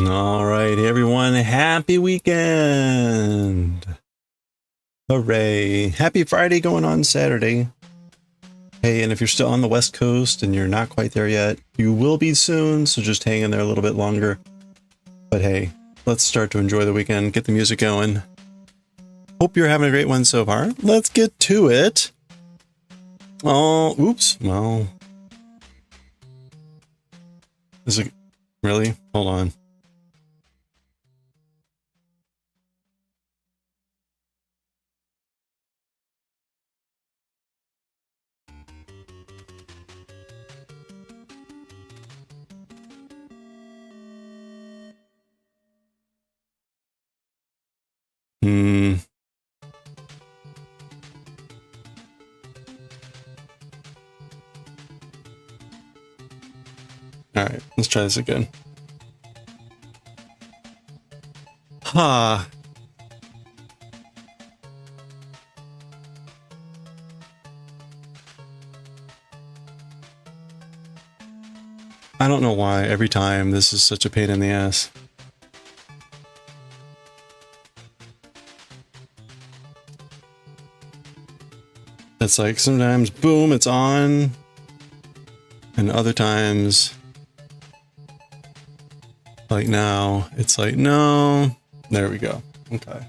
All right, hey everyone, happy weekend. Hooray. Happy Friday going on Saturday. Hey, and if you're still on the West Coast and you're not quite there yet, you will be soon, so just hang in there a little bit longer. But hey, let's start to enjoy the weekend, get the music going. Hope you're having a great one so far. Let's get to it. Oh, oops, well. Is it really? Hold on. All right, let's try this again. Ha. I don't know why every time this is such a pain in the ass. It's like sometimes, boom, it's on. And other times, like now, it's like, no. There we go. Okay.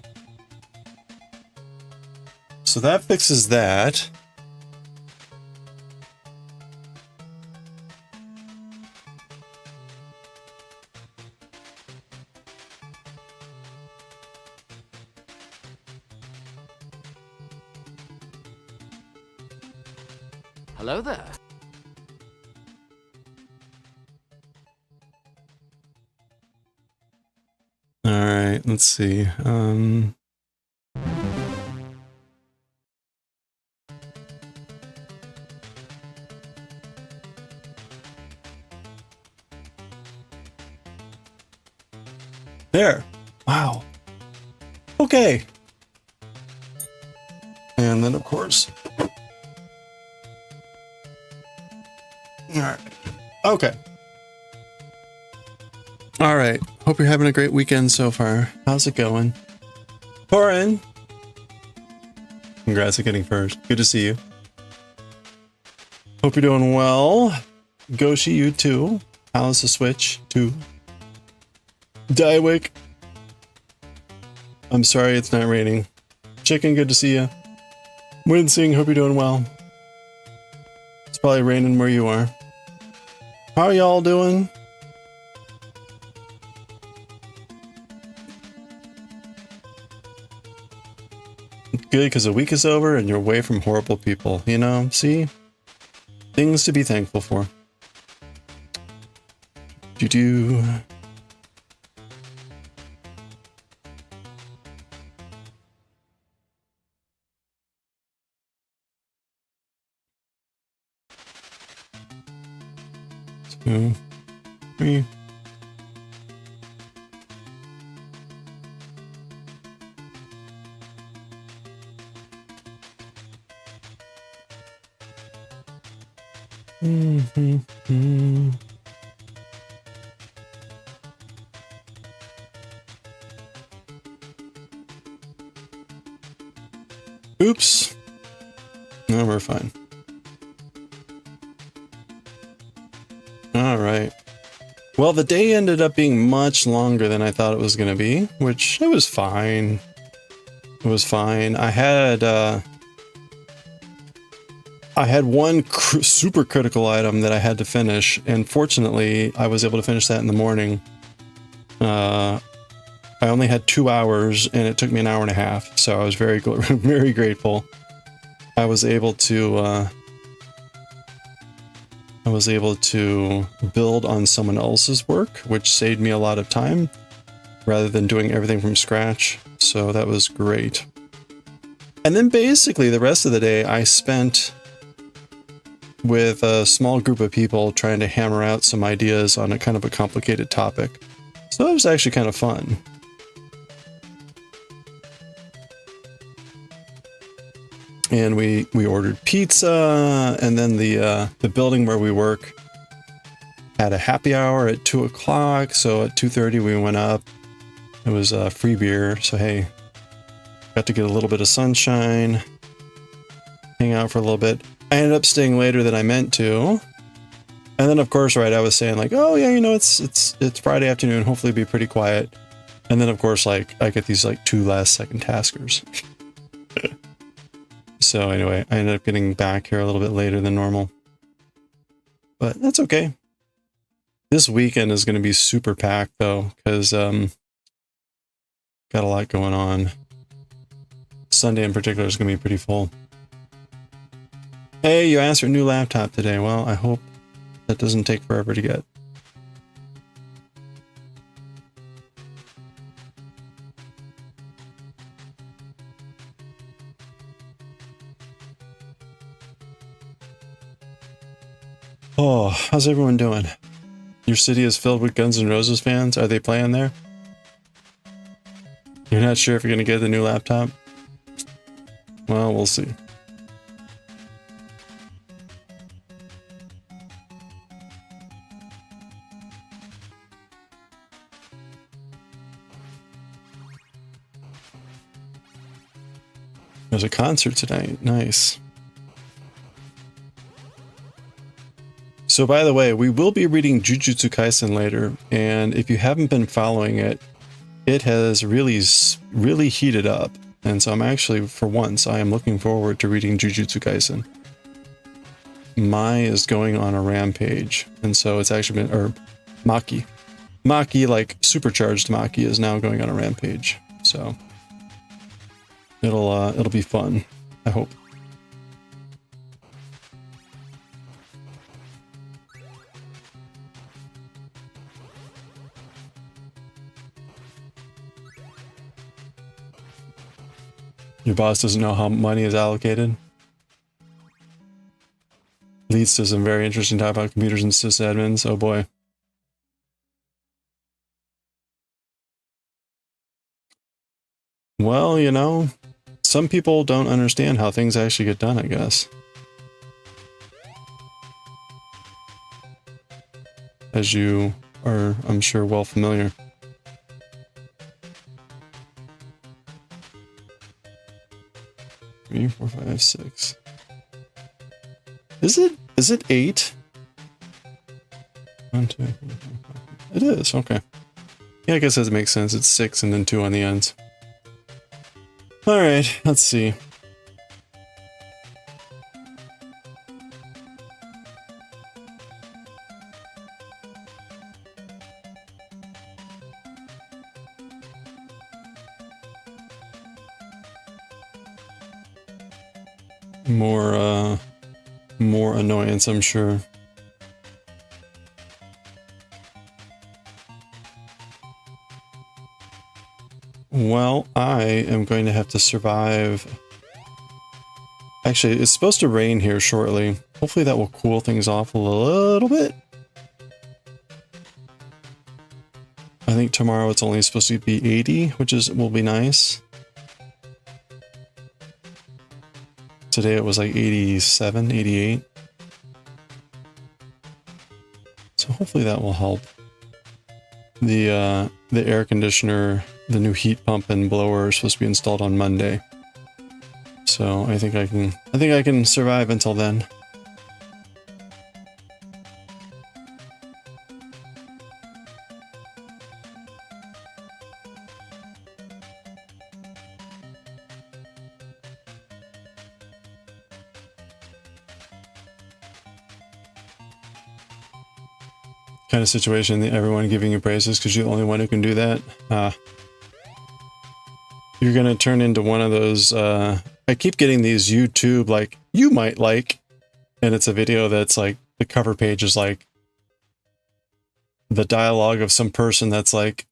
So that fixes that. Hello there. All right, let's see. There. Wow. Okay. And then, of course. All right. Okay. All right. Hope you're having a great weekend so far. How's it going? Corin. Congrats on getting first. Good to see you. Hope you're doing well. Goshi, you too. How's the Switch? Too. Diewick. I'm sorry it's not raining. Chicken, good to see you. Wincing, hope you're doing well. It's probably raining where you are. How are y'all doing? Good, because the week is over and you're away from horrible people. You know, see? Things to be thankful for. Do-do. Two, three. Oops. No, we're fine. All right. Well, the day ended up being much longer than I thought it was going to be, which it was fine. It was fine. I had one super critical item that I had to finish, and fortunately, I was able to finish that in the morning. I only had 2 hours, and it took me an hour and a half, so I was very, very grateful. I was able to build on someone else's work, which saved me a lot of time, rather than doing everything from scratch. So that was great. And then basically the rest of the day I spent with a small group of people trying to hammer out some ideas on a kind of a complicated topic. So it was actually kind of fun. And we ordered pizza, and then the building where we work had a happy hour at 2 o'clock. So at 2:30 we went up. It was free beer. So hey, got to get a little bit of sunshine, hang out for a little bit. I ended up staying later than I meant to. And then of course, right, I was saying like, oh yeah, you know, it's Friday afternoon, hopefully it'll be pretty quiet. And then of course, like I get these like 2 last-second taskers. So anyway, I ended up getting back here a little bit later than normal. But that's okay. This weekend is going to be super packed though, because got a lot going on. Sunday in particular is going to be pretty full. Hey, you asked for a new laptop today. Well, I hope that doesn't take forever to get. Oh, how's everyone doing? Your city is filled with Guns N' Roses fans? Are they playing there? You're not sure if you're going to get the new laptop? Well, we'll see. There's a concert tonight. Nice. So by the way, we will be reading Jujutsu Kaisen later, and if you haven't been following it, it has really heated up. And so I'm actually, for once, I am looking forward to reading Jujutsu Kaisen. Mai is going on a rampage, and so it's actually been, or Maki. Maki, like supercharged Maki, is now going on a rampage. So it'll be fun, I hope. Your boss doesn't know how money is allocated. Leads to some very interesting talk about computers and sysadmins. Oh boy. Well, you know, some people don't understand how things actually get done, I guess. As you are, I'm sure, well familiar. Three, 4, 5, 6. Is it 8? 1, 2, 3, 4, 5. It is, okay. Yeah, I guess that makes sense. It's 6 and then 2 on the ends. Alright, let's see. More annoyance, I'm sure. Well, I am going to have to survive. Actually, it's supposed to rain here shortly. Hopefully that will cool things off a little bit. I think tomorrow it's only supposed to be 80, which will be nice. Today it was like 87, 88. So hopefully that will help. The air conditioner, the new heat pump and blower are supposed to be installed on Monday. So I think I can survive until then. Kind of situation that everyone giving you praises because you're the only one who can do that. You're gonna turn into one of those. I keep getting these YouTube like you might like, and it's a video that's like the cover page is like the dialogue of some person that's like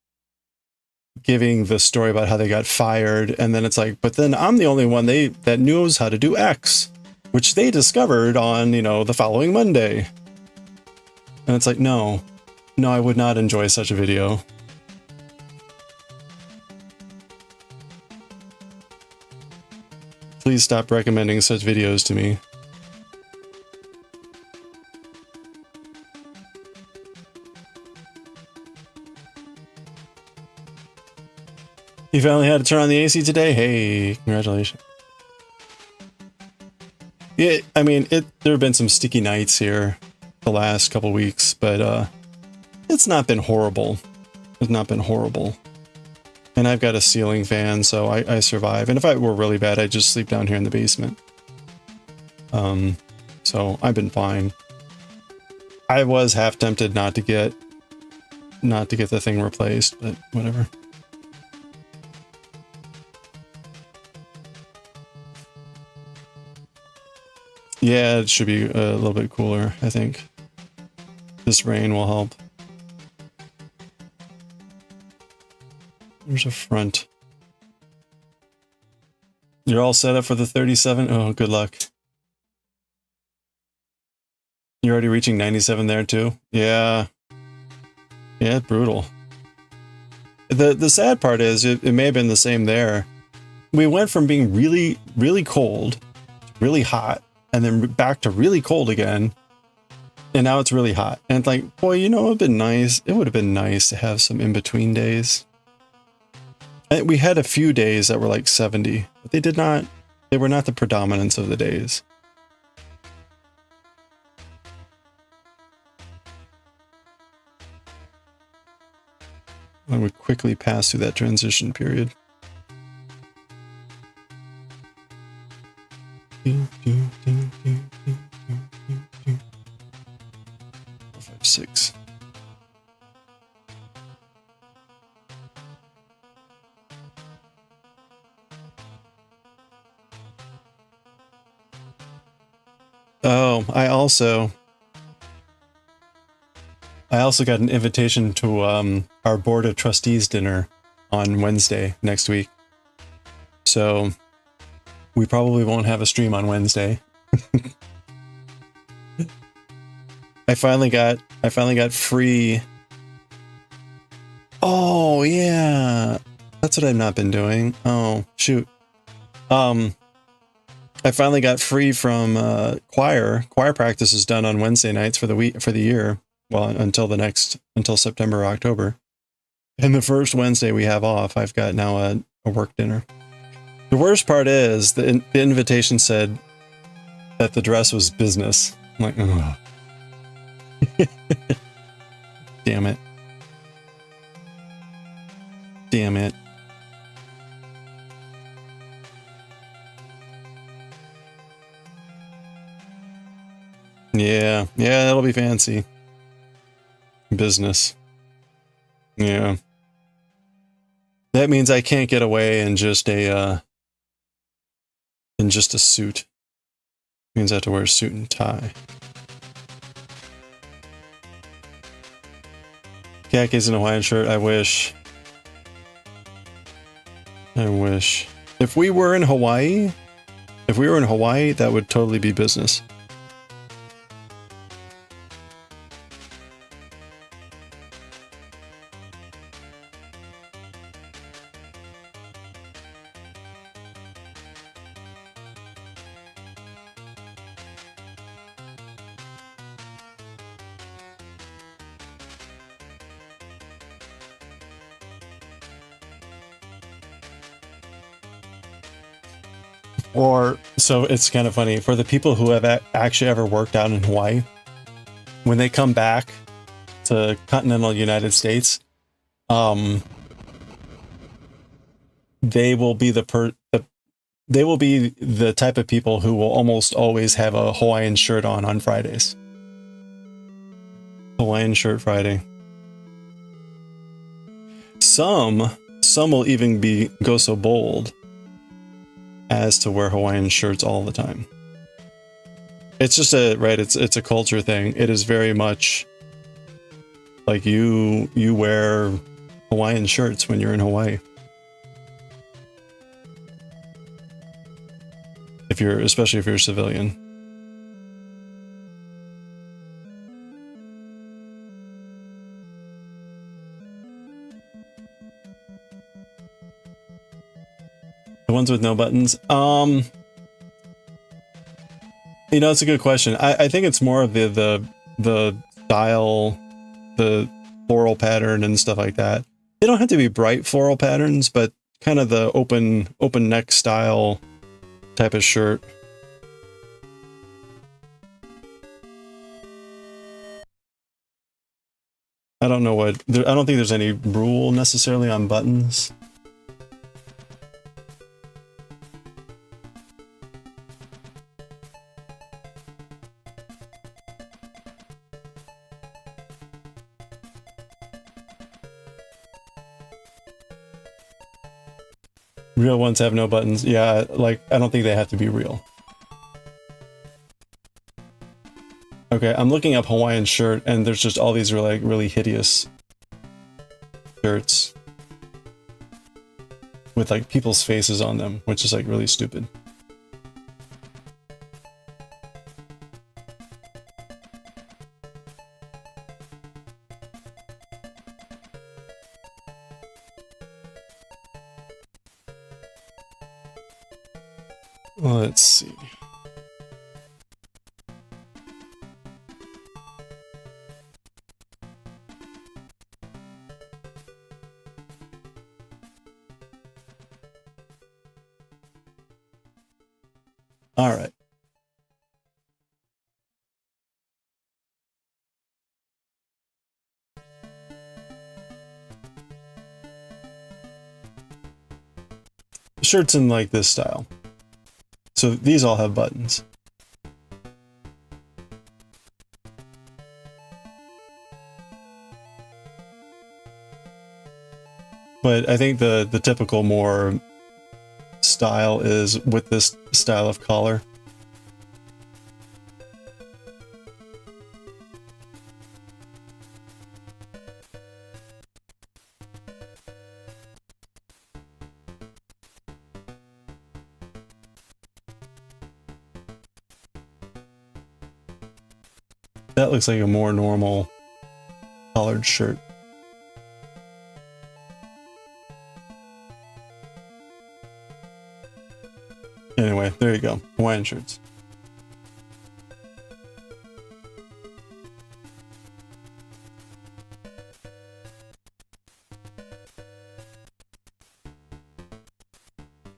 giving the story about how they got fired, and then it's like, but then I'm the only one that knows how to do X, which they discovered on, you know, the following Monday. And it's like, no, I would not enjoy such a video. Please stop recommending such videos to me. You finally had to turn on the AC today? Hey, congratulations. Yeah, I mean, there have been some sticky nights here the last couple weeks, but it's not been horrible. It's not been horrible. And I've got a ceiling fan, so I survive. And if I were really bad, I'd just sleep down here in the basement. So I've been fine. I was half tempted not to get the thing replaced, but whatever. Yeah, it should be a little bit cooler, I think. This rain will help. There's a front. You're all set up for the 37? Oh, good luck. You're already reaching 97 there too? Yeah. Yeah, brutal. The sad part is it may have been the same there. We went from being really, really cold, really hot, and then back to really cold again. And now it's really hot. And it's like, boy, you know, it would have been nice. It would have been nice to have some in-between days. And we had a few days that were like 70, but they were not the predominance of the days. I would quickly pass through that transition period. 5, 6. Oh, I also got an invitation to our Board of Trustees dinner on Wednesday next week. So we probably won't have a stream on Wednesday. I finally got free. Oh yeah. That's what I've not been doing. Oh, shoot. I finally got free from choir. Choir practice is done on Wednesday nights for the year. Well, until September or October. And the first Wednesday we have off, I've got now a work dinner. The worst part is the invitation said that the dress was business. I'm like, oh. Damn it. Damn it. Yeah, that'll be fancy. Business. Yeah. That means I can't get away in just a suit. It means I have to wear a suit and tie. Khakis and a Hawaiian shirt, I wish. I wish. If we were in Hawaii, that would totally be business. Or, so it's kind of funny, for the people who have actually ever worked out in Hawaii, when they come back to continental United States, they will be the type of people who will almost always have a Hawaiian shirt on Fridays. Hawaiian shirt Friday. Some will even go so bold as to wear Hawaiian shirts all the time. It's just it's a culture thing. It is very much like you wear Hawaiian shirts when you're in Hawaii. Especially if you're a civilian. The ones with no buttons? You know, it's a good question. I think it's more of the style, the floral pattern and stuff like that. They don't have to be bright floral patterns, but kind of the open neck style type of shirt. I don't know what, I don't think there's any rule necessarily on buttons. Real ones have no buttons. Yeah, like, I don't think they have to be real. Okay, I'm looking up Hawaiian shirt, and there's just all these really hideous shirts with like people's faces on them, which is like really stupid. Let's see. All right. Shirts in like this style. So these all have buttons. But I think the typical more style is with this style of collar. That looks like a more normal collared shirt. Anyway, there you go. Hawaiian shirts.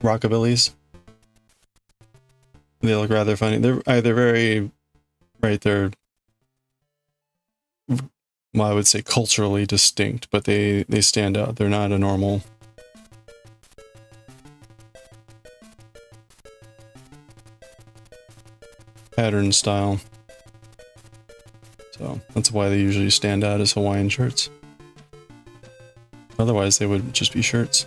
Rockabillys. They look rather funny. They're either very, right, they're, well, I would say culturally distinct, but they stand out. They're not a normal pattern style. So that's why they usually stand out as Hawaiian shirts. Otherwise, they would just be shirts.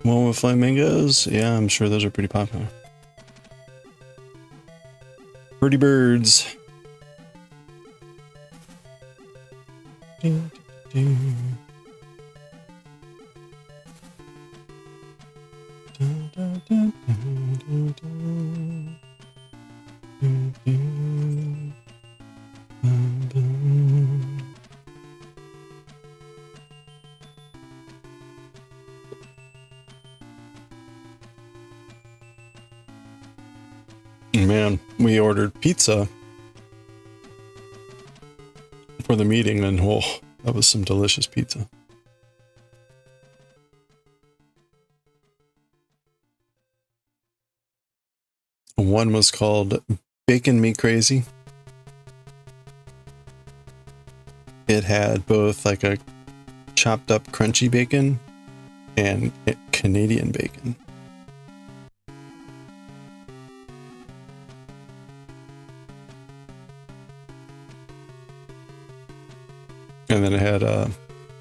One with flamingos? Yeah, I'm sure those are pretty popular. Pretty birds. Man, we ordered pizza for the meeting, and oh, that was some delicious pizza. One was called Bacon Me Crazy. It had both like a chopped up crunchy bacon and Canadian bacon. And then it had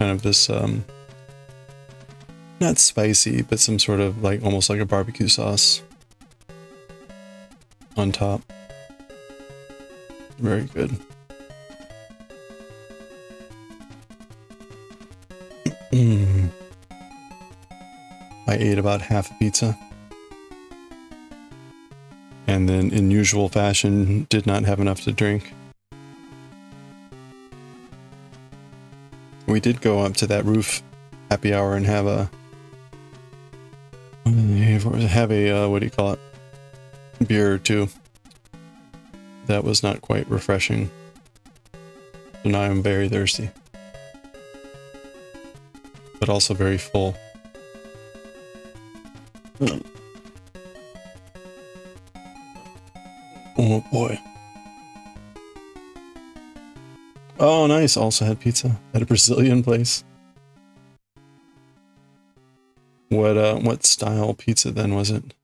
kind of this not spicy, but some sort of like almost like a barbecue sauce on top. Very good. I ate about half a pizza. And then in usual fashion, did not have enough to drink. We did go up to that roof happy hour and have a what do you call it? Beer or two. That was not quite refreshing. So now I'm very thirsty. But also very full. Oh boy. Oh nice, also had pizza at a Brazilian place. What style pizza then was it?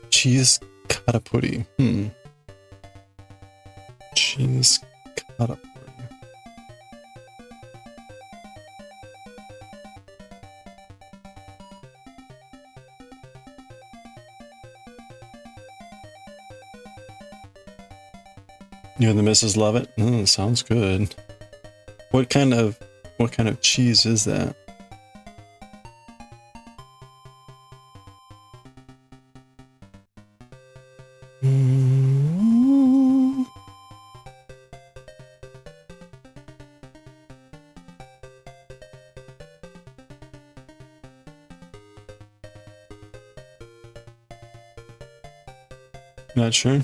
Cheese katapuri. Cheese katapuri. You and the missus love it? Sounds good. What kind of cheese is that? Not sure.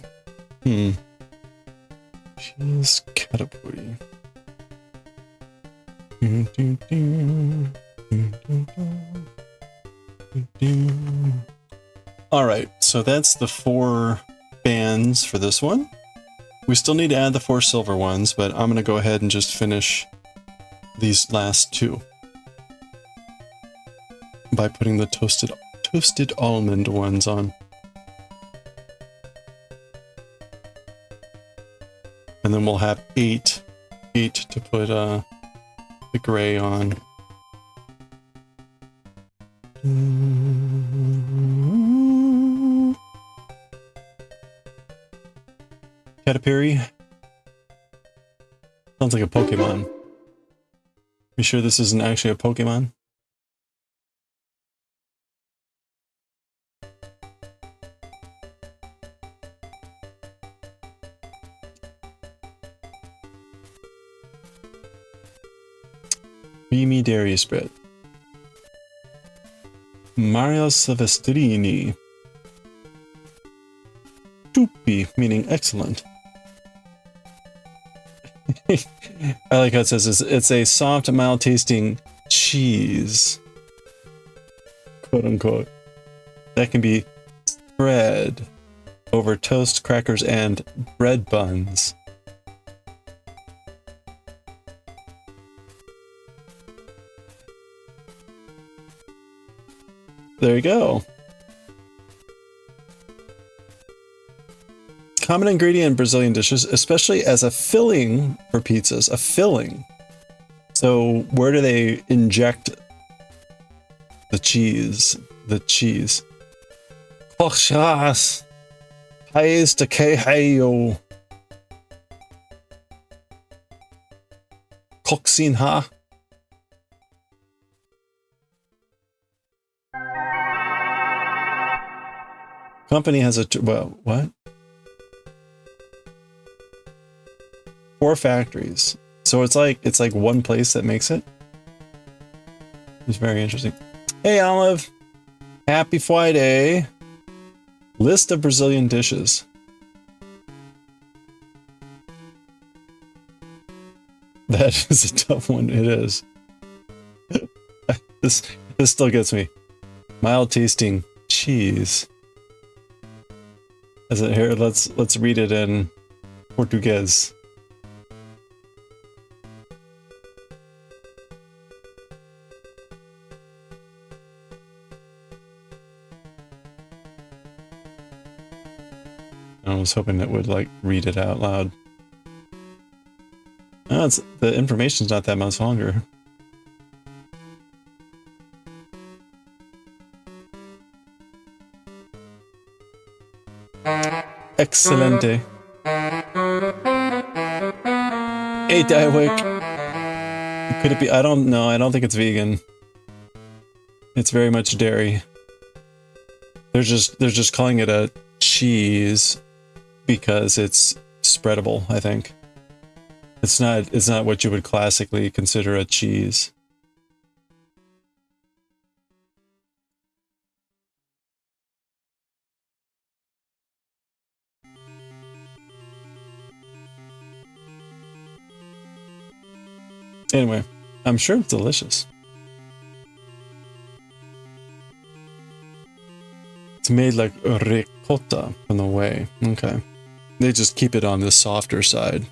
Cheese katapuri. All right, so that's the 4 bands for this one. We still need to add the 4 silver ones, but I'm gonna go ahead and just finish these last 2 by putting the toasted almond ones on. And then we'll have 8 to put the gray on. Caterpillar. Sounds like a Pokemon. You sure this isn't actually a Pokemon? Creamy dairy spread. Mario Silvestrini. Tupi, meaning excellent. I like how it says it's a soft, mild tasting cheese. Quote unquote. That can be spread over toast, crackers, and bread buns. There you go. Common ingredient in Brazilian dishes, especially as a filling for pizzas, a filling. So where do they inject the cheese? The cheese. Coxas. Pais de queijo. Coxinha. Company has well, what? 4 factories. So it's like one place that makes it. It's very interesting. Hey Olive, happy Friday. List of Brazilian dishes. That is a tough one. It is. This still gets me. Mild tasting cheese. Is it here? Let's read it in Portuguese. I was hoping it would like read it out loud. No, the information's not that much longer. Excelente. Hey, Diewick. Could it be? I don't know. I don't think it's vegan. It's very much dairy. They're just calling it a cheese because it's spreadable, I think. It's not what you would classically consider a cheese. Anyway, I'm sure it's delicious. It's made like ricotta in the way. Okay. They just keep it on the softer side.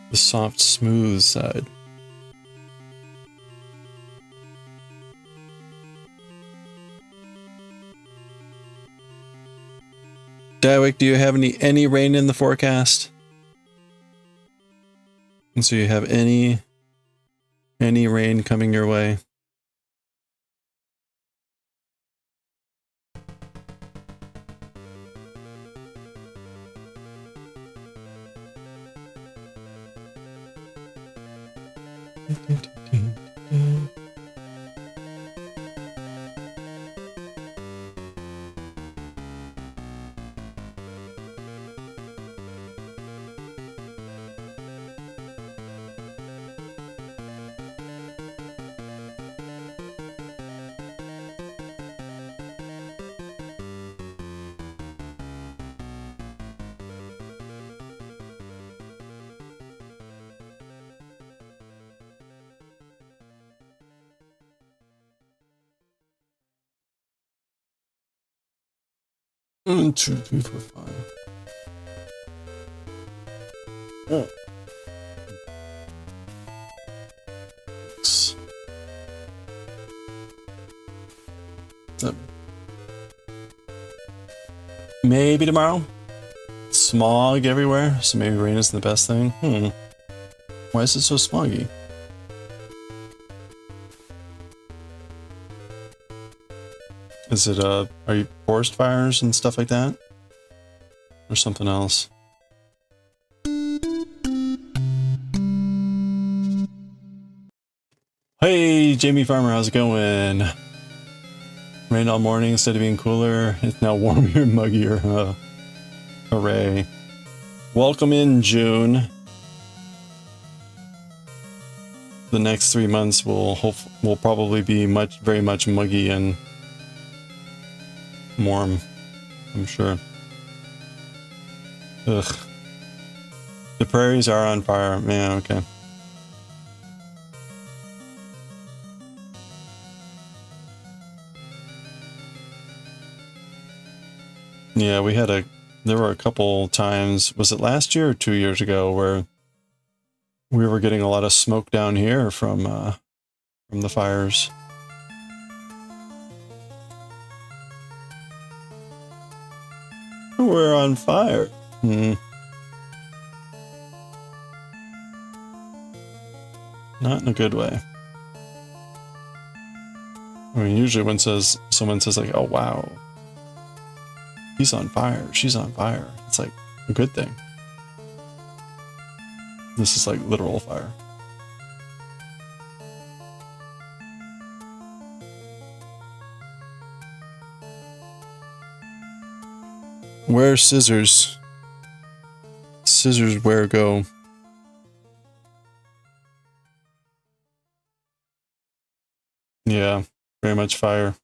The soft, smooth side. Diewick, do you have any rain in the forecast? And so you have any rain coming your way? One, two, three, four, five. Oh. Six. Seven. Maybe tomorrow. Smog everywhere, so maybe rain isn't the best thing. Why is it so smoggy? Is it, are you forest fires and stuff like that? Or something else? Hey, Jamie Farmer, how's it going? Rained all morning instead of being cooler. It's now warmer and muggier. Hooray. Welcome in, June. The next 3 months will probably be very much muggy and warm, I'm sure. Ugh. The prairies are on fire. Man, okay. Yeah, there were a couple times, was it last year or 2 years ago, where we were getting a lot of smoke down here from the fires. We're on fire. Not in a good way. I mean, usually when someone says like, "Oh wow, he's on fire, she's on fire," it's like a good thing. This is like literal fire. Where's scissors? Scissors where go? Yeah, very much fire.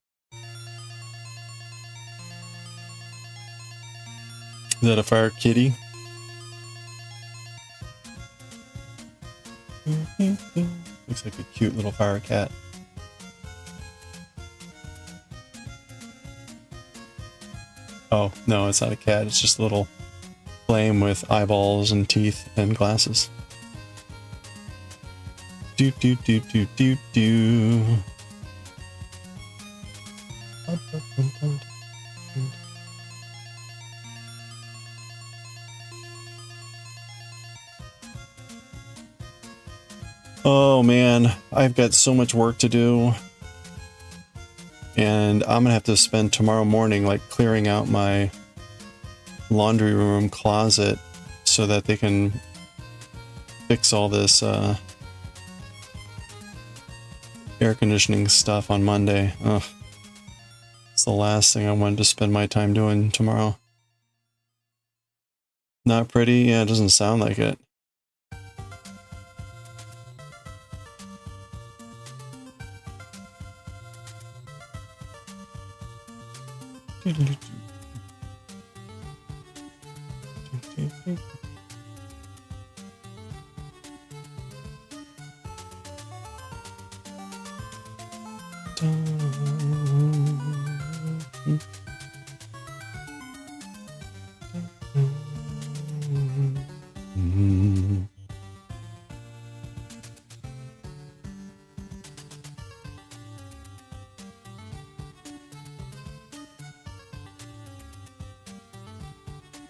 Is that a fire kitty? Looks like a cute little fire cat. Oh, no, it's not a cat. It's just a little flame with eyeballs and teeth and glasses. Do do do do do do. Oh man, I've got so much work to do. And I'm gonna have to spend tomorrow morning like clearing out my laundry room closet so that they can fix all this air conditioning stuff on Monday. Ugh. It's the last thing I wanted to spend my time doing tomorrow. Not pretty? Yeah, it doesn't sound like it.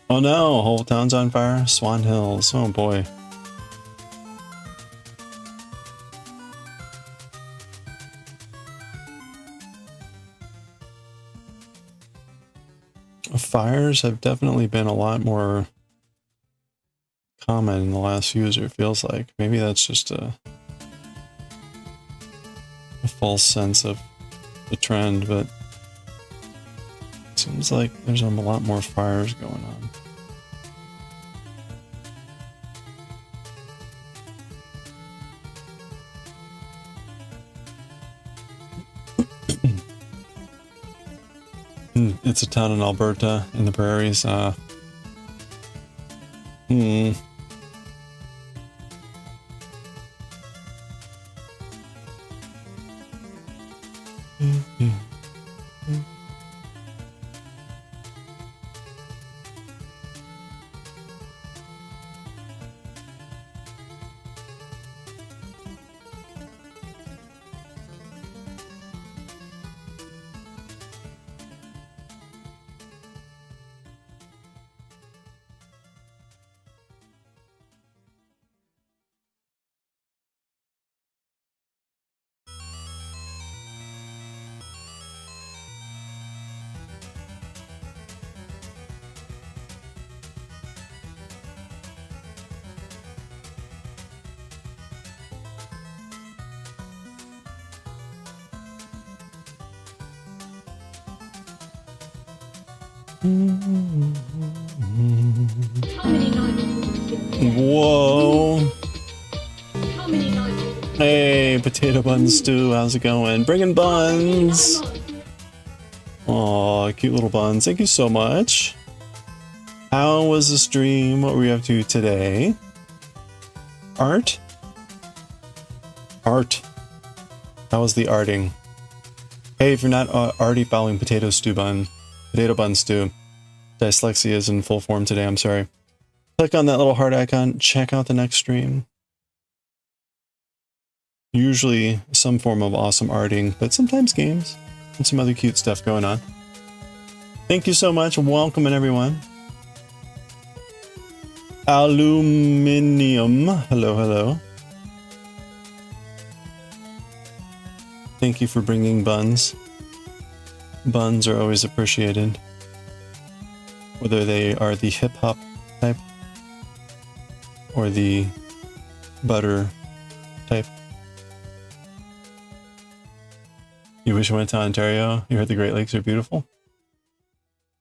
Oh no, whole town's on fire? Swan Hills, oh boy. Fires have definitely been a lot more common in the last few years, it feels like. Maybe that's just a false sense of the trend, but it seems like there's a lot more fires going on. It's a town in Alberta, in the prairies. Whoa. Hey, potato bun stew, how's it going? Bringing buns. Aw, cute little buns. Thank you so much. How was the stream? What were we up to today? Art? Art. How was the arting? Hey, if you're not already following potato bun stew, dyslexia is in full form today, I'm sorry. Click on that little heart icon, check out the next stream. Usually some form of awesome arting, but sometimes games and some other cute stuff going on. Thank you so much. Welcome in, everyone. Aluminium. Hello, hello. Thank you for bringing buns. Buns are always appreciated. Whether they are the hip-hop type or the butter type. You wish you went to Ontario? You heard the Great Lakes are beautiful?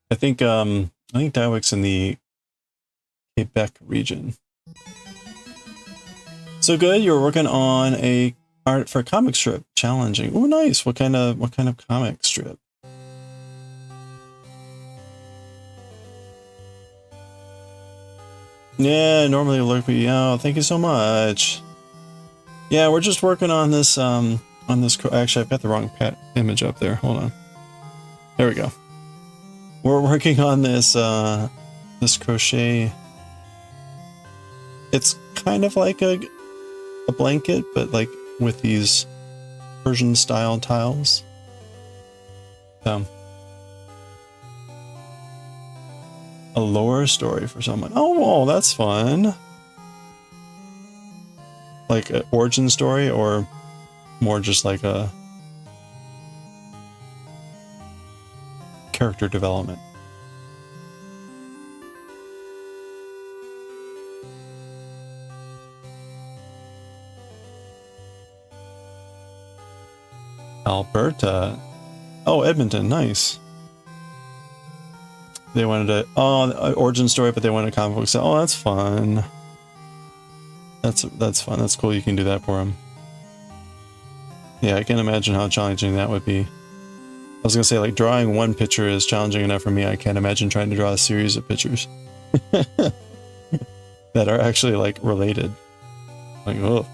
I think Dywick's in the Quebec region. So good, you were working on a art for a comic strip. Challenging. Oh, nice. What kind of comic strip? Yeah, normally lurk, but yeah, thank you so much. Yeah, we're just working on this, actually, I've got the wrong image up there. Hold on. There we go. We're working on this, this crochet. It's kind of like a blanket, but like with these Persian style tiles. A lore story for someone. Oh, well, that's fun. Like an origin story, or more just like a character development. Alberta. Oh, Edmonton, nice. They wanted a origin story, but they wanted a comic book. So, oh, that's fun. That's fun. That's cool. You can do that for them. Yeah, I can imagine how challenging that would be. I was gonna say, like, drawing one picture is challenging enough for me. I can't imagine trying to draw a series of pictures that are actually like related. Like, oh,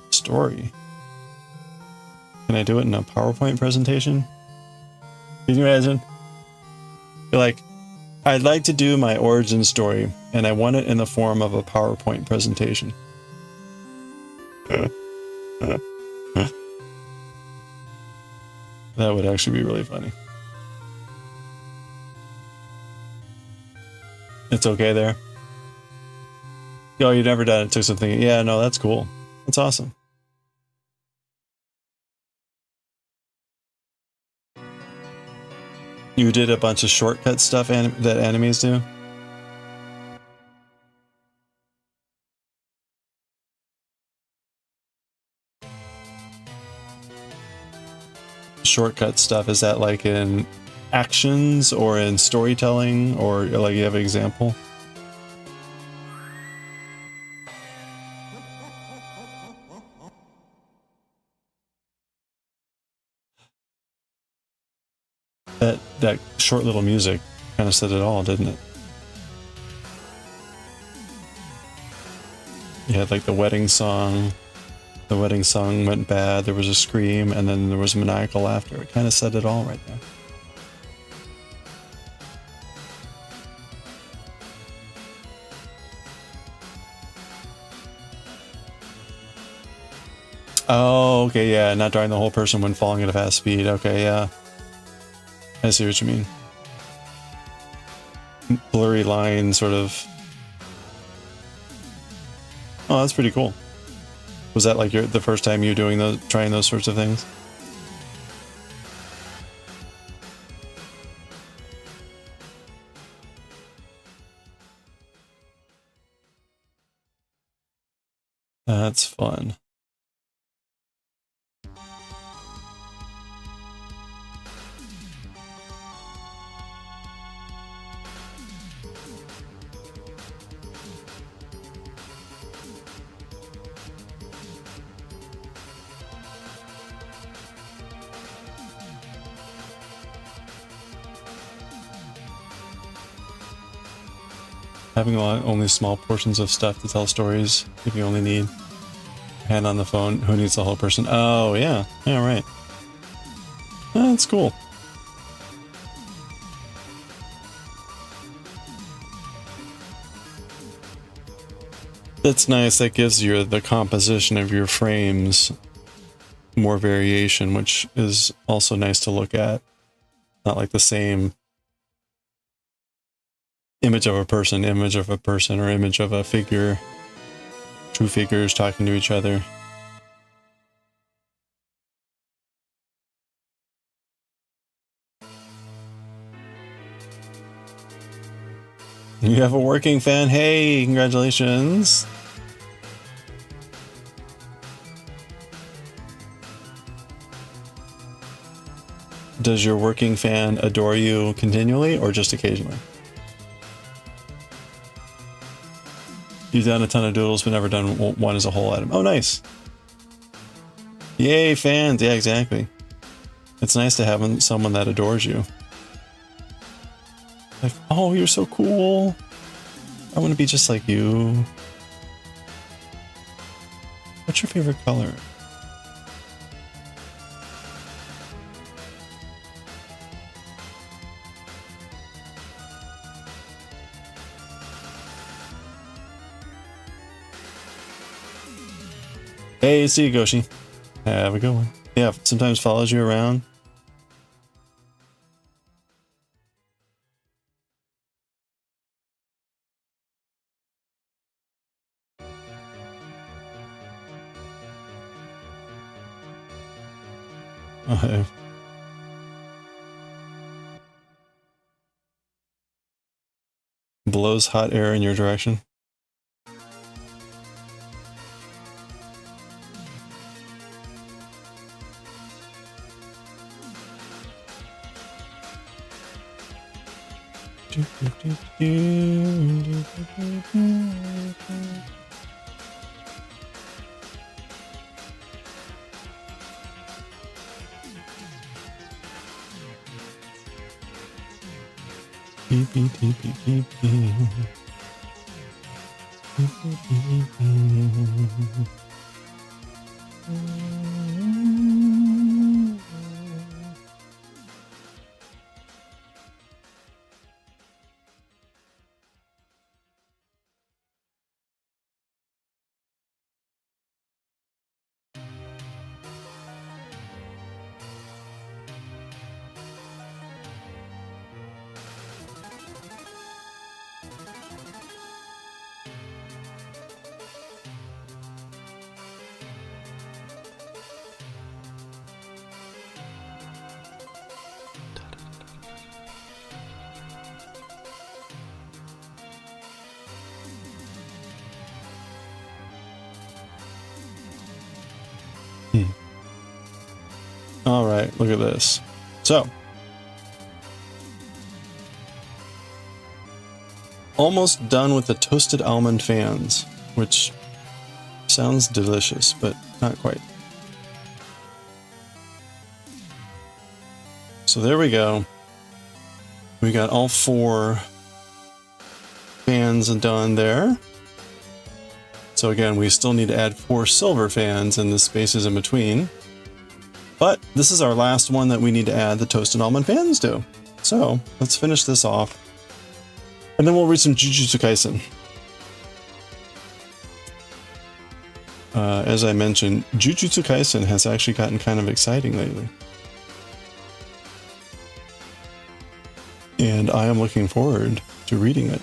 story. Can I do it in a PowerPoint presentation? Can you imagine? You're like, I'd like to do my origin story, and I want it in the form of a PowerPoint presentation. That would actually be really funny. It's okay there? Oh, you've never done it. It took something. Yeah, no, that's cool. That's awesome. You did a bunch of shortcut stuff that animes do? Shortcut stuff, is that like in actions or in storytelling, or like you have an example? That short little music kind of said it all, didn't it? You had like the wedding song. The wedding song went bad, there was a scream, and then there was maniacal laughter. It kind of said it all right there. Oh, okay, yeah, not drawing the whole person when falling at a fast speed. Okay, yeah. I see what you mean. Blurry line, sort of. Oh, that's pretty cool. Was that like the first time you doing those, trying those sorts of things? That's fun. Having only small portions of stuff to tell stories, if you only need a hand on the phone, who needs the whole person? Oh, yeah. Yeah, right. That's cool. That's nice. That gives you the composition of your frames more variation, which is also nice to look at. Not like the same image of a person, or image of a figure. Two figures talking to each other. You have a working fan? Hey, congratulations. Does your working fan adore you continually or just occasionally? You've done a ton of doodles, but never done one as a whole item. Oh, nice. Yay, fans. Yeah, exactly. It's nice to have someone that adores you. Like, oh, you're so cool. I want to be just like you. What's your favorite color? Hey, see you, Goshi. Have a good one. Yeah, sometimes follows you around. Okay. Blows hot air in your direction. Beep, beep, beep, beep, beep, beep. All right, look at this. So, almost done with the toasted almond fans, which sounds delicious, but not quite. So there we go. We got all 4 fans done there. So again, we still need to add 4 silver fans in the spaces in between. But this is our last one that we need to add the toasted almond fans to. So let's finish this off. And then we'll read some Jujutsu Kaisen. As I mentioned, Jujutsu Kaisen has actually gotten kind of exciting lately. And I am looking forward to reading it.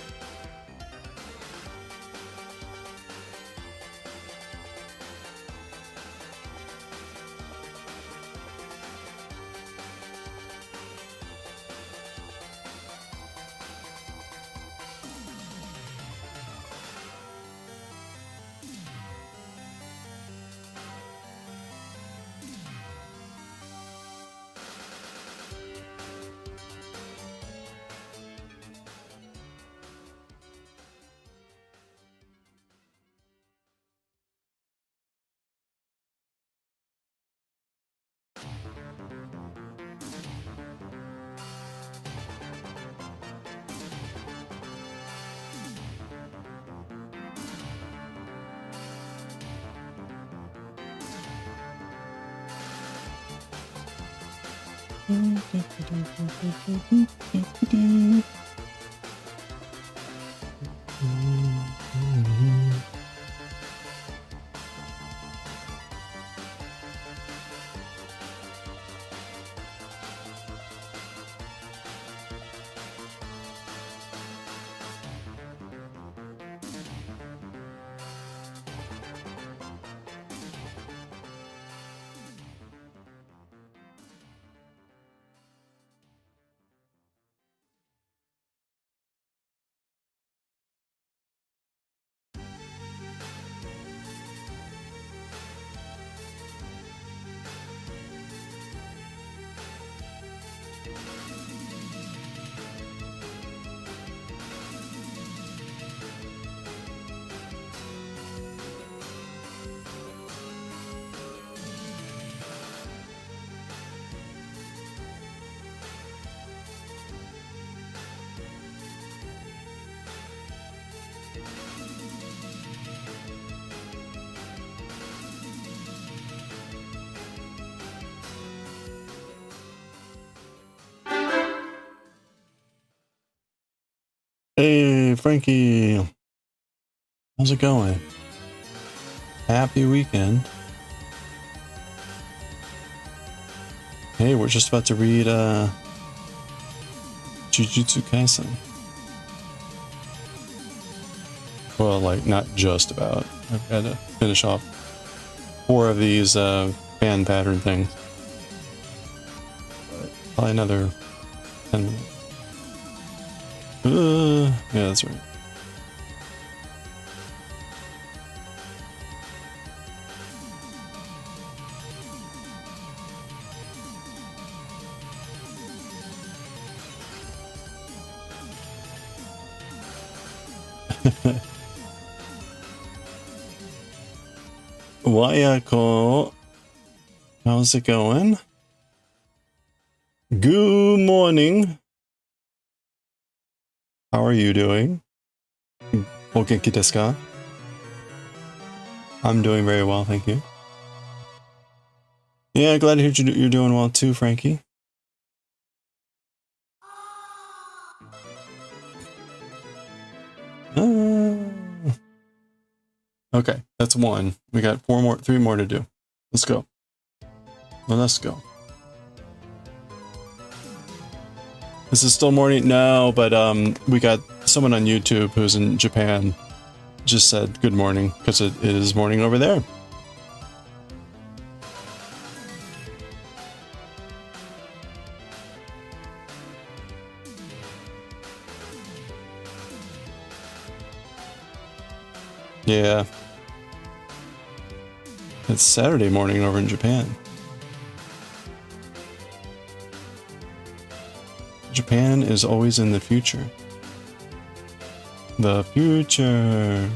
Hey, Frankie. How's it going? Happy weekend. Hey, we're just about to read Jujutsu Kaisen. Well, like, not just about. I've got to finish off 4 of these fan pattern things. But probably another 10 minutes. Yeah, that's right. Wayako, how's it going? Good morning. How are you doing? O genki desu ka? I'm doing very well, thank you. Yeah, glad to hear you're doing well too, Frankie. Okay, that's 1. We got 3 more to do. Let's go. Well, let's go. This is still morning? No, but we got someone on YouTube who's in Japan just said good morning because it is morning over there. Yeah. It's Saturday morning over in Japan. Japan is always in the future. The future.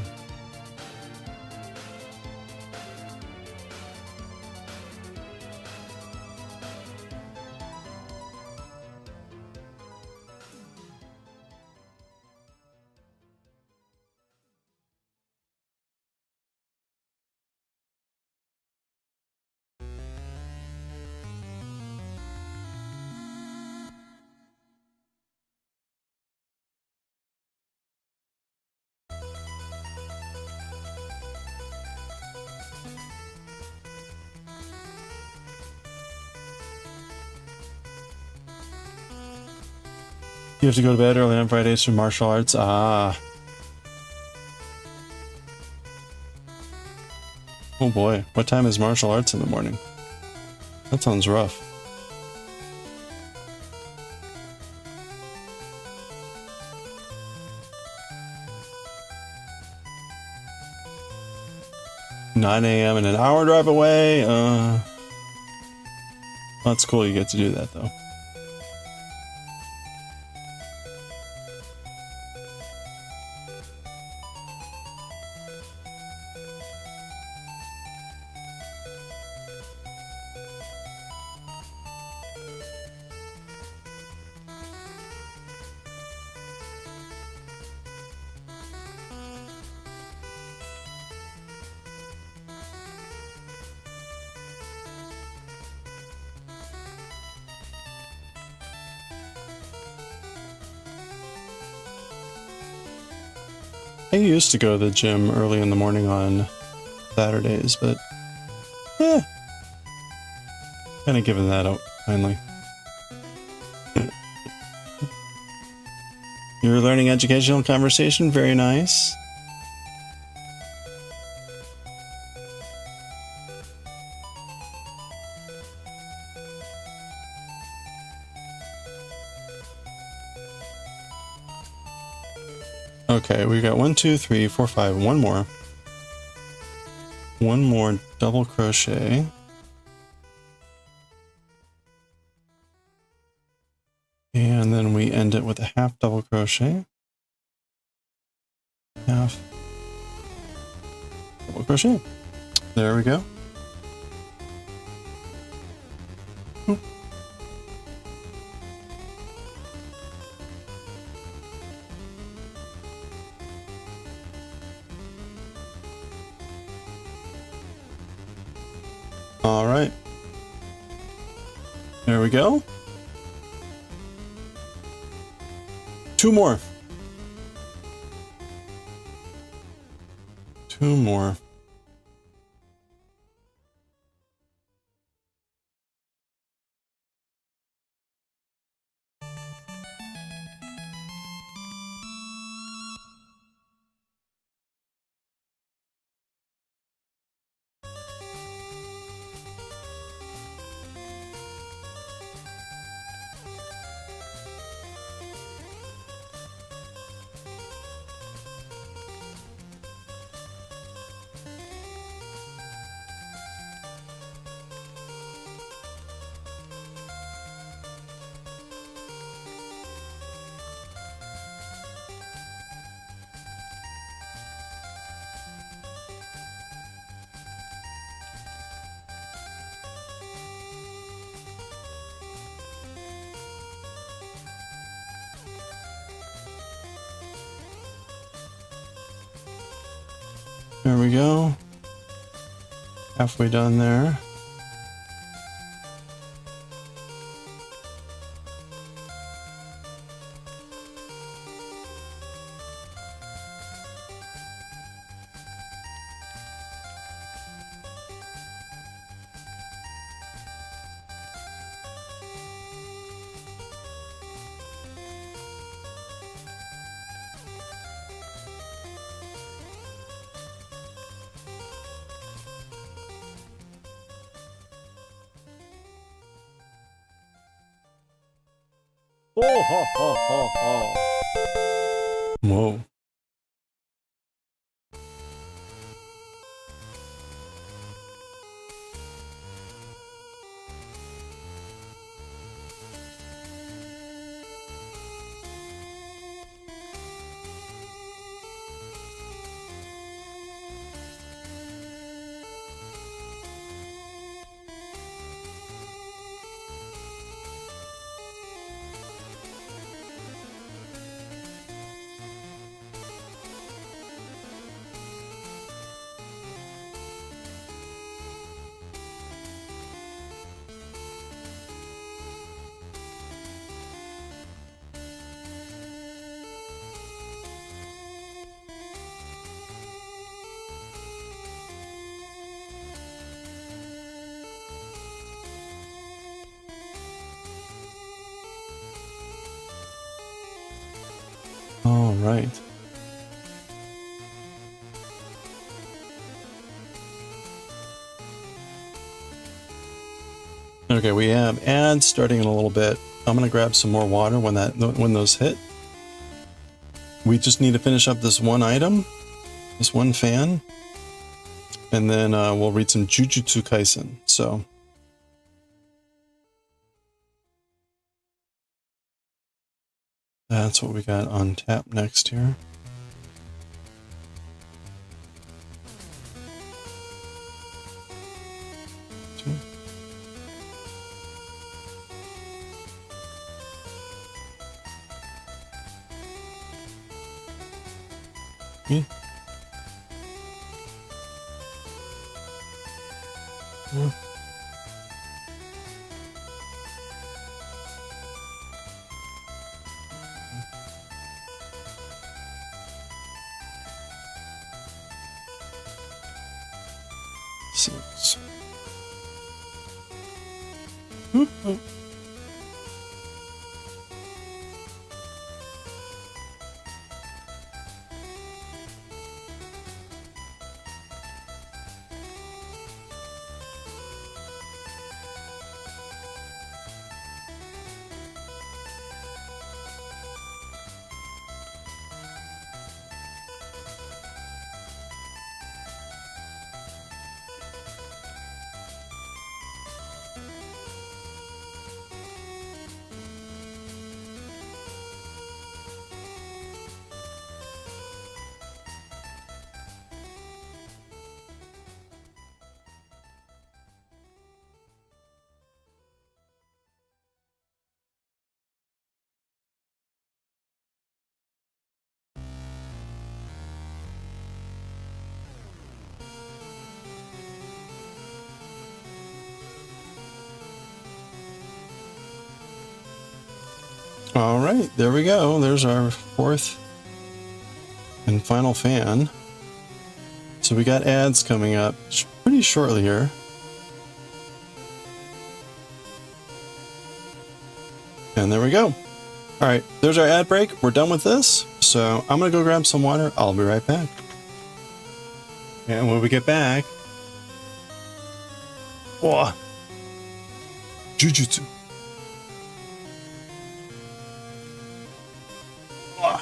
You have to go to bed early on Fridays for martial arts? Ah. Oh boy, what time is martial arts in the morning? That sounds rough. $9 a.m. and an hour drive away. That's cool you get to do that though. I used to go to the gym early in the morning on Saturdays, but yeah, kind of giving that up finally. You're learning educational conversation, very nice. Okay, we got 1, 2, 3, 4, 5, one more. One more double crochet. And then we end it with a half double crochet. Half double crochet. There we go. Oop. All right. There we go. 2 more. 2 more. There we go. Halfway done there. Oh, ho, ho, ho, ho. Whoa. All right. Okay, we have ads starting in a little bit. I'm gonna grab some more water when those hit. We just need to finish up this one item, this one fan, and then we'll read some Jujutsu Kaisen. So that's what we got on tap next here. Me? Yeah. Six. All right, there we go. There's our fourth and final fan. So we got ads coming up pretty shortly here. And there we go. All right, there's our ad break. We're done with this. So I'm gonna go grab some water. I'll be right back. And when we get back, oh, Jujutsu. Oh.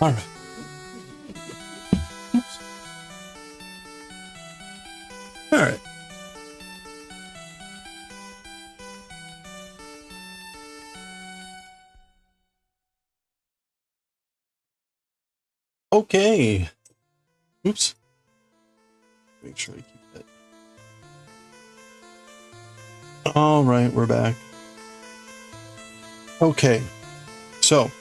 All right. Oops. All right. Okay. Oops. Make sure I keep that. All right, we're back. Okay. So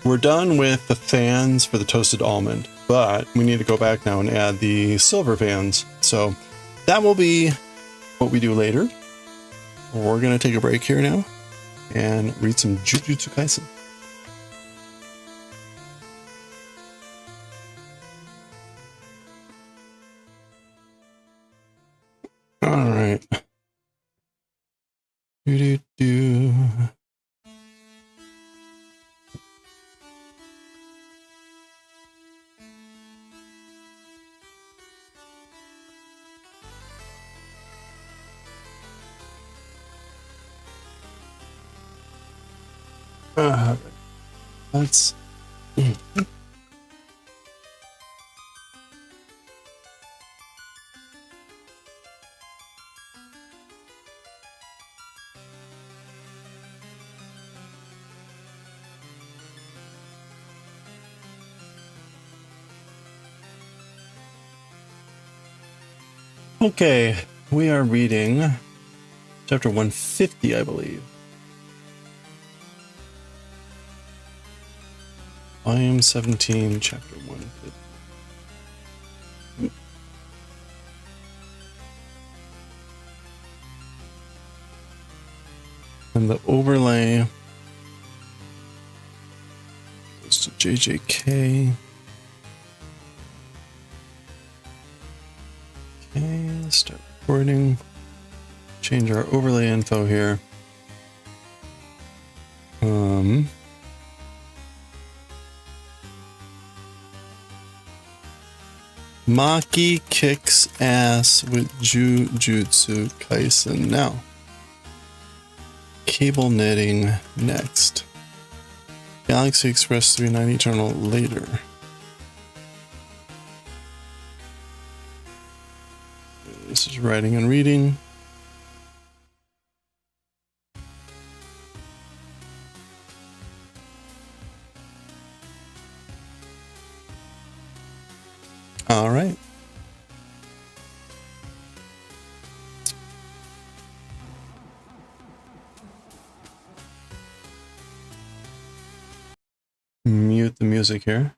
we're done with the fans for the toasted almond, but we need to go back now and add the silver fans. So that will be what we do later. We're going to take a break here now and read some Jujutsu Kaisen. All right. Do-do-do. Let's. Okay, we are reading chapter 150, I believe. Volume 17, chapter 150. And the overlay goes to JJK. Okay, let's start recording. Change our overlay info here. Maki kicks ass with Jujutsu Kaisen. Now, cable knitting next. Galaxy Express 39 Eternal later. This is writing and reading. All right. Mute the music here.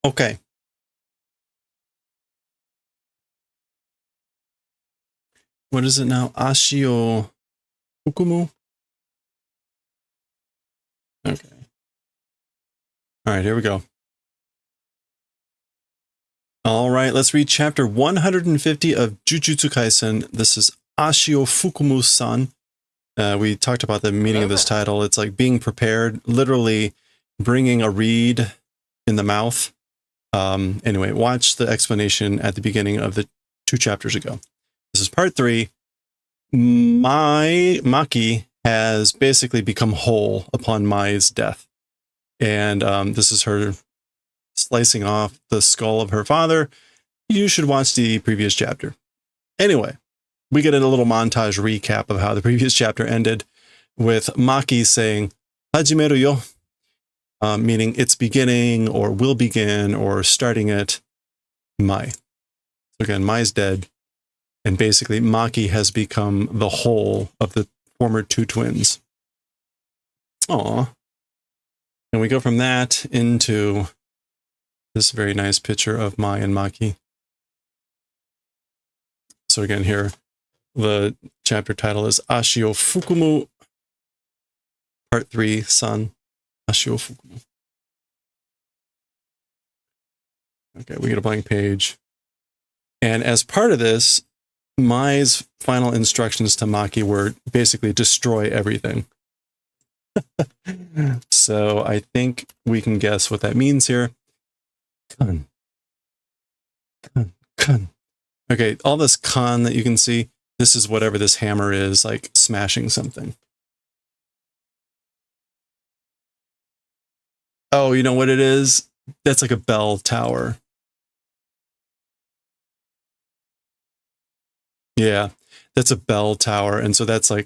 Okay. What is it now? Ashio Fukumu? Okay. All right, here we go. All right, let's read chapter 150 of Jujutsu Kaisen. This is Ashio Fukumu-san. We talked about the meaning of this title. It's like being prepared, literally bringing a reed in the mouth. Anyway, watch the explanation at the beginning of the 2 chapters ago. This is part 3. Maki has basically become whole upon Mai's death. And this is her slicing off the skull of her father. You should watch the previous chapter. Anyway, we get a little montage recap of how the previous chapter ended with Maki saying, Hajimeru yo, meaning it's beginning or will begin or starting at Mai. So again, Mai's dead. And basically, Maki has become the whole of the former 2 twins. Aw. And we go from that into this very nice picture of Mai and Maki. So again, here, the chapter title is Ashio Fukumu, Part 3, Son. Ashio Fukumu. Okay, we get a blank page. And as part of this, Mai's final instructions to Maki were basically destroy everything. So I think we can guess what that means here. Kun. Kun. Kun. Okay, all this kan that you can see, this is whatever this hammer is, like smashing something. Oh, you know what it is? That's like a bell tower. Yeah, that's a bell tower. And so that's a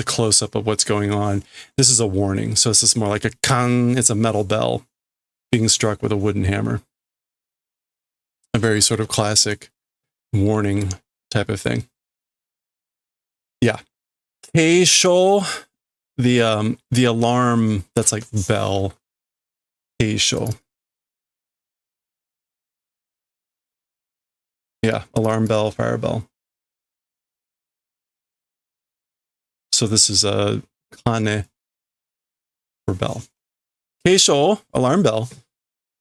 close-up of what's going on. This is a warning. So this is more like a kan. It's a metal bell being struck with a wooden hammer. A very sort of classic warning type of thing. Yeah. Keisho, the alarm that's like bell. Keisho. Yeah, alarm bell, fire bell. So this is a kane for bell. Keisho, alarm bell.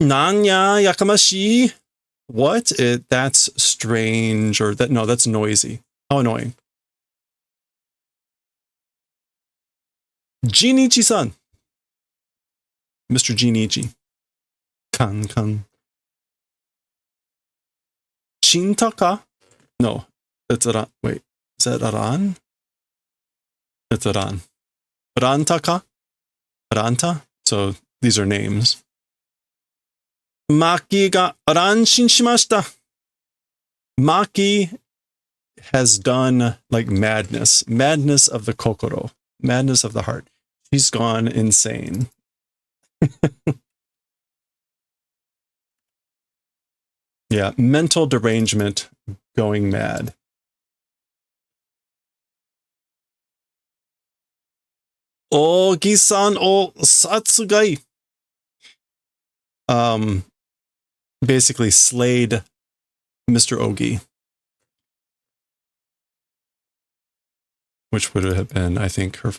Nanya yakamashi. What? That's strange, or no, that's noisy. How annoying. Jinichi-san. Mr. Jinichi. Kan. Shintaka? No, that's Aran. Wait, is that Aran? It's Aran. Arantaka? Aranta? So these are names. Maki ga aranshin shimashita. Maki has done like madness of the kokoro, madness of the heart. She's gone insane. Yeah, mental derangement going mad. Oh, Gisan o Satsugai. basically slayed Mr. Ogi, which would have been, I think, her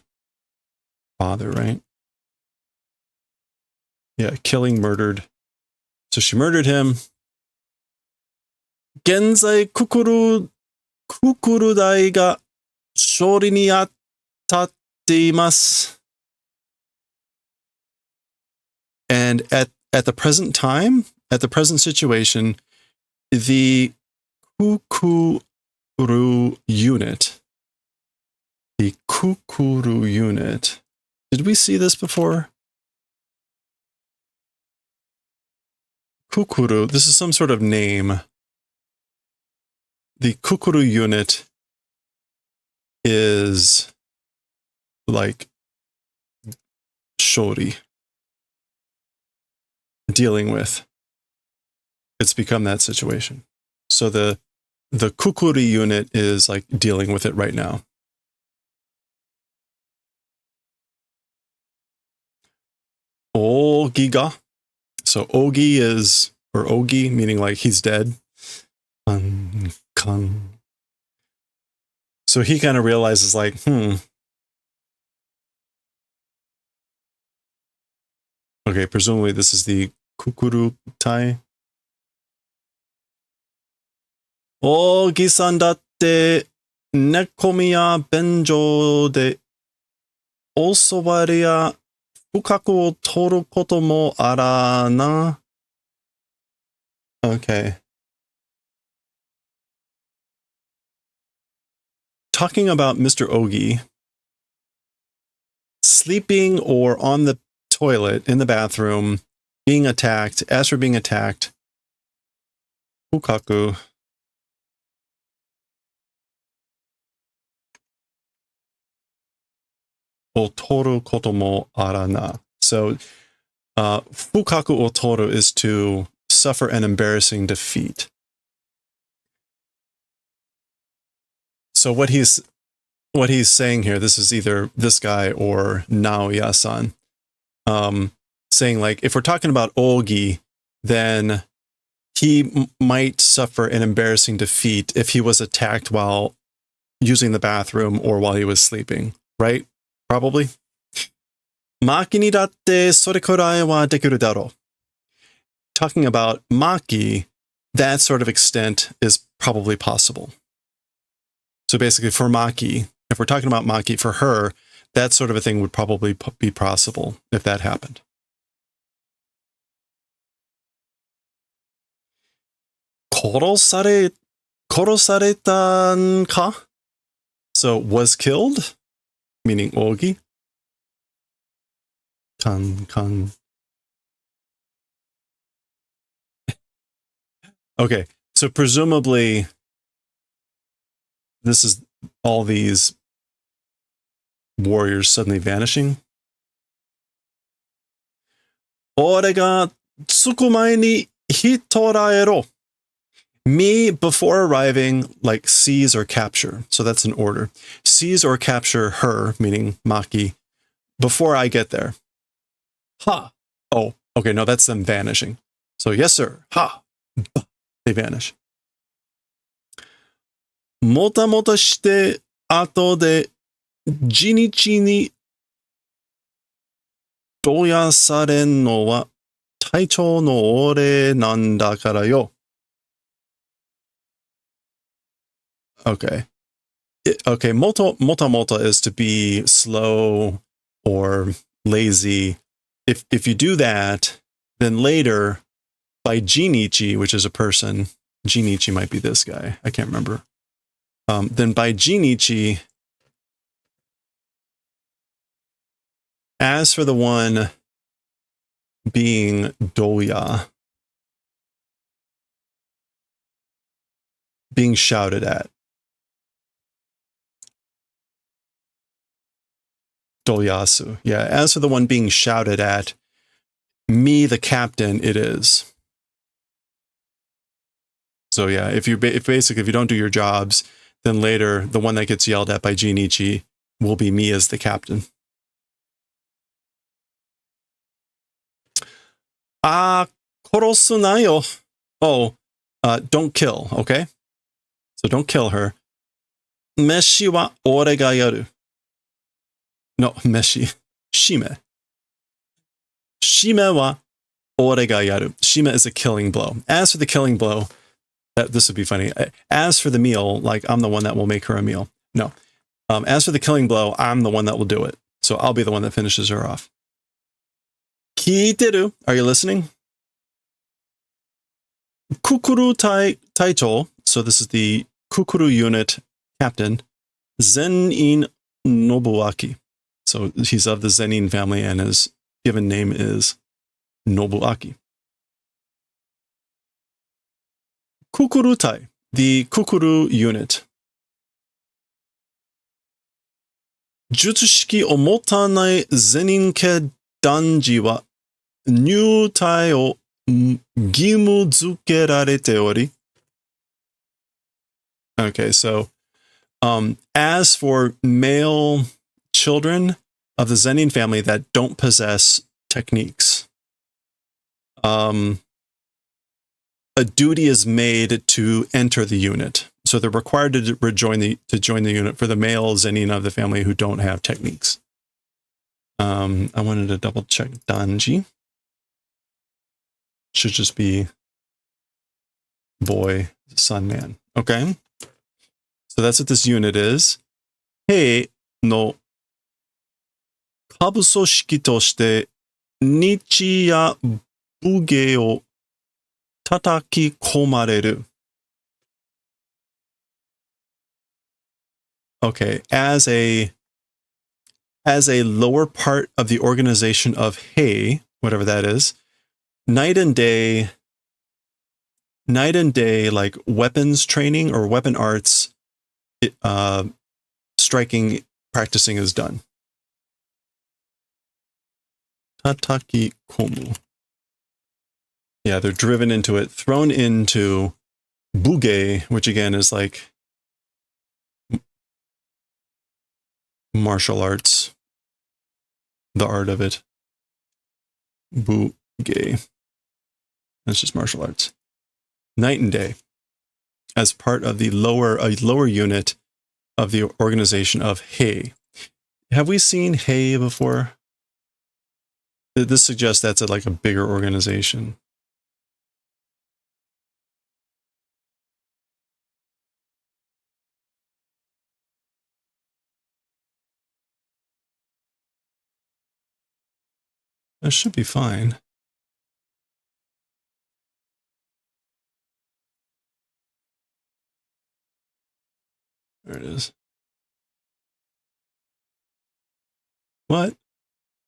father, right? Yeah, killing, murdered. So she murdered him. Genzai kukurudai ga shori ni attatte imasu. And at the present time, at the present situation, the kukuru unit, did we see this before? Kukuru, this is some sort of name. The kukuru unit is like shori, dealing with. It's become that situation. So the kukuri unit is like dealing with it right now. Ogiga. So Ogi is, or Ogi, meaning like he's dead. So he kind of realizes like, okay, presumably this is the kukuru tai. Ogi-san datte nekomi ya benjo de osowari ya fukaku o toru koto mo ara na. Okay. Talking about Mr. Ogi sleeping or on the toilet in the bathroom, being attacked, as for being attacked, fukaku. Otoru koto mo ara na. So, fukaku otoru is to suffer an embarrassing defeat. So what he's saying here, this is either this guy or Naoya-san, saying like, if we're talking about Ogi, then he might suffer an embarrassing defeat if he was attacked while using the bathroom or while he was sleeping, right? Probably. Maki ni datte sore kurai wa dekiru daro. Talking about Maki, that sort of extent is probably possible. So basically for Maki, if we're talking about Maki, for her, that sort of a thing would probably be possible if that happened. Korosaretan ka? So was killed, meaning Ogi. Kan. Okay, so presumably this is all these warriors suddenly vanishing. Ore ga tsuku mae ni hitoraero. Me before arriving, like seize or capture. So that's an order. Seize or capture her, meaning Maki, before I get there. Ha. Oh, okay, no, that's them vanishing. So yes, sir. Ha. They vanish. Mota mota shite ato de jinichi ni doya saren no wa taichou no ore nan dakara yo. Okay. Okay, mota is to be slow or lazy. If you do that, then later by Jinichi, which is a person, Jinichi might be this guy, I can't remember. Then by Jinichi, as for the one being Doya, being shouted at. Doyasu. Yeah, as for the one being shouted at, me, the captain, it is. So yeah, if you don't do your jobs, then later the one that gets yelled at by Jinichi will be me as the captain. Ah, korosu nayo. don't kill, okay? So don't kill her. Meshi wa ore ga yaru. No, meshi. Shime. Shime wa ore ga yaru. Shime is a killing blow. As for the killing blow, this would be funny. As for the meal, like I'm the one that will make her a meal. No. As for the killing blow, I'm the one that will do it. So I'll be the one that finishes her off. Kiiteru. Are you listening? Kukuru Taicho. So this is the Kukuru unit captain. Zenin Nobuaki. So he's of the Zenin family and his given name is Nobuaki. Kukuru Tai, the Kukuru unit. Jutsushiki o motanai zenin-ke danji wa nyutai o gimu zukerarete ori. Okay, so as for male children of the Zenin family that don't possess techniques, a duty is made to enter the unit. So they're required to join the unit for the male Zenin of the family who don't have techniques. I wanted to double check danji. Should just be boy, son, man. Okay. So that's what this unit is. Hei no kabusoshiki toshite nichi ya buge o tataki komareru. Okay, as a lower part of the organization of Hei, whatever that is, night and day, like weapons training or weapon arts, striking, practicing is done. Tataki komu. Yeah, they're driven into it, thrown into buge, which again is like martial arts, the art of it. Buge. That's just martial arts. Night and day, as part of the lower unit of the organization of Hei. Have we seen Hei before? This suggests that's like a bigger organization. That should be fine. There it is. What?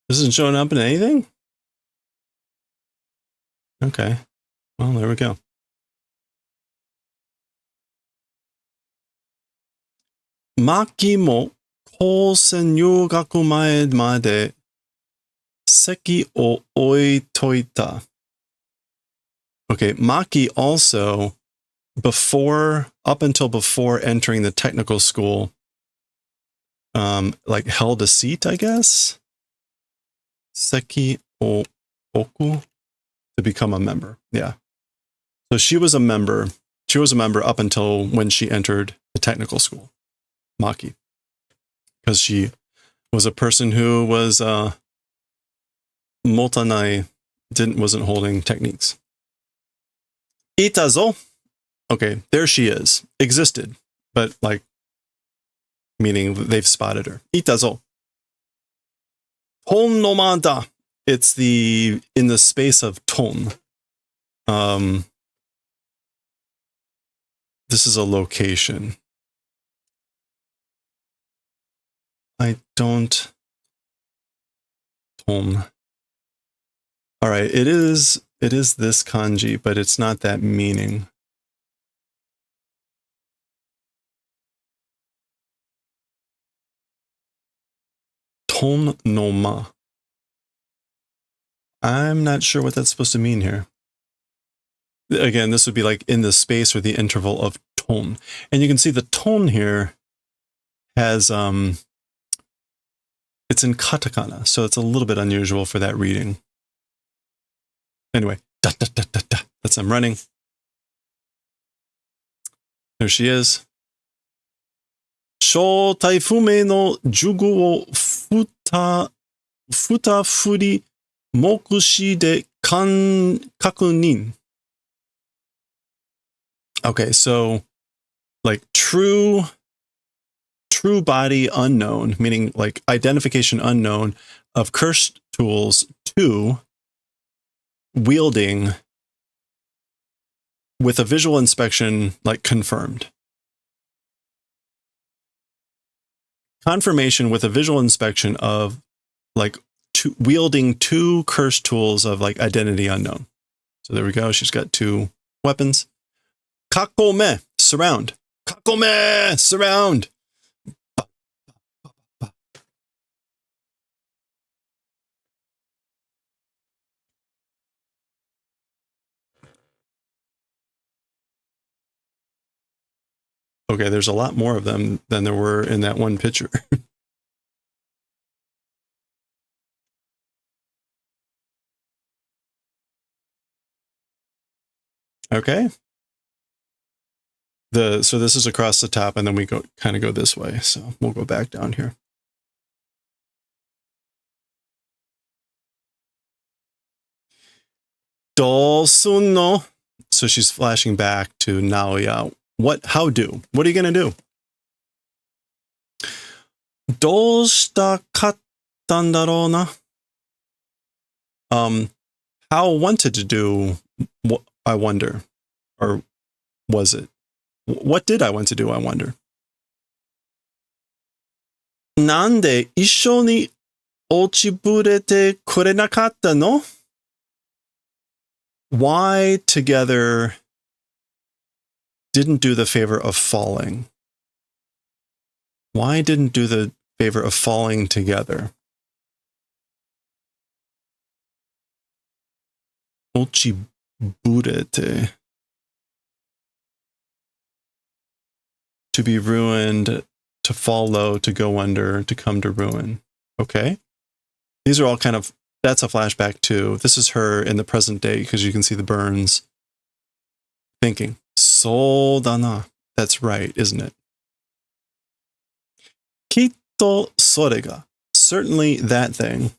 This isn't showing up in anything? Okay. Well, there we go. Maki mo kousen ryugaku mae made seki o oitoita. Okay, Maki also, up until before entering the technical school, like held a seat, I guess. Seki o oku, to become a member. Yeah. So she was a member. She was a member up until when she entered the technical school, Maki, because she was a person who was motanai, wasn't holding techniques. Itazo. Okay, there she is. Existed, but like, meaning they've spotted her. Itazo. Ton no manta. It's in the space of ton. This is a location. I don't. Ton. All right, it is this kanji, but it's not that meaning. Ton no ma. I'm not sure what that's supposed to mean here. Again, this would be like in the space or the interval of ton. And you can see the ton here has, it's in katakana, so it's a little bit unusual for that reading. Anyway, da, da, da, da, da. That's I'm running. There she is. 正体不明の呪語を二振り目視で確認. Okay, so like true body unknown, meaning like identification unknown of cursed tools 2 wielding with a visual inspection like confirmed. Confirmation with a visual inspection of like wielding 2 cursed tools of like identity unknown. So there we go. She's got 2 weapons. Kakome, surround. Kakome, surround. Okay, there's a lot more of them than there were in that one picture. Okay. So this is across the top, and then we kind of go this way. So we'll go back down here. Dosunno. So she's flashing back to Naoya. How do? What are you gonna do? どうしたかったんだろうな? How wanted to do, I wonder. Or was it? What did I want to do, I wonder? なんで一緒に落ちぶれてくれなかったの? Why together didn't do the favor of falling? Why didn't do the favor of falling together? Ochiburete. To be ruined, to fall low, to go under, to come to ruin. Okay. These are all kind of, that's a flashback too. This is her in the present day because you can see the burns. Thinking, so dana. That's right, isn't it? Kitto sore ga. Certainly that thing.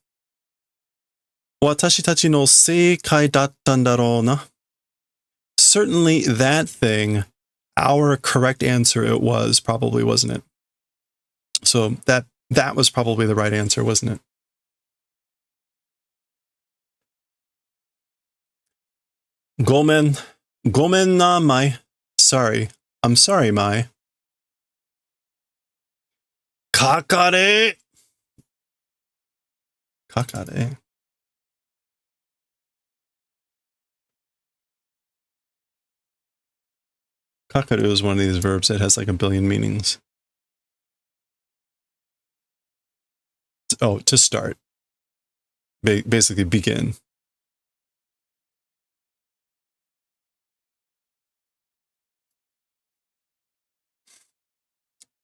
Watashi tachi no seikai dattan darou na. Certainly that thing, our correct answer it was, probably, wasn't it? So that was probably the right answer, wasn't it? Gomen na mai. Sorry. I'm sorry, Mai. Kakare. Kakare. Kakaru is one of these verbs that has like a billion meanings. Oh, to start. Basically begin.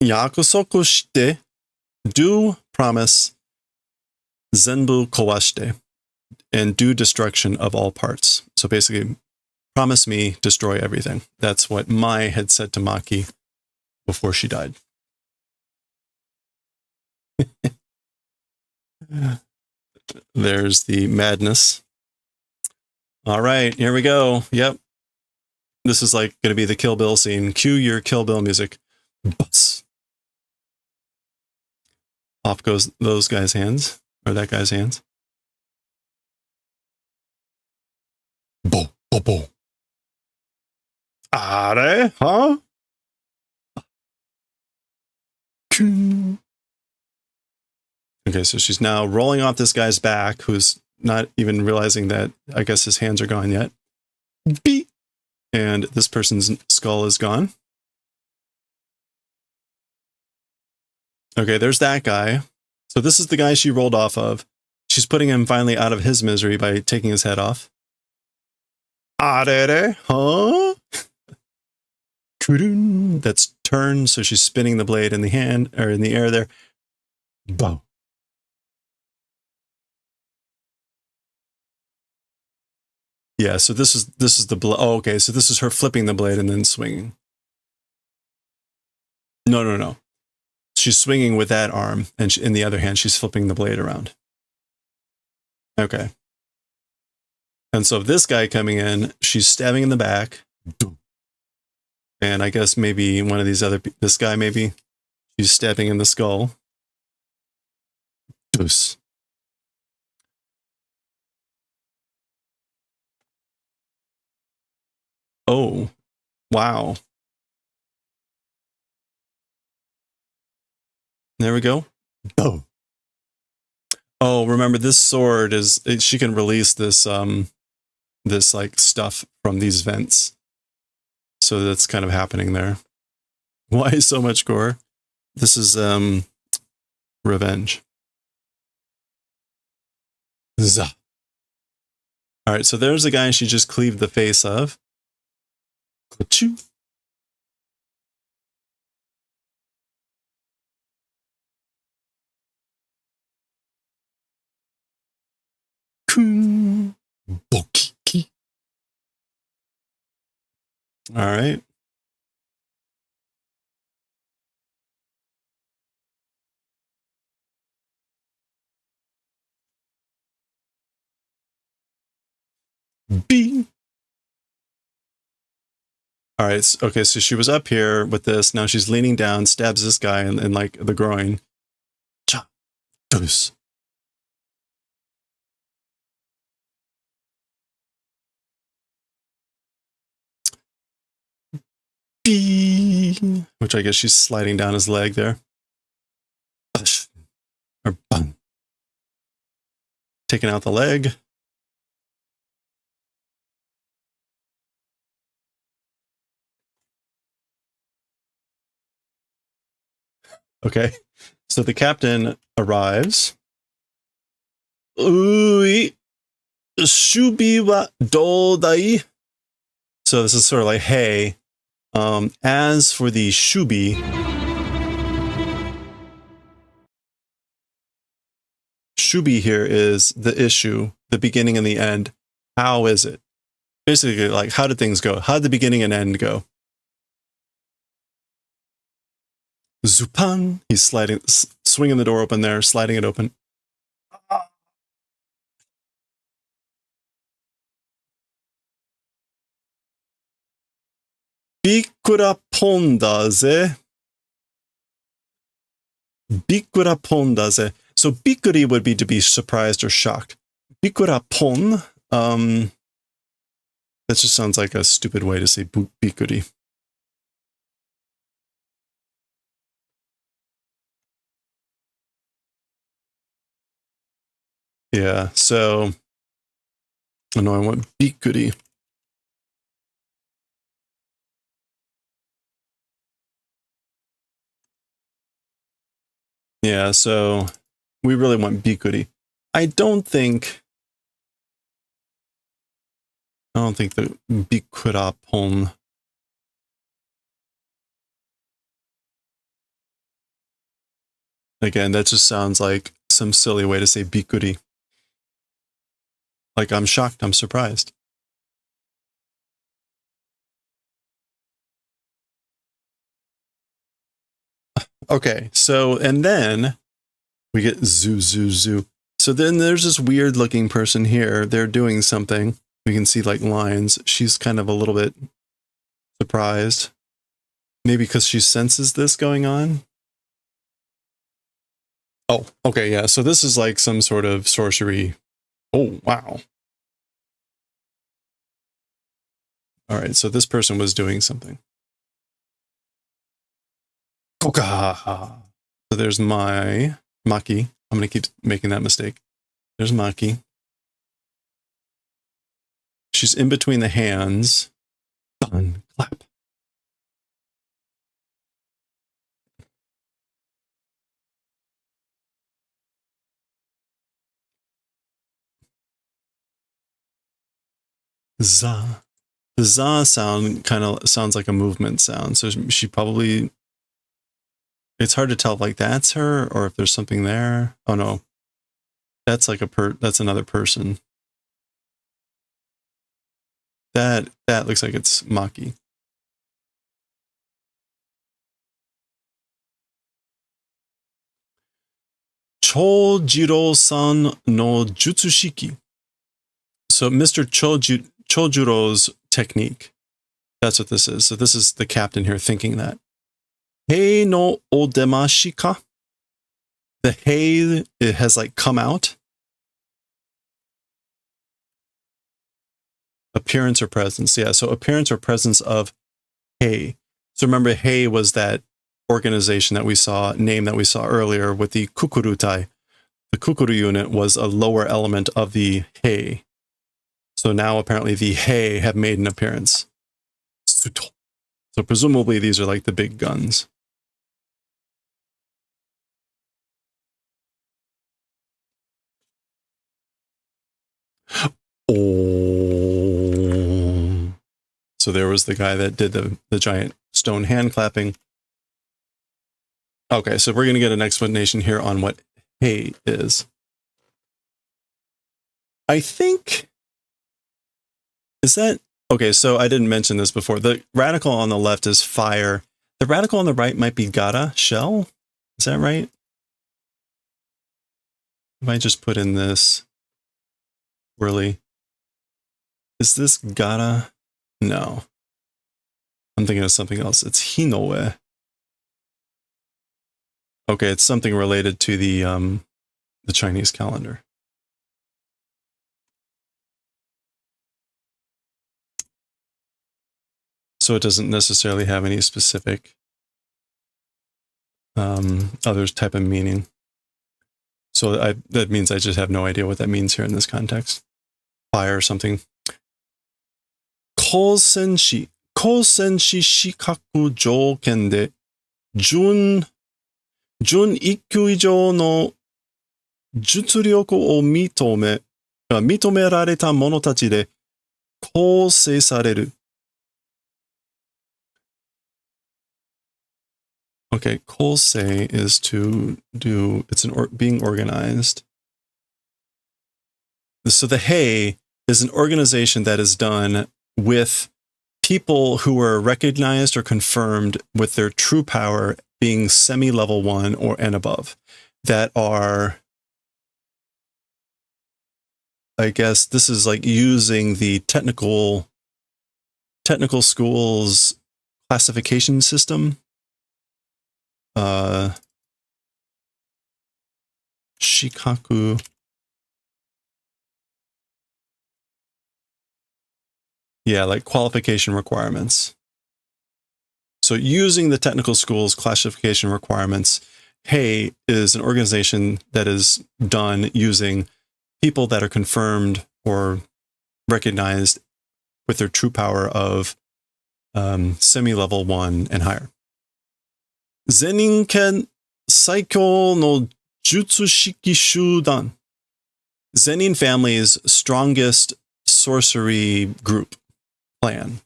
Yakusoku shite. Do promise. Zenbu kowashite. And do destruction of all parts. So basically, promise me, destroy everything. That's what Mai had said to Maki before she died. There's the madness. All right, here we go. Yep. This is like going to be the Kill Bill scene. Cue your Kill Bill music. Bus. Off goes those guys' hands, or that guy's hands. Bo, bo, bo. Are, huh? Okay, so she's now rolling off this guy's back, who's not even realizing that, I guess his hands are gone yet. Beep. And this person's skull is gone. Okay, there's that guy. So this is the guy she rolled off of. She's putting him finally out of his misery by taking his head off. Arere, huh? That's turn, so she's spinning the blade in the hand, or in the air there. Bow. Yeah, so this is the blade. Oh, okay, so this is her flipping the blade and then swinging. No, no, no. She's swinging with that arm, and in the other hand, she's flipping the blade around. Okay. And so this guy coming in, she's stabbing in the back. And I guess maybe one of these other, this guy maybe, she's stabbing in the skull. Deuce. Oh, wow. There we go. Oh. Oh, remember this sword is, she can release this, this like stuff from these vents. So that's kind of happening there. Why so much gore? This is, revenge. Zah. All right, so there's a guy she just cleaved the face of. Ka-choo. Bokiki. All right. B. All right. Okay. So she was up here with this. Now she's leaning down, stabs this guy in like the groin. Cha. Deuce. B. Which I guess she's sliding down his leg there. Or bun. Taking out the leg. Okay. So the captain arrives. Ui. Shubi wa dodai. So this is sort of like, hey, as for the shubi, shubi here is the issue, the beginning and the end. How is it? Basically, like, how did things go? How did the beginning and end go? Zupan. He's sliding, swinging the door open there, sliding it open. Bikura pondaze. Bikura pondaze. So bikuri would be to be surprised or shocked. Bikura pon. That just sounds like a stupid way to say bikuri. Yeah, so I know I want bikuri. Yeah, so we really want bikuri. I don't think the bikura pon. Again, that just sounds like some silly way to say bikuri. Like, I'm shocked, I'm surprised. Okay, so, and then we get zoo, zoo, zoo. So then there's this weird looking person here. They're doing something. We can see like lines. She's kind of a little bit surprised. Maybe because she senses this going on. Oh, okay, yeah. So this is like some sort of sorcery. Oh, wow. All right, so this person was doing something. Koka. So there's my Maki. I'm going to keep making that mistake. There's Maki. She's in between the hands. Done. Clap. Za. The za sound kind of sounds like a movement sound. So she probably, it's hard to tell if like that's her or if there's something there. Oh no. That's like that's another person. That looks like it's Maki. Chojuro-san no jutsushiki. So Mr. Chojuro's technique. That's what this is. So this is the captain here thinking that. Hei no odemashika. The hei, it has like come out. Appearance or presence. Yeah, so appearance or presence of hei. So remember, hei was that organization that we saw, name that we saw earlier with the kukurutai. The kukuru unit was a lower element of the hei. So now apparently the hei have made an appearance. So presumably these are like the big guns. Oh. So there was the guy that did the giant stone hand clapping. Okay, so we're going to get an explanation here on what hei is. I think... Is that... Okay, so I didn't mention this before. The radical on the left is fire. The radical on the right might be gara, shell. Is that right? I might just put in this swirly. Is this gara? No. I'm thinking of something else. It's hinoe. Okay, it's something related to the Chinese calendar. So it doesn't necessarily have any specific other type of meaning. So that means I just have no idea what that means here in this context. Fire or something. Kousenshi shikaku jouken de jun 1級以上の実力を認められた者たちで構成される。Okay, kosei is to do, it's being organized. So the hei is an organization that is done with people who are recognized or confirmed with their true power being semi-level 1 or and above. That are, I guess this is like using the technical schools classification system. Shikaku. Yeah, like qualification requirements. So using the technical schools classification requirements, hei is an organization that is done using people that are confirmed or recognized with their true power of semi-level 1 and higher. Zenin-ken Saikyo no Jutsushiki Shudan. Zenin family's strongest sorcery group, clan.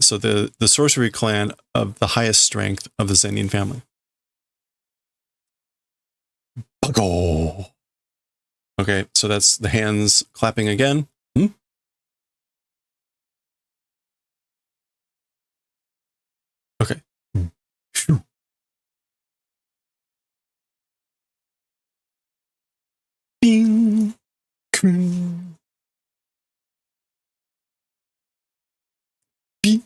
So the sorcery clan of the highest strength of the Zenin family. Bago. Okay, so that's the hands clapping again. Okay. Bing. Bing.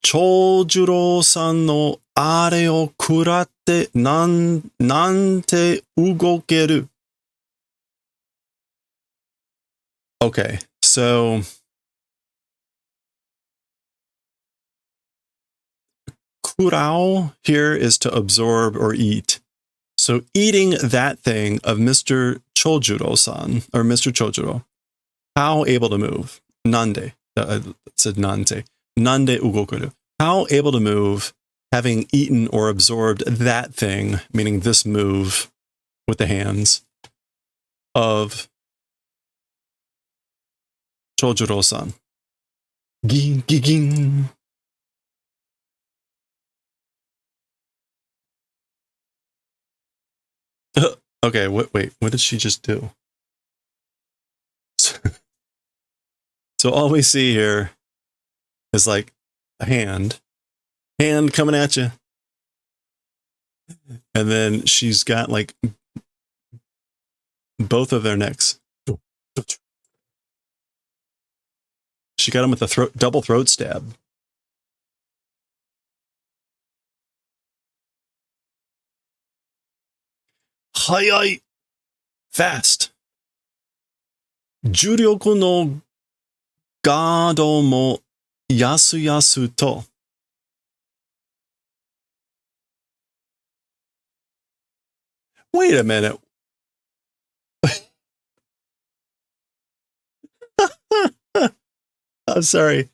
Chojuro-san no are o kuratte nante ugokeru. Okay, so kurao here is to absorb or eat. So eating that thing of Mr. Chojuro-san, or Mr. Chojuro, how able to move? Nande. It said nante. Nande ugokeru. How able to move, having eaten or absorbed that thing, meaning this move with the hands, of Chojuro-san. Ging, ging, ging. Okay, wait, what did she just do? So all we see here is like a hand coming at you. And then she's got like both of their necks. She got him with a double throat stab. Hayai, fast. Juryoku no gado mo yasu yasu to. Wait a minute. I'm sorry.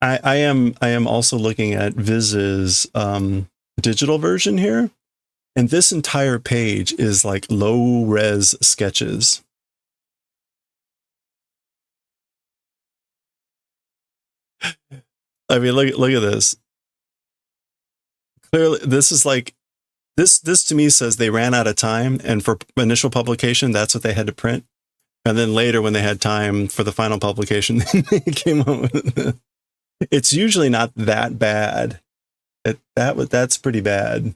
I am also looking at Viz's digital version here, and this entire page is like low res sketches. I mean, look at this. Clearly, this is like this to me says they ran out of time, and for initial publication, that's what they had to print. And then later, when they had time for the final publication, they came up with it. It's usually not that bad. That's pretty bad.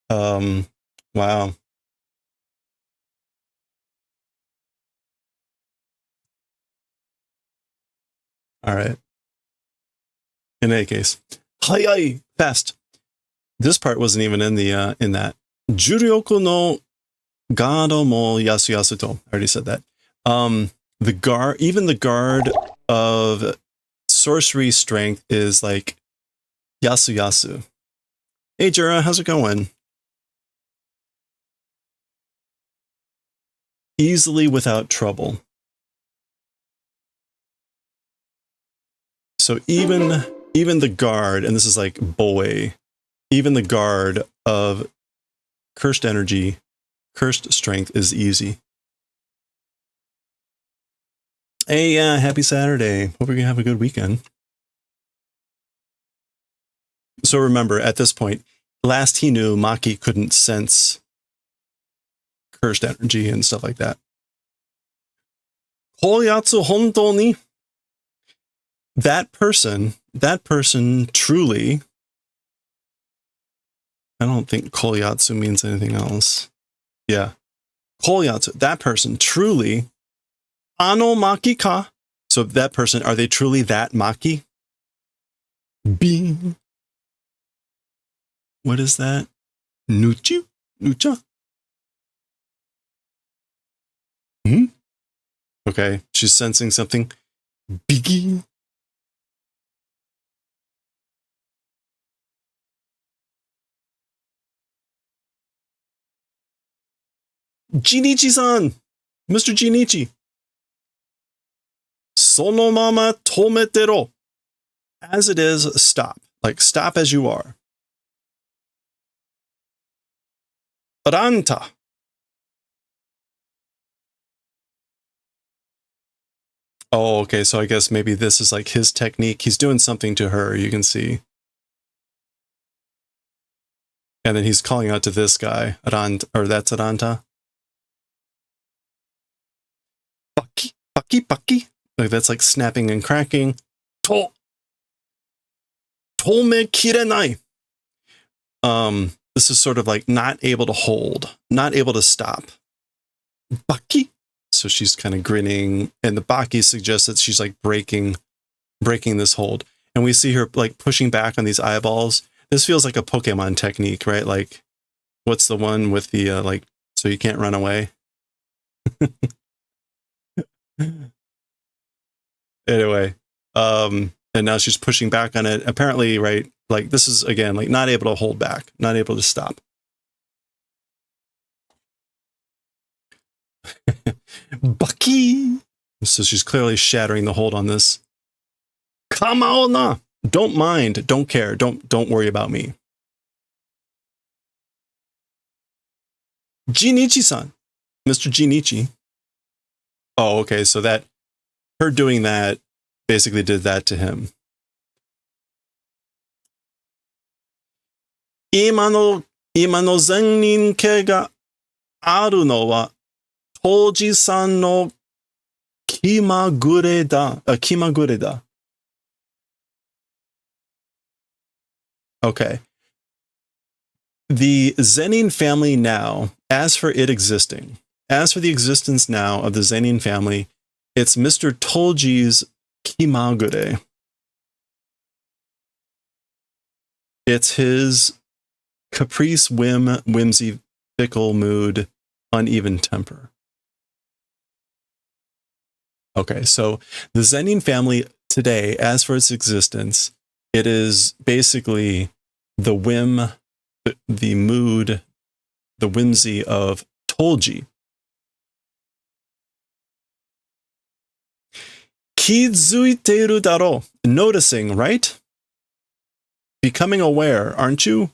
Wow. All right. In any case, hayai, fast. This part wasn't even in the in that. Juryoku no gado mo yasu yasu to. I already said that. The guard, even the guard of sorcery strength is like yasu yasu. Hey Jura, how's it going? Easily without trouble. So even the guard, and this is like boy, even the guard of cursed energy, cursed strength is easy. Hey, happy Saturday. Hope you're gonna have a good weekend. So remember, at this point, last he knew, Maki couldn't sense cursed energy and stuff like that. Koyatsu hontou ni? That person truly, I don't think koyatsu means anything else. Yeah. Koyatsu, that person truly, ano maki ka? So that person, are they truly that maki? Bing. What is that? Nuchi? Nucha? Okay, she's sensing something. Biggie. Jinichi-san! Mr. Jinichi! Sono mama tometero. As it is, stop. Like, stop as you are. Ranta. Oh, okay, so I guess maybe this is like his technique. He's doing something to her, you can see. And then he's calling out to this guy. Or that's Ranta. Paki, paki, paki. Like that's like snapping and cracking. Tome kirenai. This is sort of like not able to hold, not able to stop. Baki. So she's kind of grinning, and the Baki suggests that she's like breaking this hold. And we see her like pushing back on these eyeballs. This feels like a Pokemon technique, right? Like, what's the one with the like, so you can't run away? Anyway, and now she's pushing back on it. Apparently, right? Like this is again like not able to hold back, not able to stop. Bucky. So she's clearly shattering the hold on this. Kamaona. Don't mind. Don't care. Don't worry about me. Jinichi-san. Mr. Jinichi. Oh, okay. So that her doing that basically did that to him. Imano zennin-ke ga aru no wa Toji-san no kimagure da. Kimagure da. Okay. The Zenin family now, as for it existing, as for the existence now of the Zenin family, it's Mr. Tolji's Kimagure. It's his caprice, whim, whimsy, fickle mood, uneven temper. Okay, so the Zenin family today, as for its existence, it is basically the whim, the mood, the whimsy of Tolji. Kizuiteru daro. Noticing, right? Becoming aware, aren't you?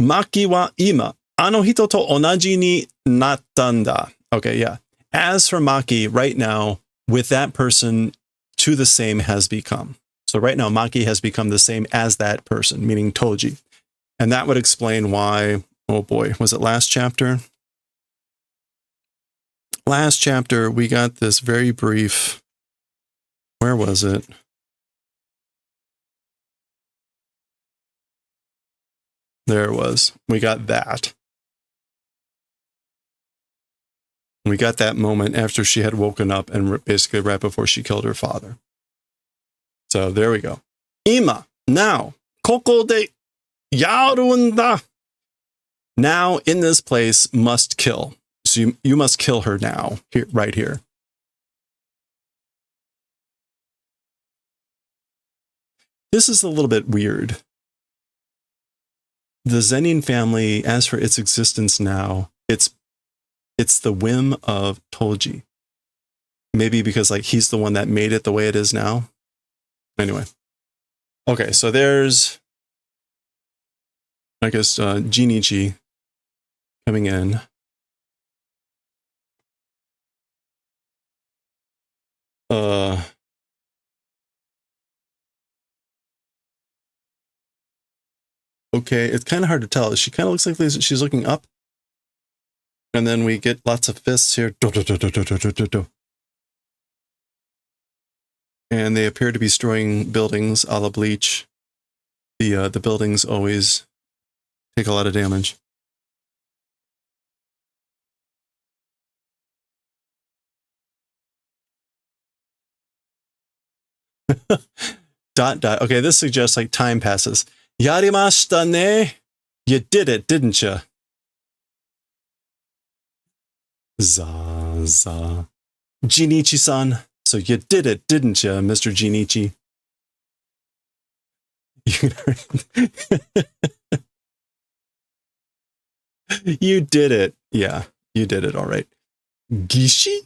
Maki wa ima, ano hito to onaji ni natta n da. Okay, yeah. As for Maki, right now, with that person, to the same has become. So right now, Maki has become the same as that person, meaning Tolji. And that would explain why, oh boy, was it last chapter? Last chapter, we got this very brief, where was it? There it was. We got that. We got that moment after she had woken up and basically right before she killed her father. So there we go. Ima, now, koko de yarunda. Now, in this place, must kill. So you must kill her now, here, right here. This is a little bit weird. The Zenin family, as for its existence now, it's the whim of Tolji. Maybe because like he's the one that made it the way it is now. Anyway. Okay, so there's, I guess, Jinichi coming in. Okay, it's kind of hard to tell. She kind of looks like she's looking up. And then we get lots of fists here. And they appear to be destroying buildings a la Bleach. The buildings always take a lot of damage. Dot dot. Okay, this suggests like time passes. Yarimashita ne? You did it, didn't you? Za. Jinichi-san. So you did it, didn't you, Mr. Jinichi? You did it. Yeah, you did it all right. Gishi?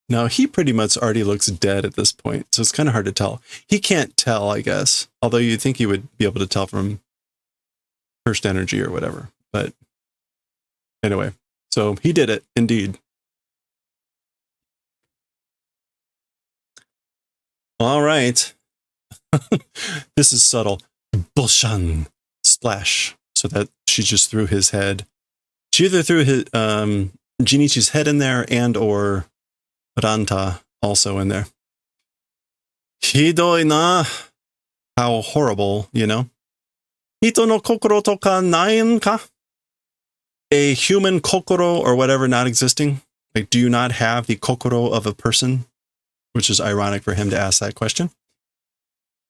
Now, he pretty much already looks dead at this point, so it's kind of hard to tell. He can't tell, I guess, although you'd think he would be able to tell from first energy or whatever. But anyway, so he did it, indeed. All right. This is subtle. Bulshan. Splash. So that she just threw his head. She either threw his Jinichi's head in there and or Ranta also in there. Hidoi na. How horrible, you know? Hito no kokoro to ka nain ka? A human kokoro or whatever not existing? Like, do you not have the kokoro of a person? Which is ironic for him to ask that question.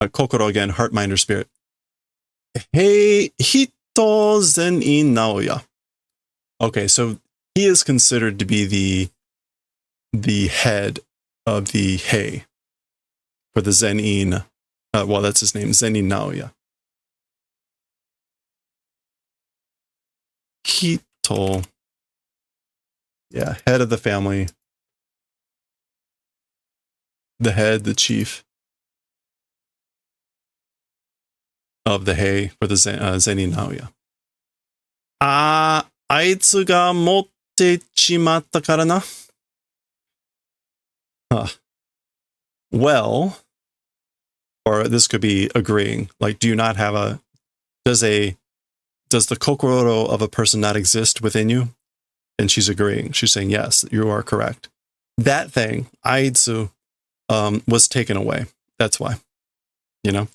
Kokoro again, heart, mind, or spirit. Hey, hito zen in naoya. Okay, so he is considered to be the head of the Hei for the Zenin. Well, that's his name, Zenin Naoya. Hito. Yeah, head of the family. The head, the chief of the Hei for the Zenin Naoya. Aitsu ga motte chimatta kara na? Well, Or this could be agreeing. Like, do you not have a, does the kokoro of a person not exist within you? And she's agreeing. She's saying, yes, you are correct. That thing, aitsu, was taken away. That's why, you know?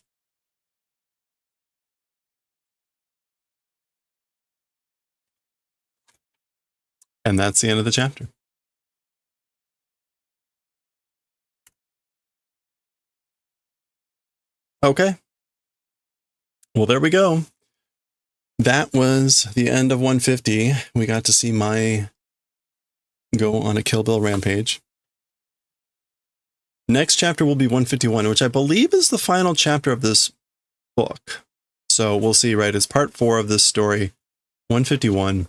And that's the end of the chapter. Okay. Well, there we go. That was the end of 150. We got to see Mai go on a Kill Bill rampage. Next chapter will be 151, which I believe is the final chapter of this book. So we'll see, right? It's part 4 of this story, 151.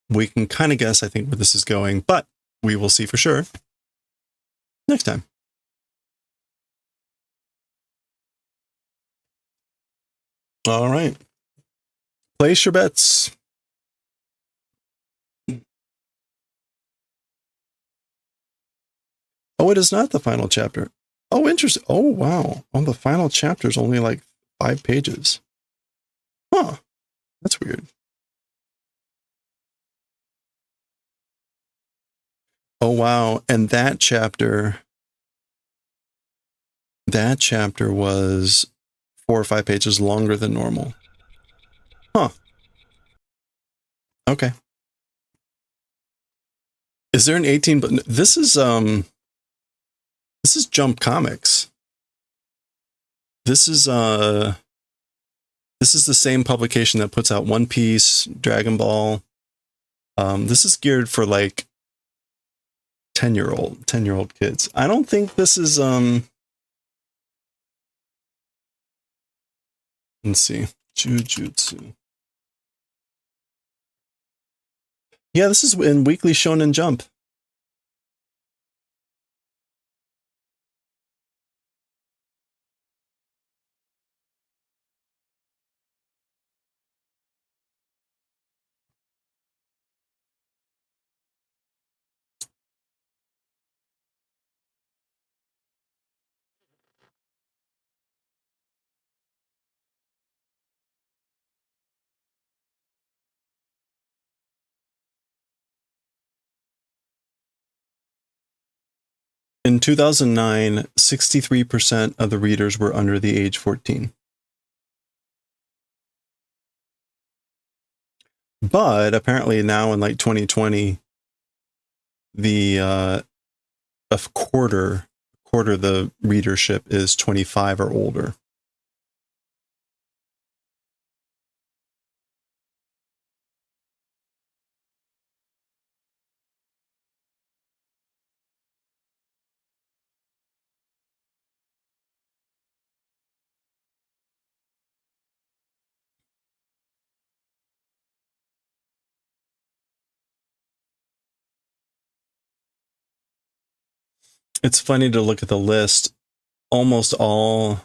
We can kind of guess, I think, where this is going, but we will see for sure next time. All right. Place your bets. Oh, it is not the final chapter. Oh, interesting. Oh, wow. Oh, the final chapter is only like 5 pages. Huh. That's weird. Oh, wow. And that chapter was 4 or 5 pages longer than normal. Huh. Okay. Is there an 18? But this is Jump Comics. This is the same publication that puts out One Piece, Dragon Ball. This is geared for like 10-year-old kids. I don't think this is let's see. Jujutsu. Yeah, this is in Weekly Shonen Jump. In 2009, 63% of the readers were under the age 14. But apparently now in like 2020, the a quarter the readership is 25 or older. It's funny to look at the list. Almost all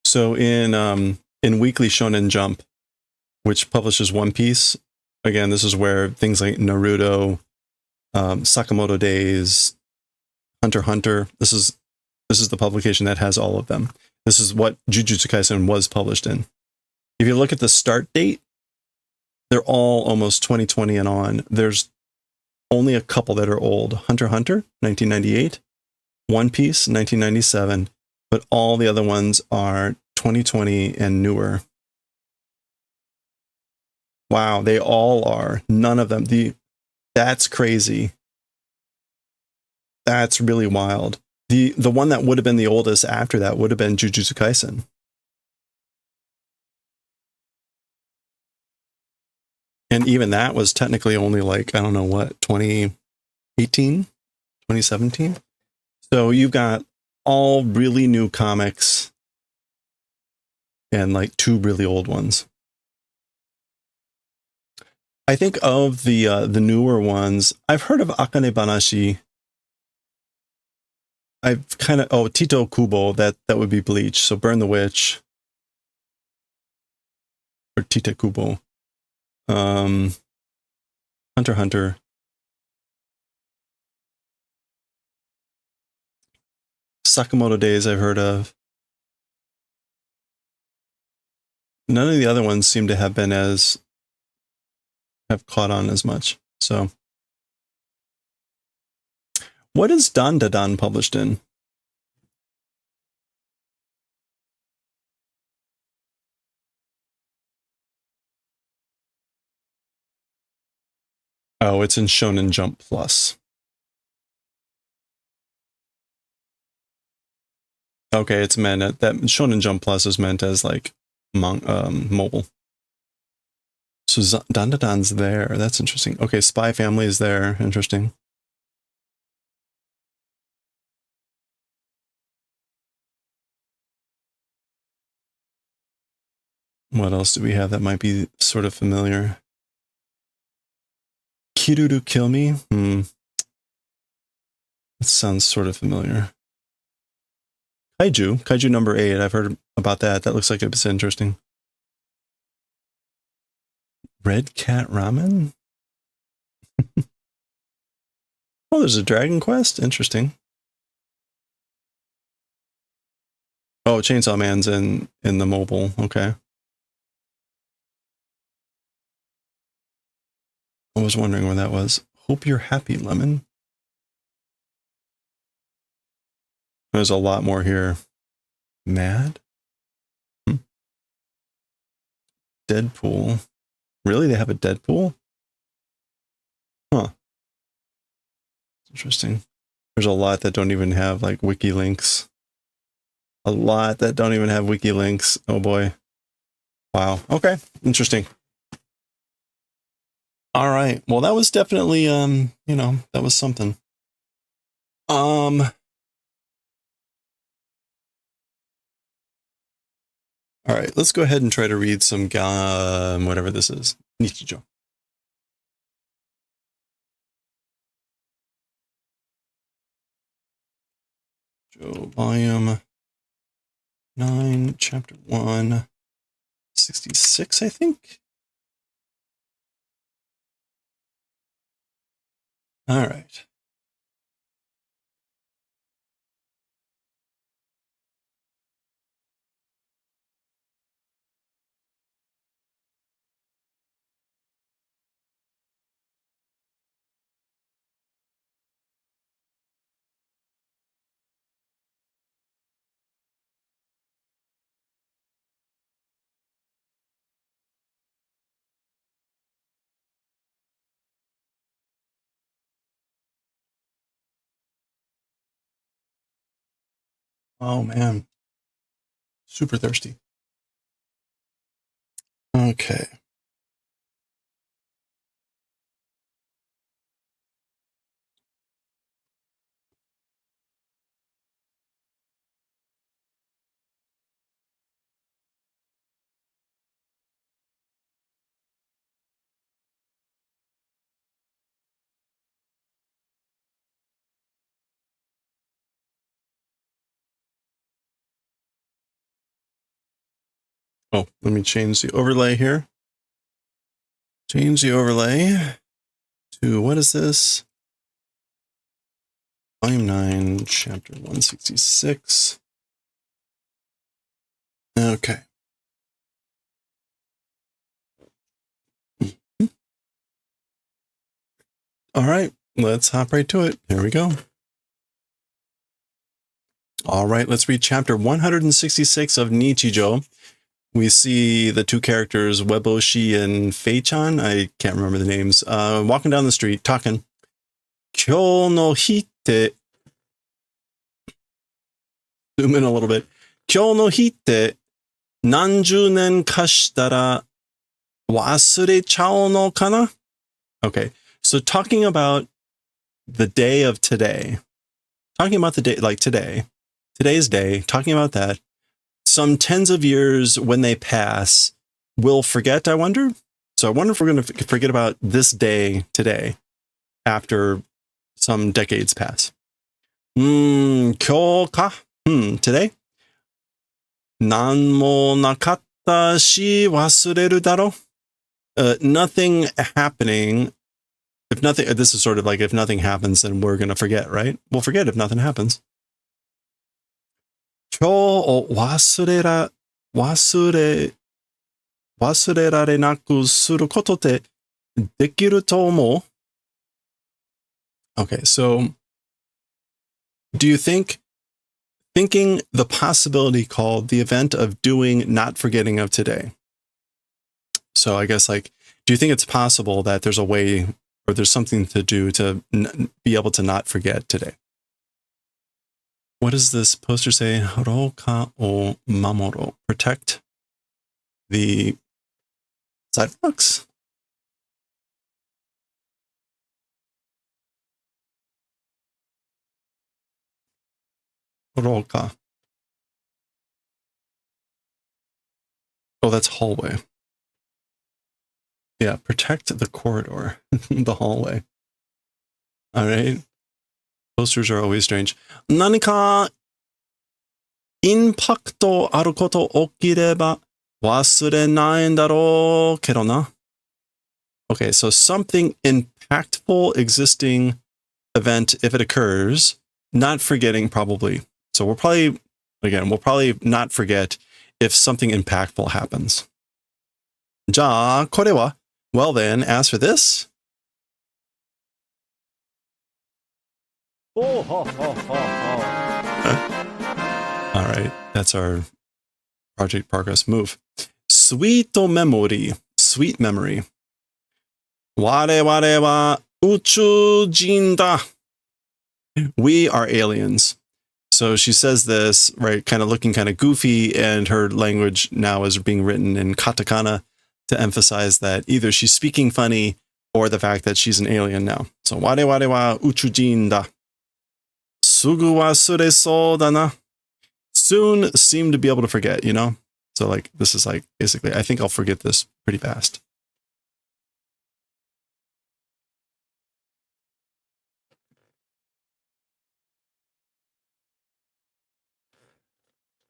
so in Weekly Shonen Jump, which publishes One Piece, again, this is where things like Naruto, Sakamoto Days, Hunter x Hunter, this is the publication that has all of them. This is what Jujutsu Kaisen was published in. If you look at the start date, they're all almost 2020 and on. There's only a couple that are old. Hunter x Hunter, 1998. One Piece, 1997. But all the other ones are 2020 and newer. Wow, they all are. None of them. That's crazy. That's really wild. The one that would have been the oldest after that would have been Jujutsu Kaisen. And even that was technically only like, I don't know what, 2018, 2017. So you've got all really new comics and like 2 really old ones. I think of the newer ones, I've heard of Akane Banashi. I've kind of, Tito Kubo, that would be Bleach. So Burn the Witch. Or Tite Kubo. Hunter x Hunter. Sakamoto Days I've heard of. None of the other ones seem to have been have caught on as much. So what is Dandadan published in? Oh, it's in Shonen Jump Plus. Okay, it's meant at that Shonen Jump Plus is meant as like mobile. So Dandadan's there. That's interesting. Okay, Spy Family is there. Interesting. What else do we have that might be sort of familiar? Kiruru Kill Me? That sounds sort of familiar. Kaiju number 8. I've heard about that. That looks like it's interesting. Red Cat Ramen? Oh, there's a Dragon Quest? Interesting. Oh, Chainsaw Man's in the mobile. Okay. I was wondering where that was. Hope You're Happy, Lemon. There's a lot more here. Mad? Deadpool. Really? They have a Deadpool? Huh. Interesting. There's a lot that don't even have like wiki links. A lot that don't even have wiki links. Oh boy. Wow. Okay. Interesting. All right. Well, that was definitely, you know, that was something. All right. Let's go ahead and try to read some, whatever this is. Nichijo. Volume 9, Chapter 1, 66, I think. All right. Oh, man. Super thirsty. Okay. Oh, let me change the overlay here. Change the overlay to, what is this? Volume 9, Chapter 166. Okay. All right, let's hop right to it. Here we go. All right, let's read chapter 166 of Nichijo. We see the two characters, Weboshi and Fei-chan. I can't remember the names. Walking down the street, talking. Kyou no hite. Zoom in a little bit. Kyou no hite. Nanju nen kashitara wasure chao no kana? Okay, so talking about the day of today. Talking about the day, like today. Today's day. Talking about that. Some tens of years when they pass, we'll forget, I wonder. So I wonder if we're going to forget about this day today after some decades pass. Kyou ka? Today? Nan mo nakatta shi wasureru daro? Nothing happening if nothing, this is sort of like if nothing happens, then we're going to forget, right? We'll forget if nothing happens. 今日を忘れられなくすることってできると思う? Okay, so do you think thinking the possibility called the event of doing not forgetting of today? So I guess like, do you think it's possible that there's a way or there's something to do to be able to not forget today? What does this poster say? Roka o mamoro. Protect the sidewalks? Roka. Oh, that's hallway. Yeah, protect the corridor, the hallway. All right. Posters are always strange. 何かインパクトあること起きれば忘れないんだろうけどな. Okay, so something impactful existing event if it occurs, not forgetting probably. So we'll probably not forget if something impactful happens. じゃあ、これは? Well then, as for this. Oh, ha, ha, ha, ha. All right, that's our project progress move. Sweet memory, sweet memory. 我々は宇宙人だ. We are aliens. So she says this, right, kind of looking kind of goofy, and her language now is being written in katakana to emphasize that either she's speaking funny or the fact that she's an alien now. So 我々は宇宙人だ. すぐ忘れそうだな. Soon seem to be able to forget, you know? So like, this is like, basically, I think I'll forget this pretty fast.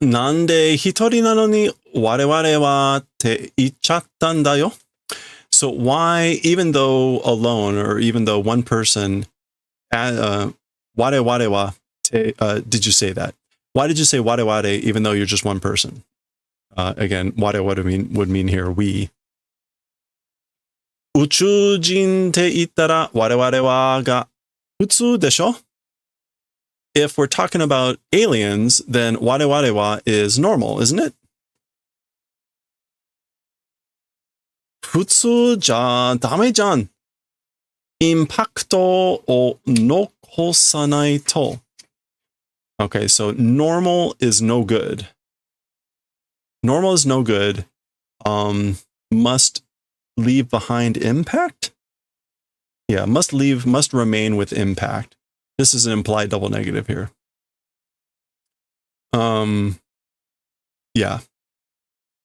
Nande hitori nano ni wareware wa te ichatta nda yo? So why, even though alone, or even though one person, wareware wa te, did you say that? Why did you say wareware even though you're just one person? Again, wareware would mean here we. 宇宙人って言ったら我々はが普通でしょ? If we're talking about aliens, then wareware wa is normal, isn't it? 普通じゃダメじゃん. インパクトを残さないと. Okay, so normal is no good. Normal is no good. Must leave behind impact? Yeah, must remain with impact. This is an implied double negative here. Yeah.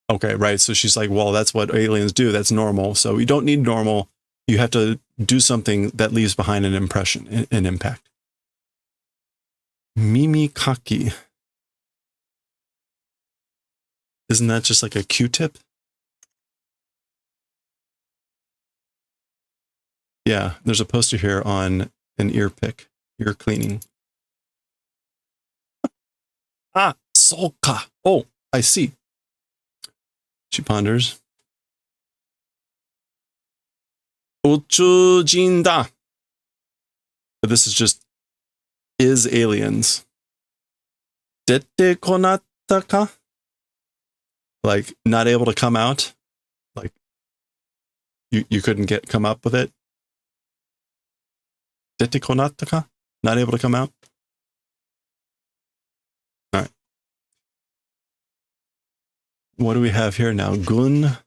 Okay, right. So she's like, well, that's what aliens do. That's normal. So you don't need normal. You have to do something that leaves behind an impression, an impact. Mimikaki. Isn't that just like a Q-tip? Yeah, there's a poster here on an ear pick, ear cleaning. Ah, soka. Oh, I see. She ponders. 宇宙人だ. But this is just is aliens. 出てこなかったか? Like not able to come out. Like you couldn't come up with it. 出てこなかったか? Not able to come out. All right. What do we have here now? Gun.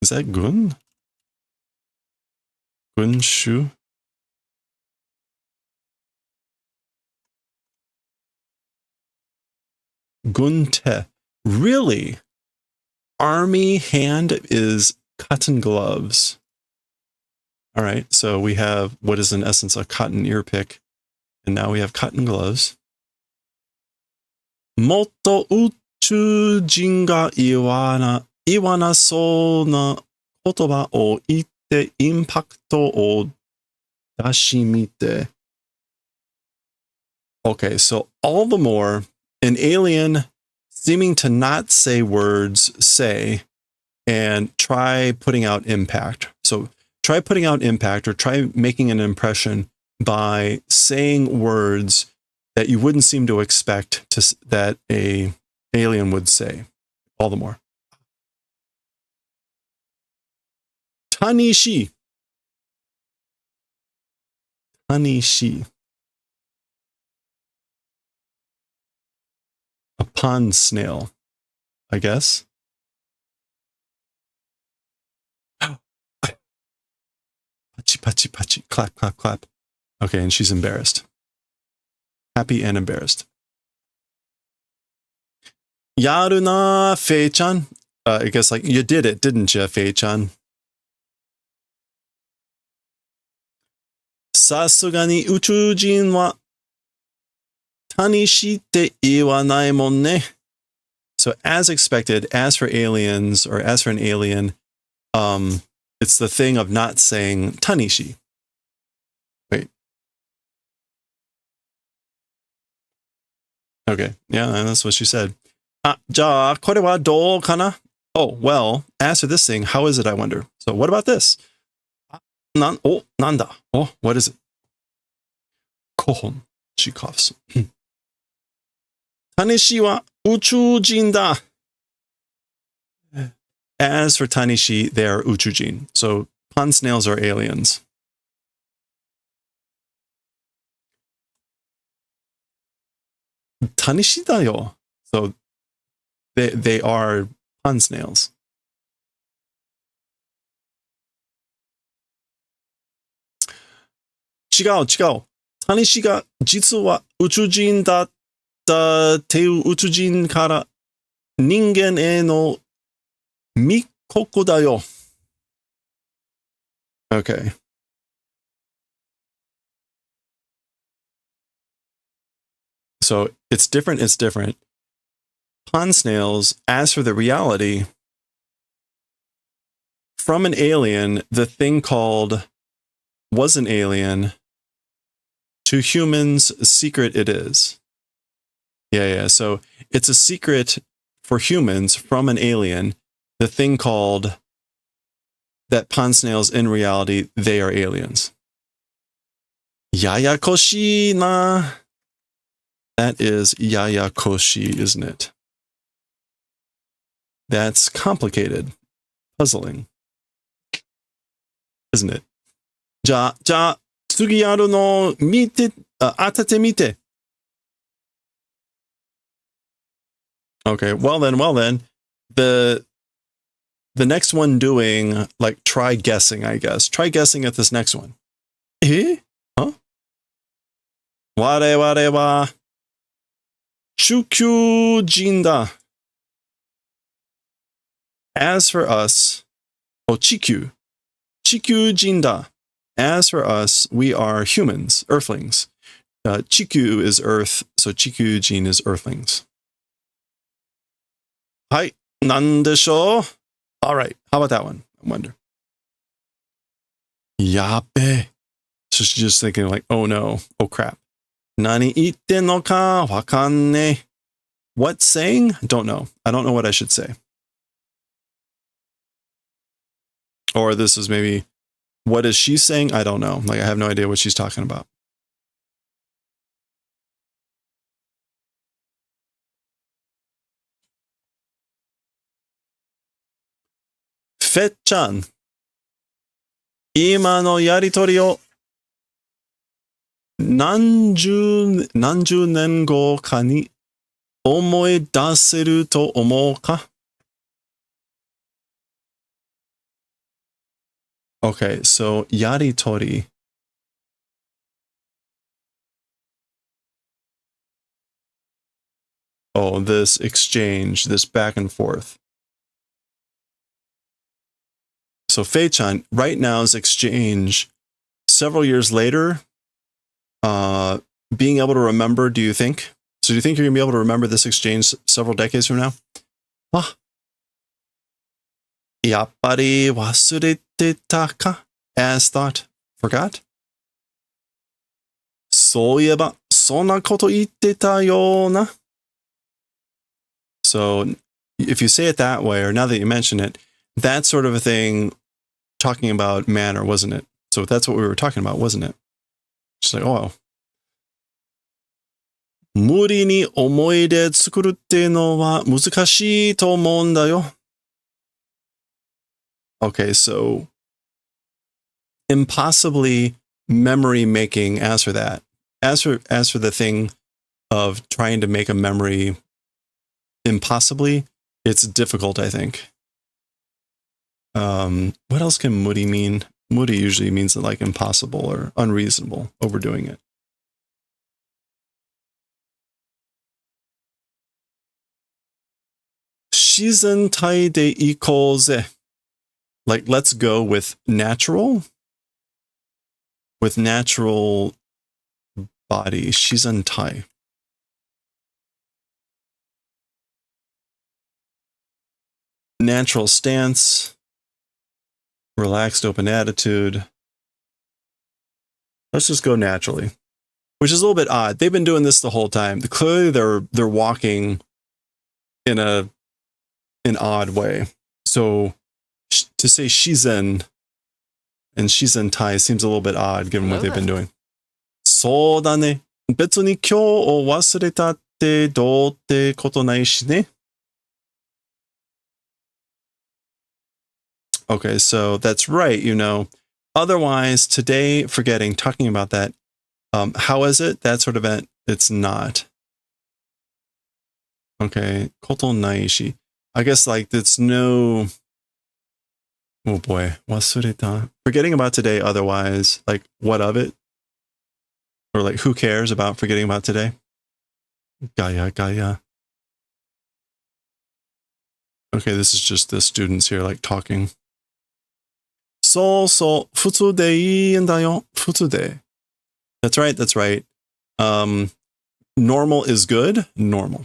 Is that gun? Gunshu? Gunte. Really? Army hand is cotton gloves. All right, so we have what is in essence a cotton ear pick, and now we have cotton gloves. Motto 宇宙人が言わ言わなそうな言葉を言ってインパクトを出しみて. Okay, so all the more, an alien seeming to not say words say, and try putting out impact. So try putting out impact or try making an impression by saying words that you wouldn't seem to expect that a alien would say. All the more. Tanishi. Tanishi. A pond snail, I guess. Pachi, pachi, pachi. Clap, clap, clap. Okay, and she's embarrassed. Happy and embarrassed. Yaru na, Fei-chan. I guess like, you did it, didn't you, Fei-chan? Sasuga ni uchujin wa tanishi tte iwanai mon ne. So as expected, as for aliens, or as for an alien, it's the thing of not saying tanishi. Wait. Okay, yeah, that's what she said. Ja, kore wa dou kana? Oh, well, as for this thing, how is it, I wonder? So what about this? Nanda. Oh, what is it? Kohon. She coughs. Tanishi wa uchujin da. As for Tanishi, they are uchujin. So pond snails are aliens. Tanishi da yo. So they are pond snails. Chigao. Tanishi ga jitsu wa uchujin datta teiu uchujin kara ningen e no mikoko da yo. Okay. So it's different. Pond snails, as for the reality, from an alien, the thing called was an alien. To humans, secret it is. Yeah. So it's a secret for humans from an alien. The thing called that pond snails, in reality, they are aliens. Yayakoshi na. That is yayakoshi, isn't it? That's complicated, puzzling, isn't it? Ja, tsugi aru no mite, atate mite. Okay, well then, the next one doing, like, try guessing, I guess. Try guessing at this next one. Eh? Huh? Ware wa Chukyujin da. As for us, Chikyujin da. As for us, we are humans, earthlings. Chikyu is earth, so Chikyujin is earthlings. Hai, nan desho? All right, how about that one? I wonder. Yabe. So she's just thinking like, oh no, oh crap. Nani itte no ka wakanne. What saying? Don't know. I don't know what I should say. Or this is maybe, what is she saying? I don't know. Like, I have no idea what she's talking about. Fe-chan. Ima no yaritori o nanju nen go ka ni omoe daseru to omou ka? Okay, so yaritori. Oh, this exchange, this back and forth. So Fei-chan, right now's exchange, several years later, being able to remember, do you think? So do you think you're going to be able to remember this exchange several decades from now? Ah. Yappari wasurete ta ka? As thought, forgot? そういえば、そんなこと言ってたような. So, if you say it that way, or now that you mention it, that's sort of a thing talking about manner, wasn't it? So that's what we were talking about, wasn't it? She's like, oh, 無理に思い出作るっていうのは難しいと思うんだよ. Okay, so impossibly memory making as for that. As for the thing of trying to make a memory impossibly, it's difficult, I think. What else can muri mean? Muri usually means like impossible or unreasonable, overdoing it. Shizen tai de ikoze. Like, let's go with natural. With natural body. Shizen tai. Natural stance. Relaxed, open attitude. Let's just go naturally. Which is a little bit odd. They've been doing this the whole time. Clearly they're walking in an odd way. So to say shizen and shizen tai seems a little bit odd given what they've been doing. そうだね。別に今日を忘れたってどうってことないしね. Okay, so that's right, you know. Otherwise, today, forgetting, talking about that, how is it? That sort of event, it's not. Okay, koto naishi. I guess like it's no. Oh boy, wasureta. Forgetting about today. Otherwise, like what of it? Or like who cares about forgetting about today? Gaya. Okay, this is just the students here like talking. So, 普通でいいんだよ。普通で. That's right, that's right. Normal is good. Normal.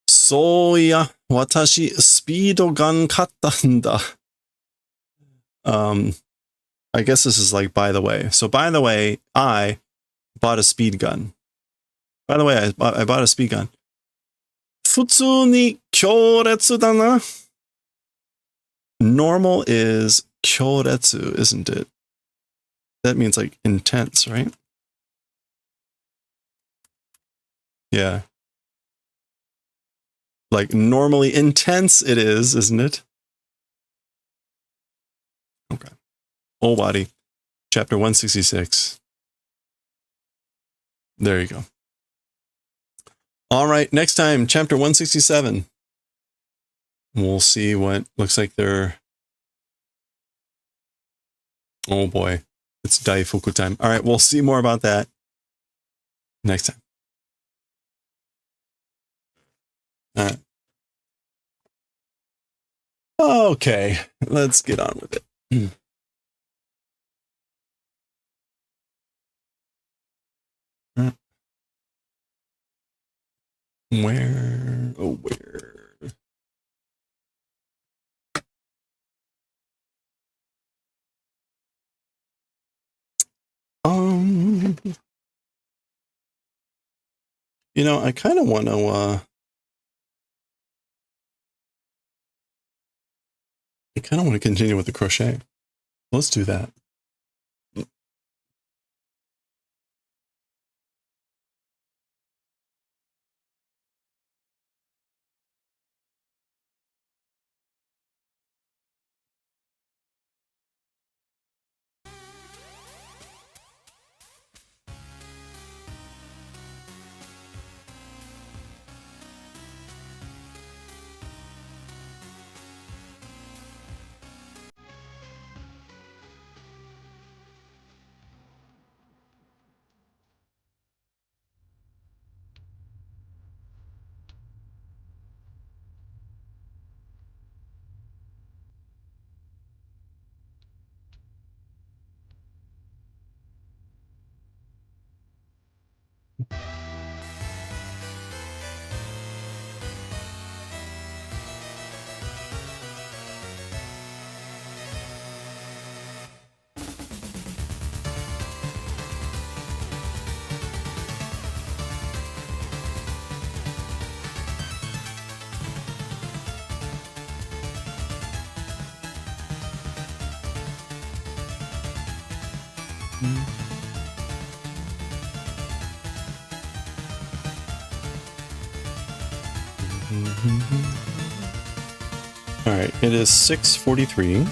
そういや、私、スピードガン買ったんだ. I guess this is like, by the way. So, by the way, I bought a speed gun. By the way, I bought a speed gun. 普通に強烈だな. Normal is 強烈, isn't it? That means like intense, right? Yeah. Like normally intense it is, isn't it? Okay. Whole body. Chapter 166. There you go. All right, next time, chapter 167. We'll see what looks like they're... Oh boy, it's Daifuku time. All right, we'll see more about that next time. All right. Okay, let's get on with it. Where? Oh, where? You know, I kind of want to, continue with the crochet. Let's do that. All right, it is 6:43.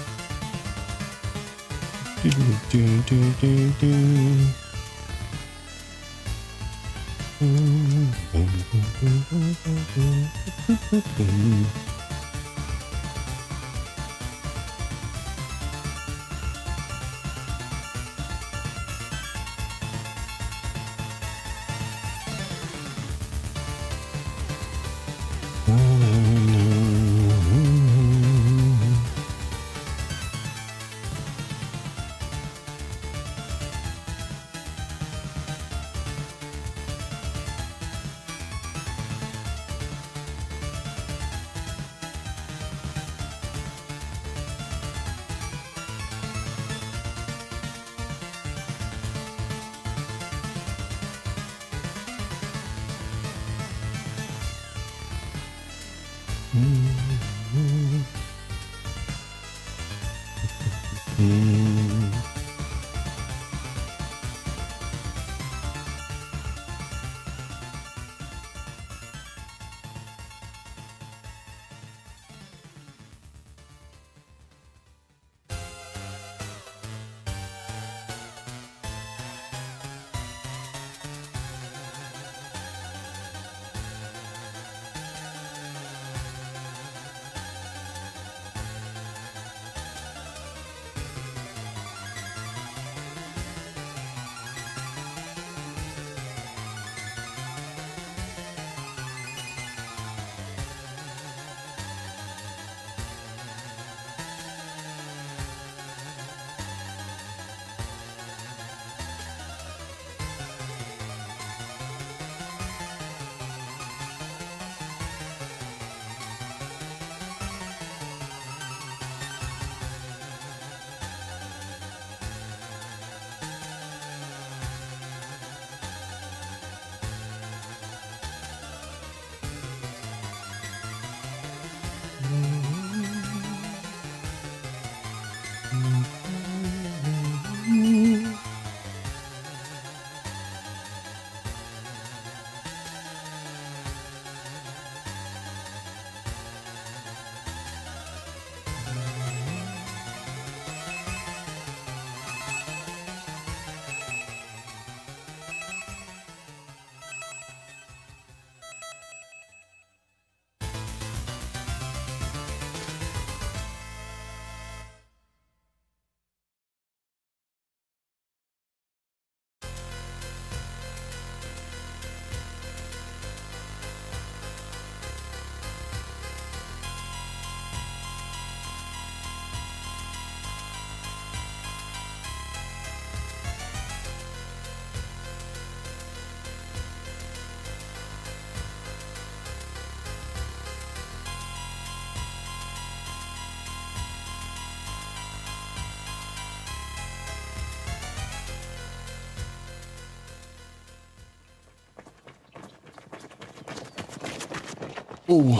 Ooh.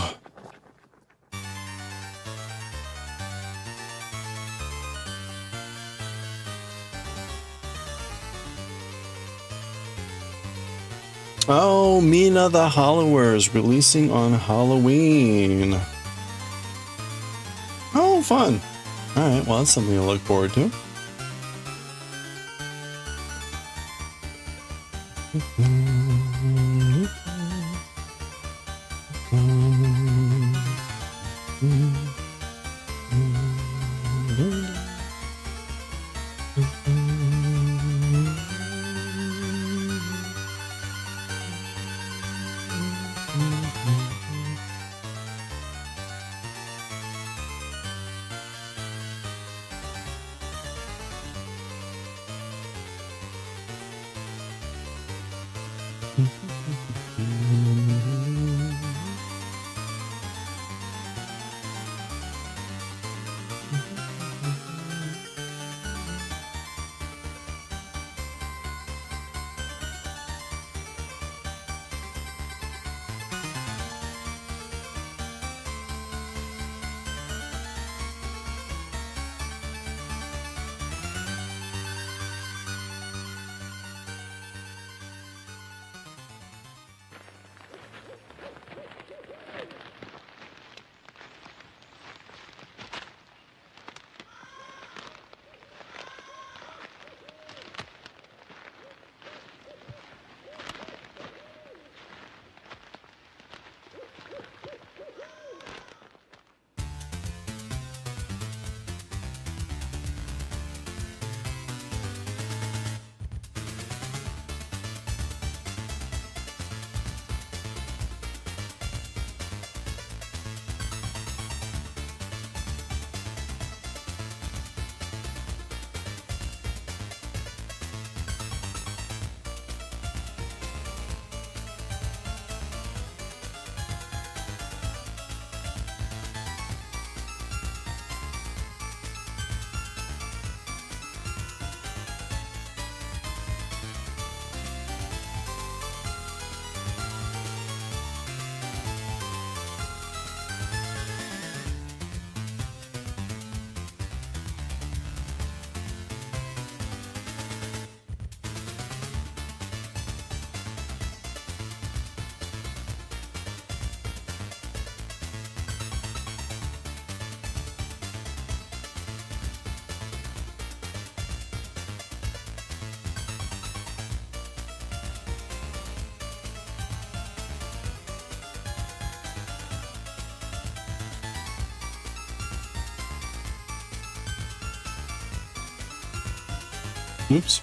Oh, Mina the Hollowers releasing on Halloween. Oh, fun. All right, well, that's something to look forward to. Oops.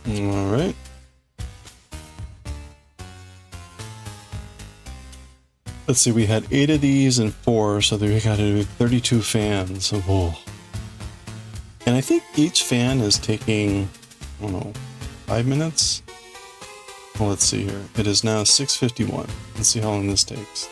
All right. Let's see, we had 8 of these and 4, so we got to do 32 fans. Oh. And I think each fan is taking, I don't know, 5 minutes? Well, let's see here. It is now 6:51. Let's see how long this takes.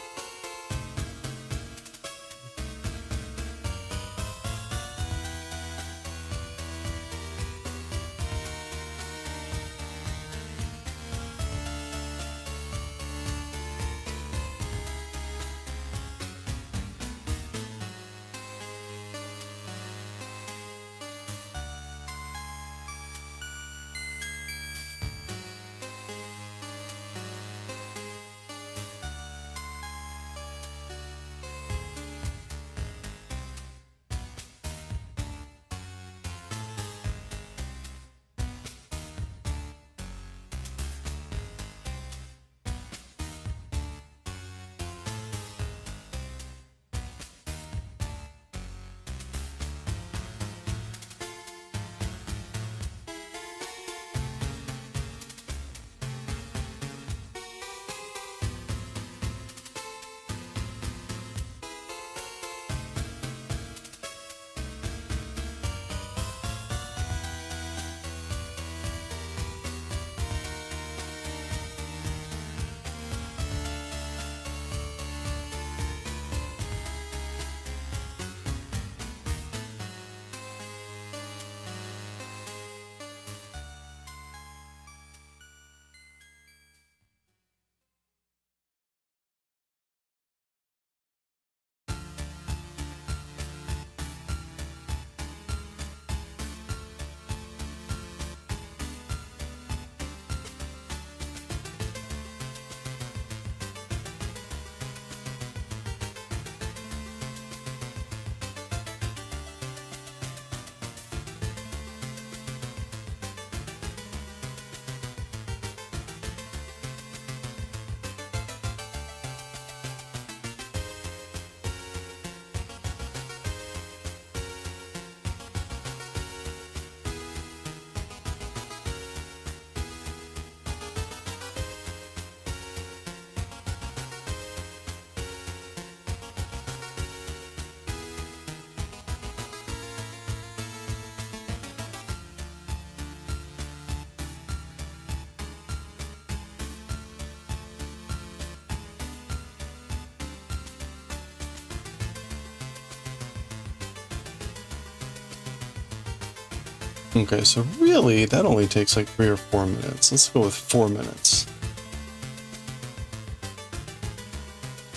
Okay, so really, that only takes like 3 or 4 minutes. Let's go with 4 minutes.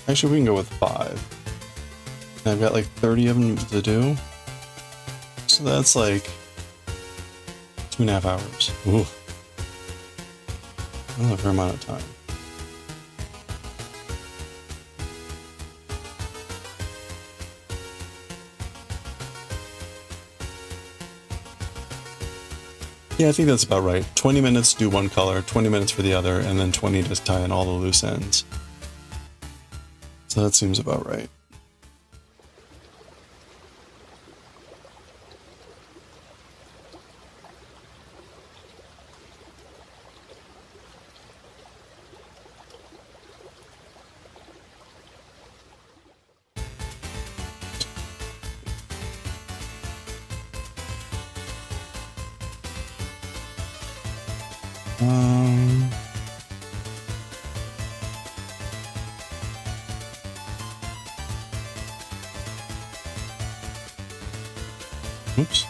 Actually, we can go with 5. And I've got like 30 of them to do. So that's like 2.5 hours. Ooh. That's a fair amount of time. Yeah, I think that's about right. 20 minutes to do one color, 20 minutes for the other, and then 20 to tie in all the loose ends. So that seems about right. Oops.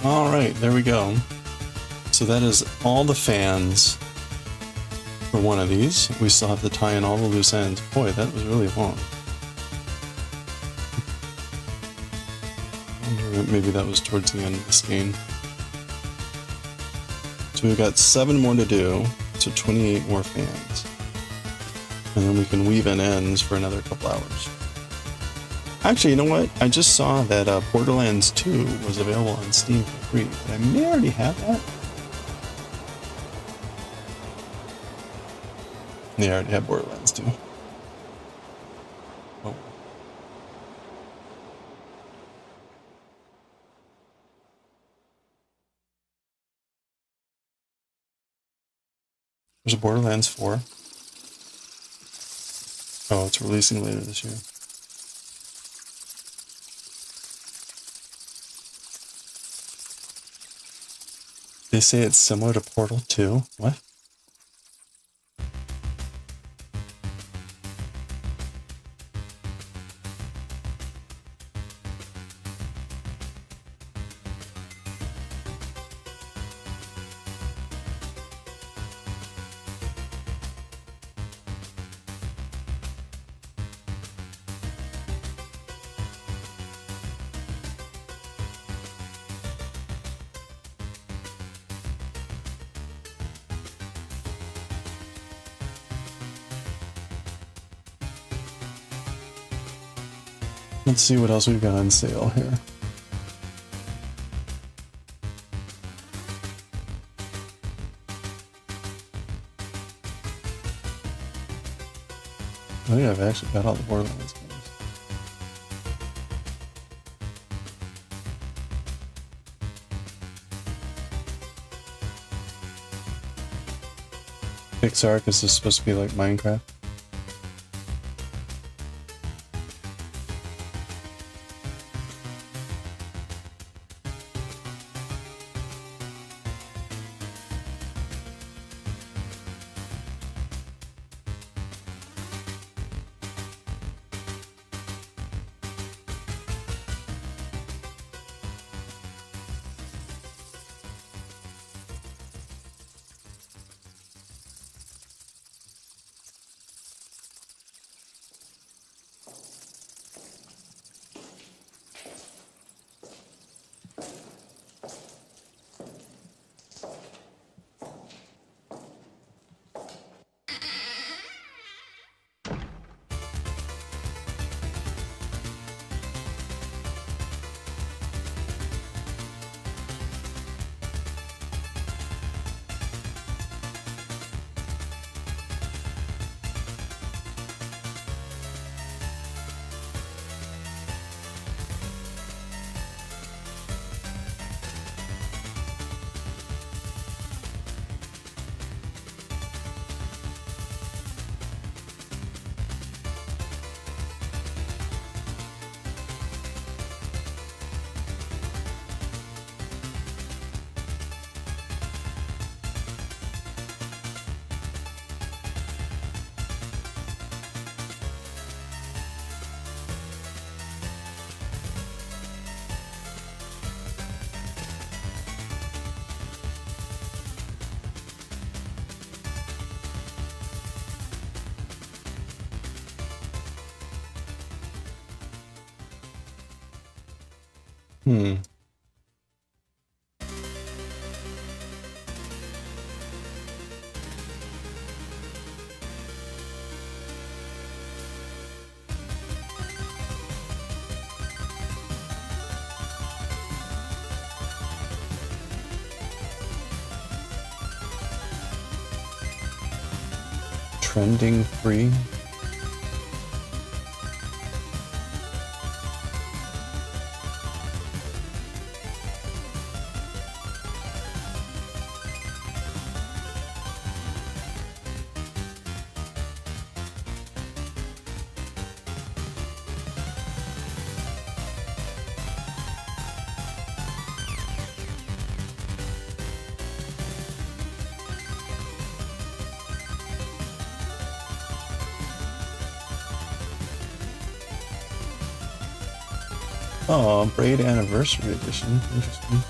All right, there we go. So that is all the fans for one of these. We still have to tie in all the loose ends. Boy, that was really long. I wonder maybe that was towards the end of the skein. So we've got 7 more to do, so 28 more fans. And then we can weave in ends for another couple hours. Actually, you know what? I just saw that Borderlands 2 was available on Steam for free, but I may already have that. Yeah, I already have Borderlands 2. Oh. There's a Borderlands 4. Oh, it's releasing later this year. They say it's similar to Portal 2. What? Let's see what else we've got on sale here. Oh yeah, I've actually got all the Borderlands games. Pixar, because this is supposed to be like Minecraft. Hmm. Trending free. Oh, Braid Anniversary Edition. Interesting.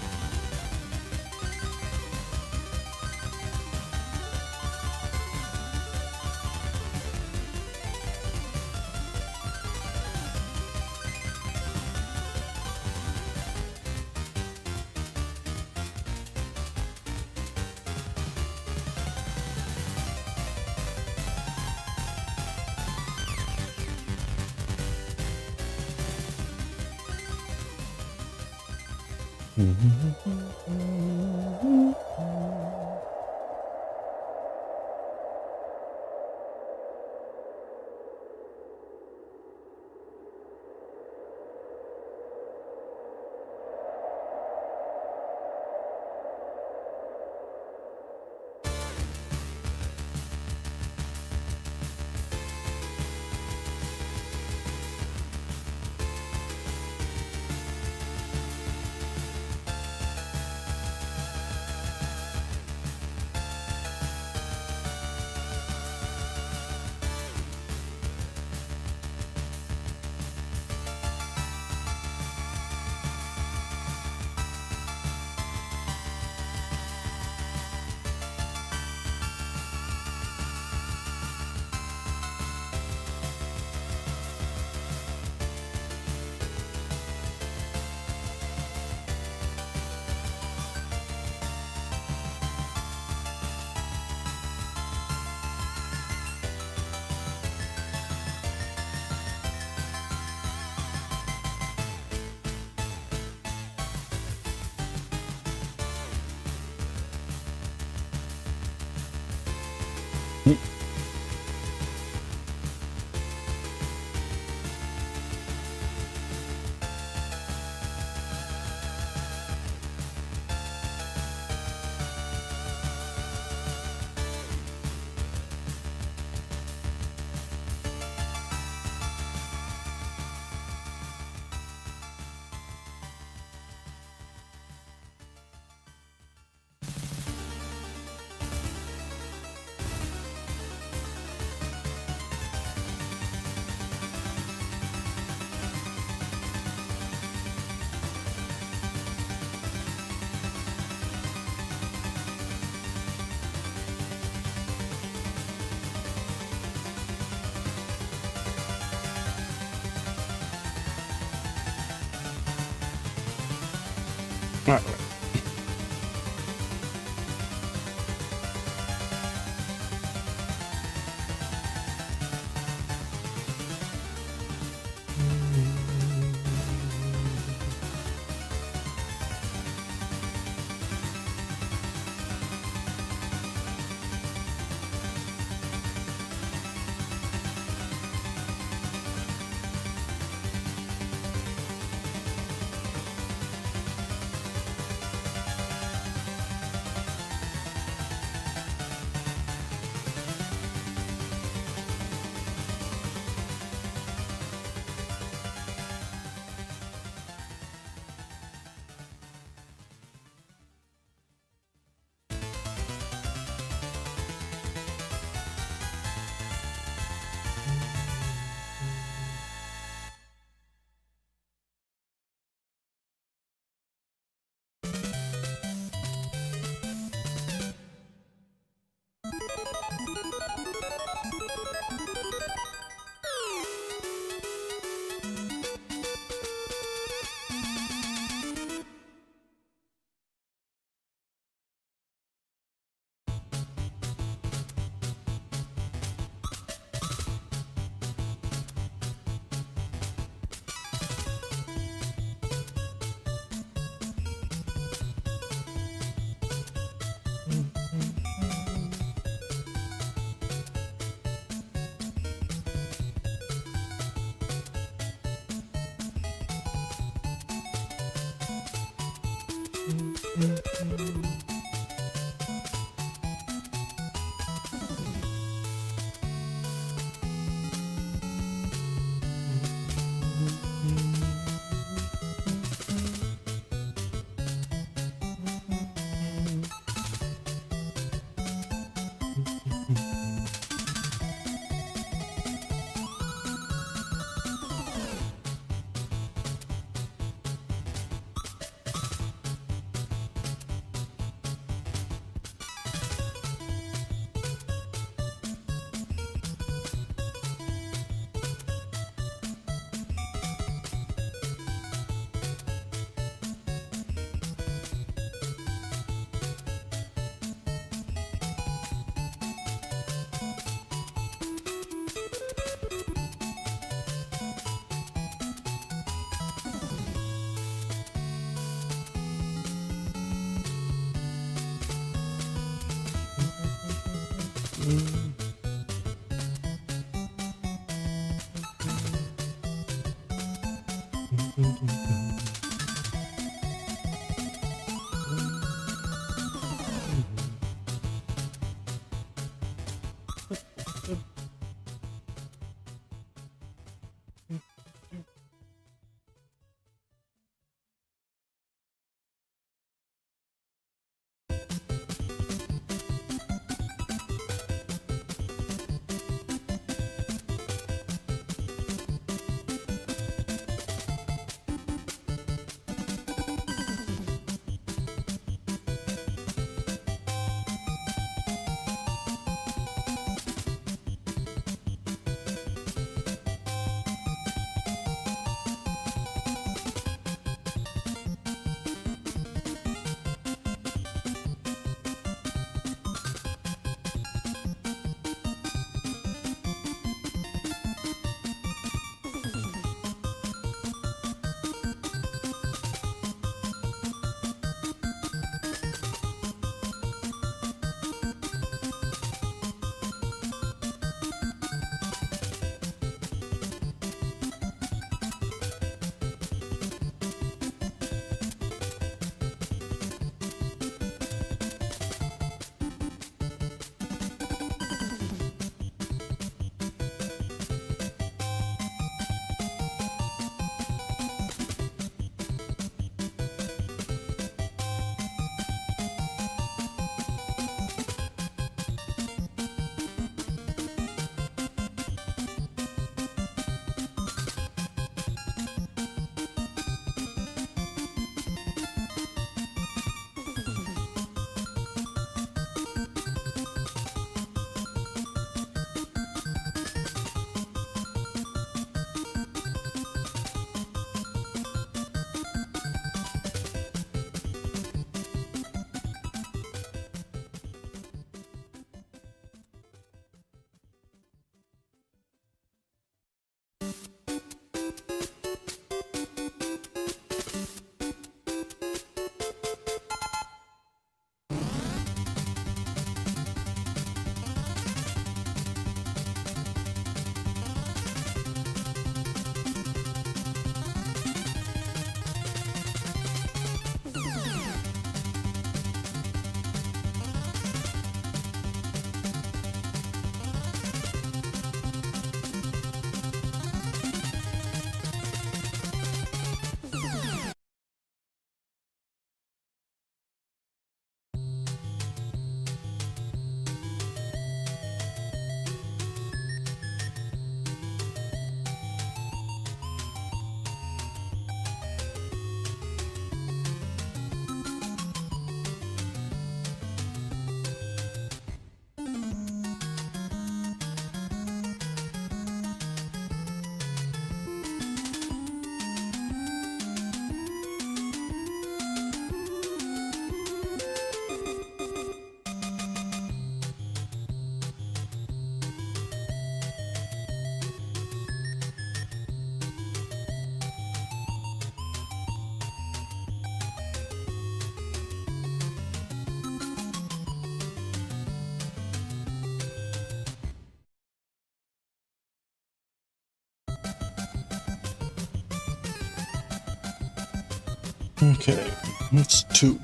Okay, that's two.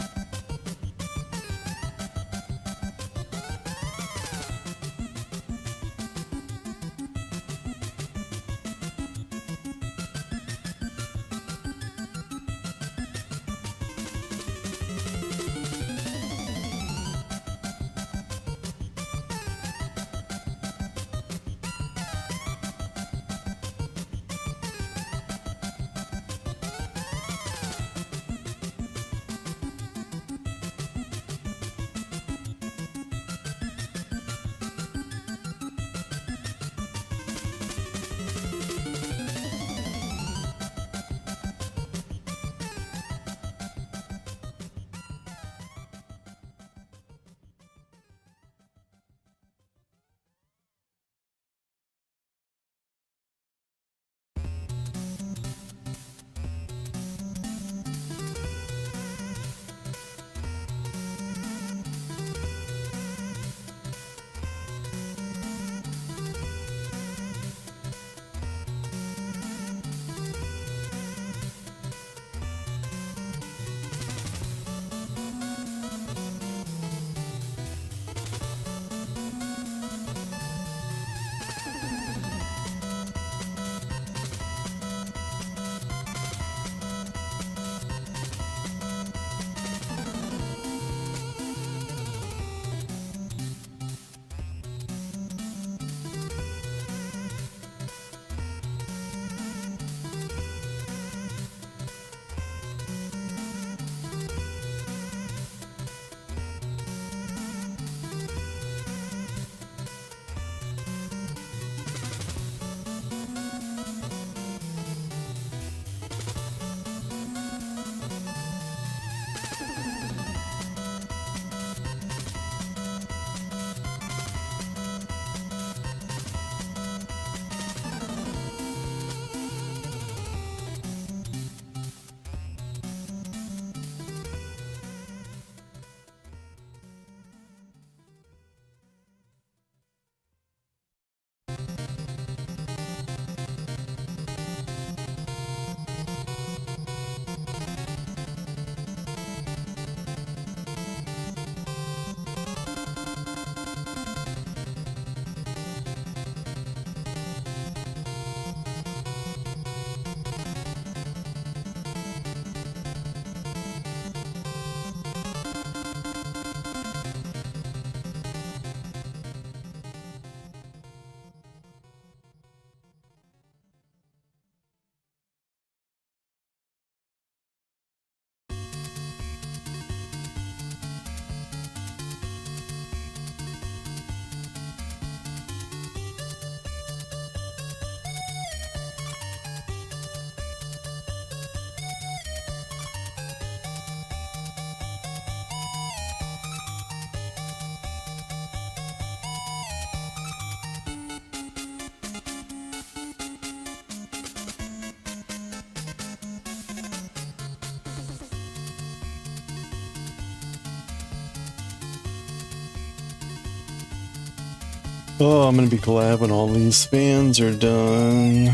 Oh, I'm gonna be glad when all these fans are done.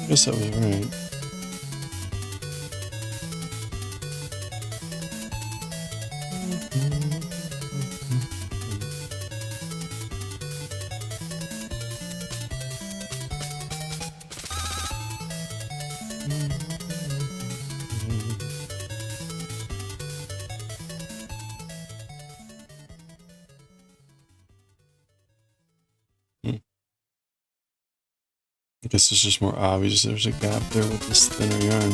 I guess that was right. I guess it's just more obvious there's a gap there with this thinner yarn.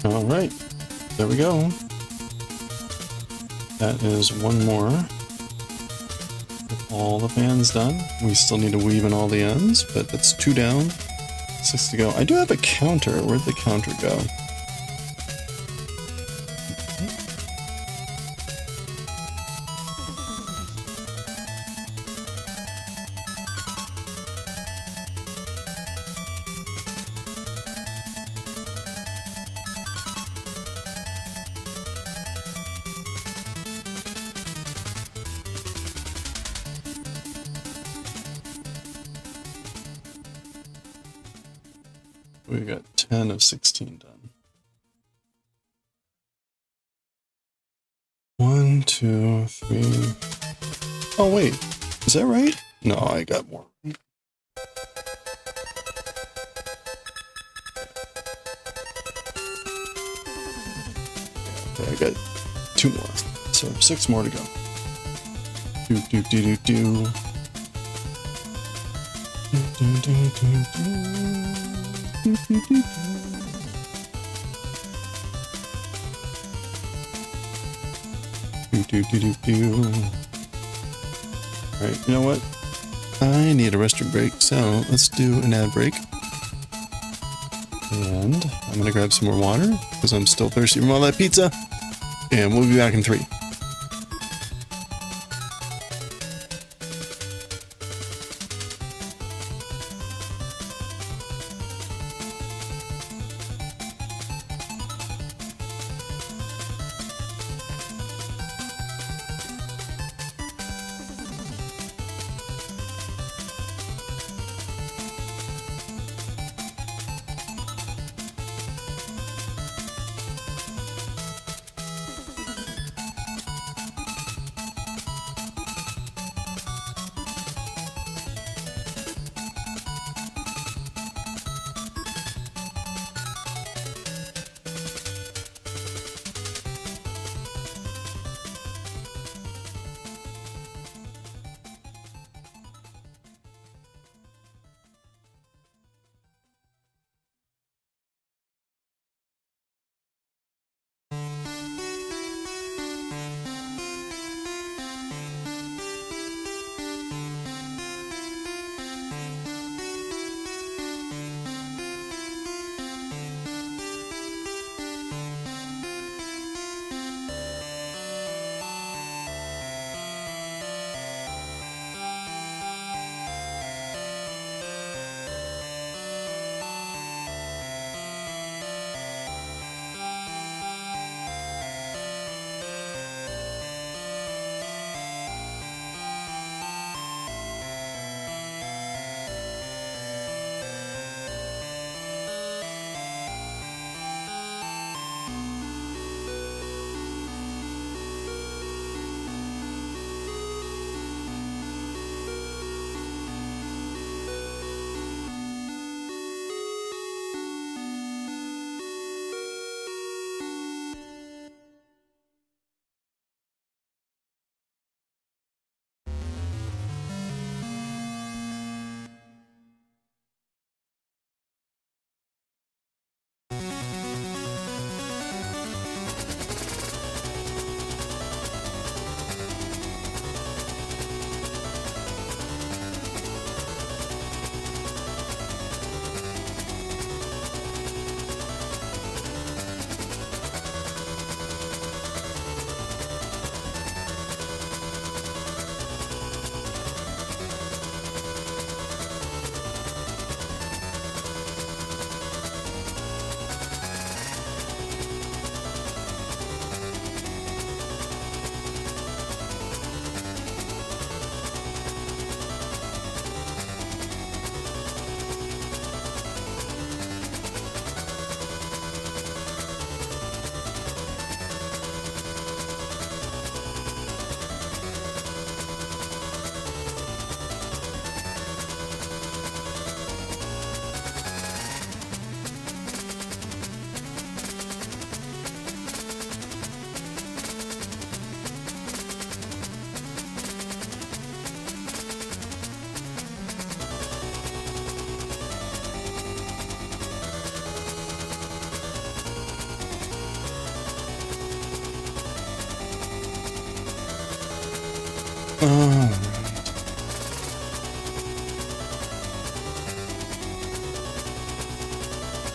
All right, there we go. That is one more. With all the fans done. We still need to weave in all the ends, but that's 2 down, 6 to go. I do have a counter. Where'd the counter go? We got 10 of 16 done. 1, 2, 3. Oh wait, is that right? No, I got more. Okay, I got 2 more, so 6 more to go. Do do do do do. Do do do do do. Do, do, do, do. Do, do, do, do, do. Alright, you know what? I need a restroom break, so let's do an ad break. And I'm gonna grab some more water, because I'm still thirsty from all that pizza. And we'll be back in 3.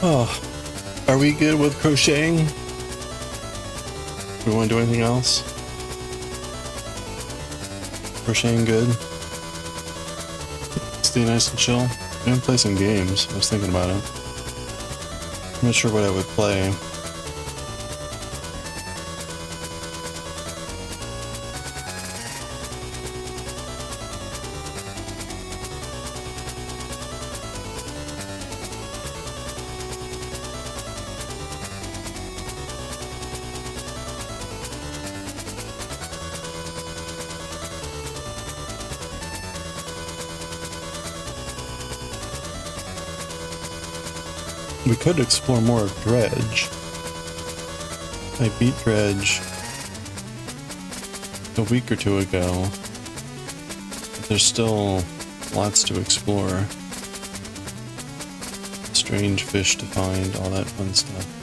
Oh, are we good with crocheting? Do we want to do anything else? Crocheting good? Stay nice and chill? I'm gonna play some games. I was thinking about it. I'm not sure what I would play. We could explore more of Dredge. I beat Dredge a week or two ago, but there's still lots to explore. Strange fish to find, all that fun stuff.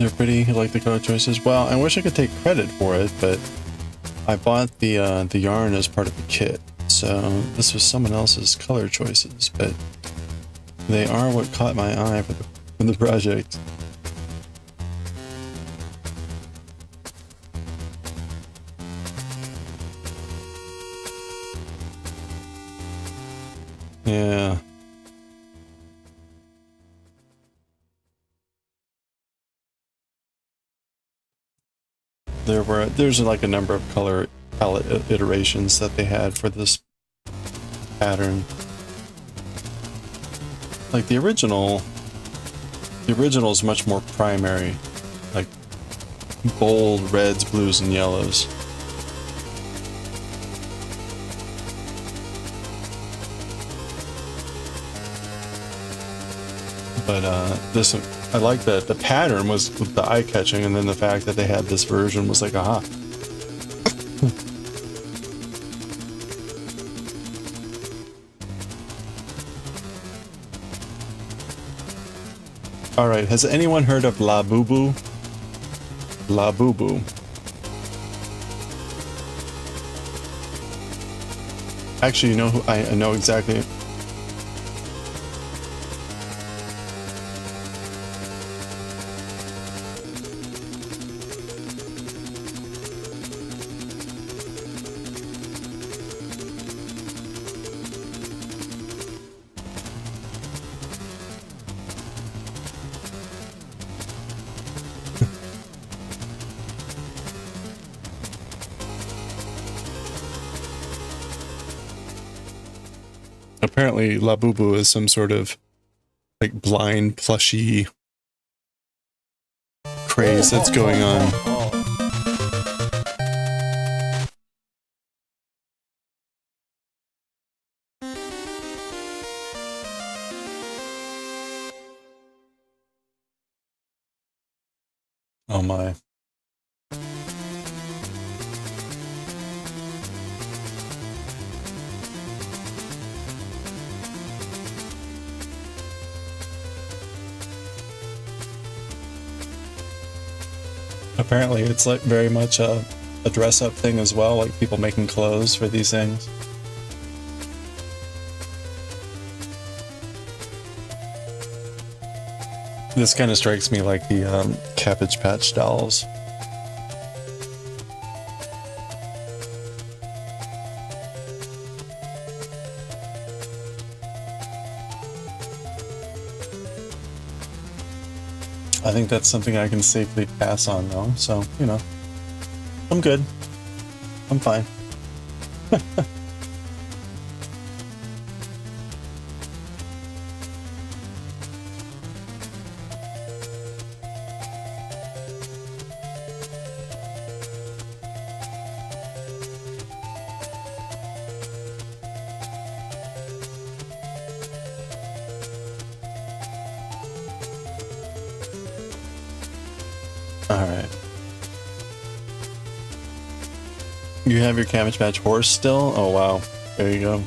They're pretty. You like the color choices? Well, I wish I could take credit for it, but I bought the yarn as part of the kit, so this was someone else's color choices, but they are what caught my eye for the project. Yeah. There's like a number of color palette iterations that they had for this pattern. Like the original is much more primary, like bold reds, blues, and yellows. But this, I like that the pattern was the eye-catching, and then the fact that they had this version was like, aha. All right, has anyone heard of La Boo? La Boo. Actually, you know who I know exactly. Apparently, La Boo is some sort of like blind plushy craze that's going on. Oh my. Apparently it's like very much a dress-up thing as well, like people making clothes for these things. This kind of strikes me like the Cabbage Patch dolls. I think that's something I can safely pass on though, so, you know, I'm good. I'm fine. Alright. You have your Cabbage Patch horse still? Oh wow. There you go.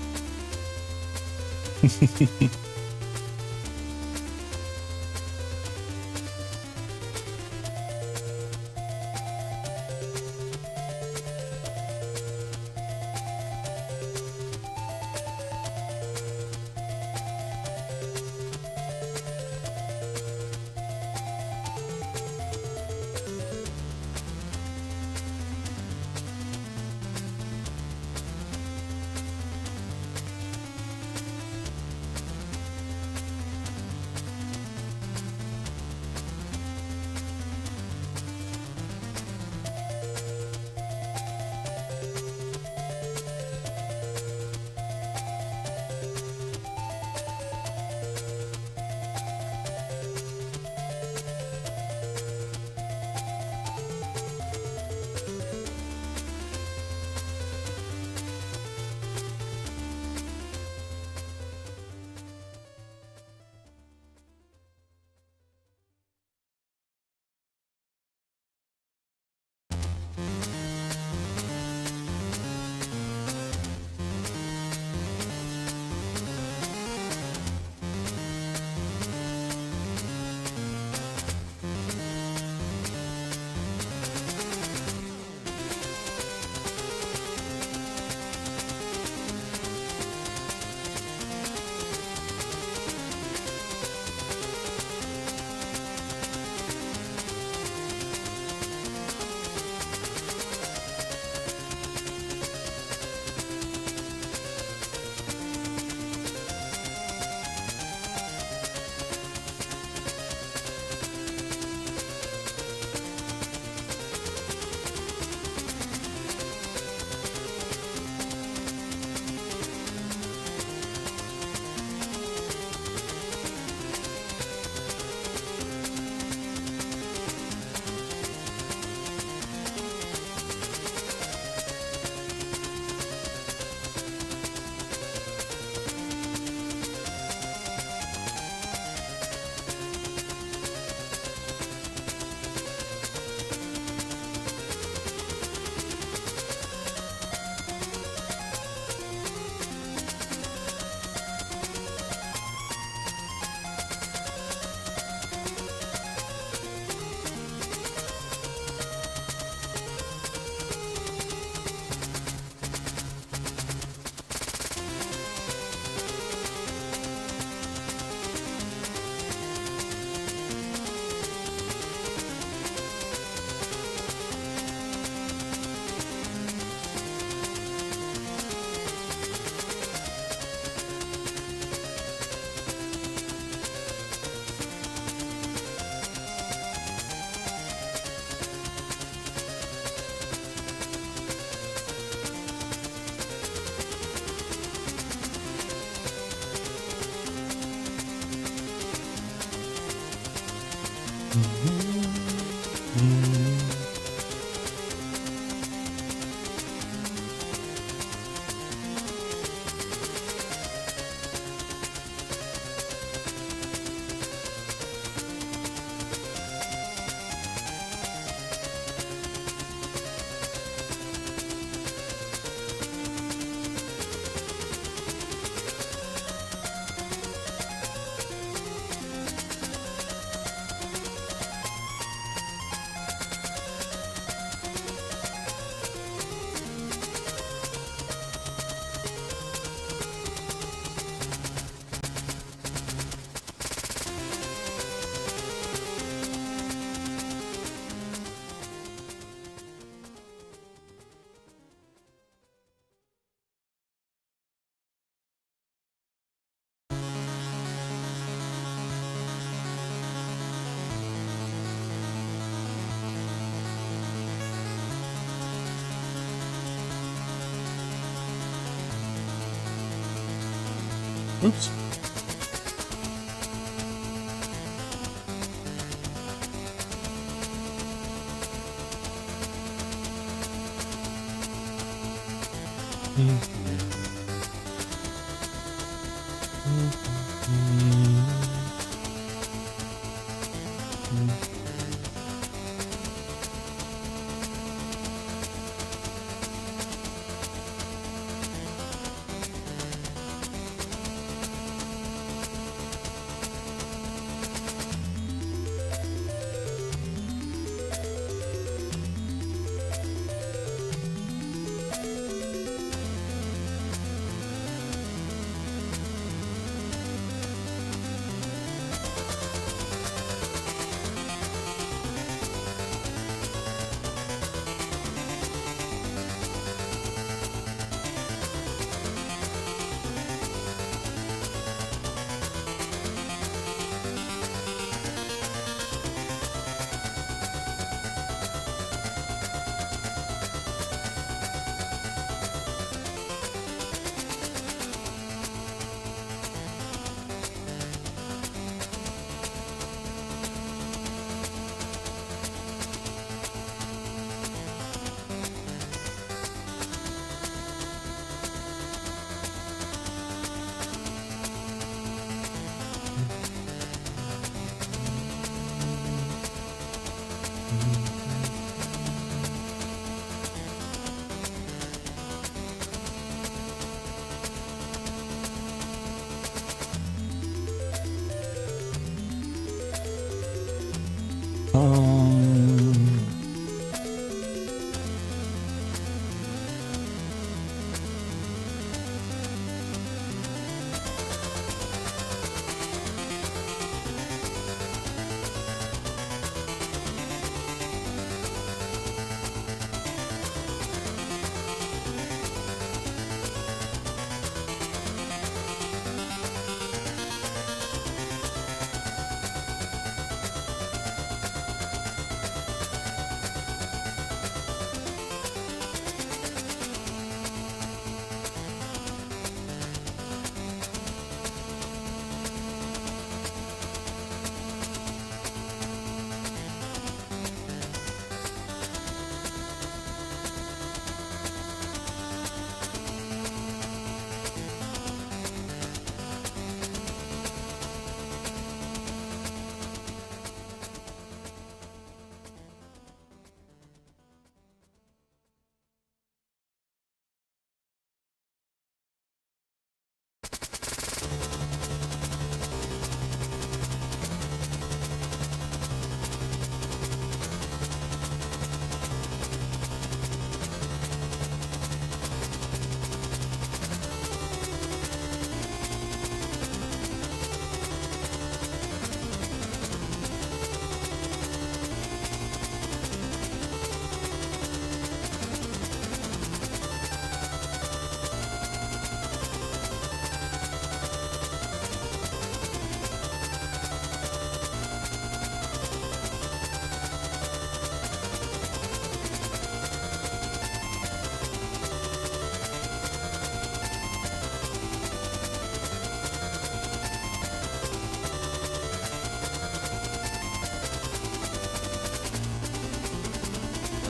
Oops.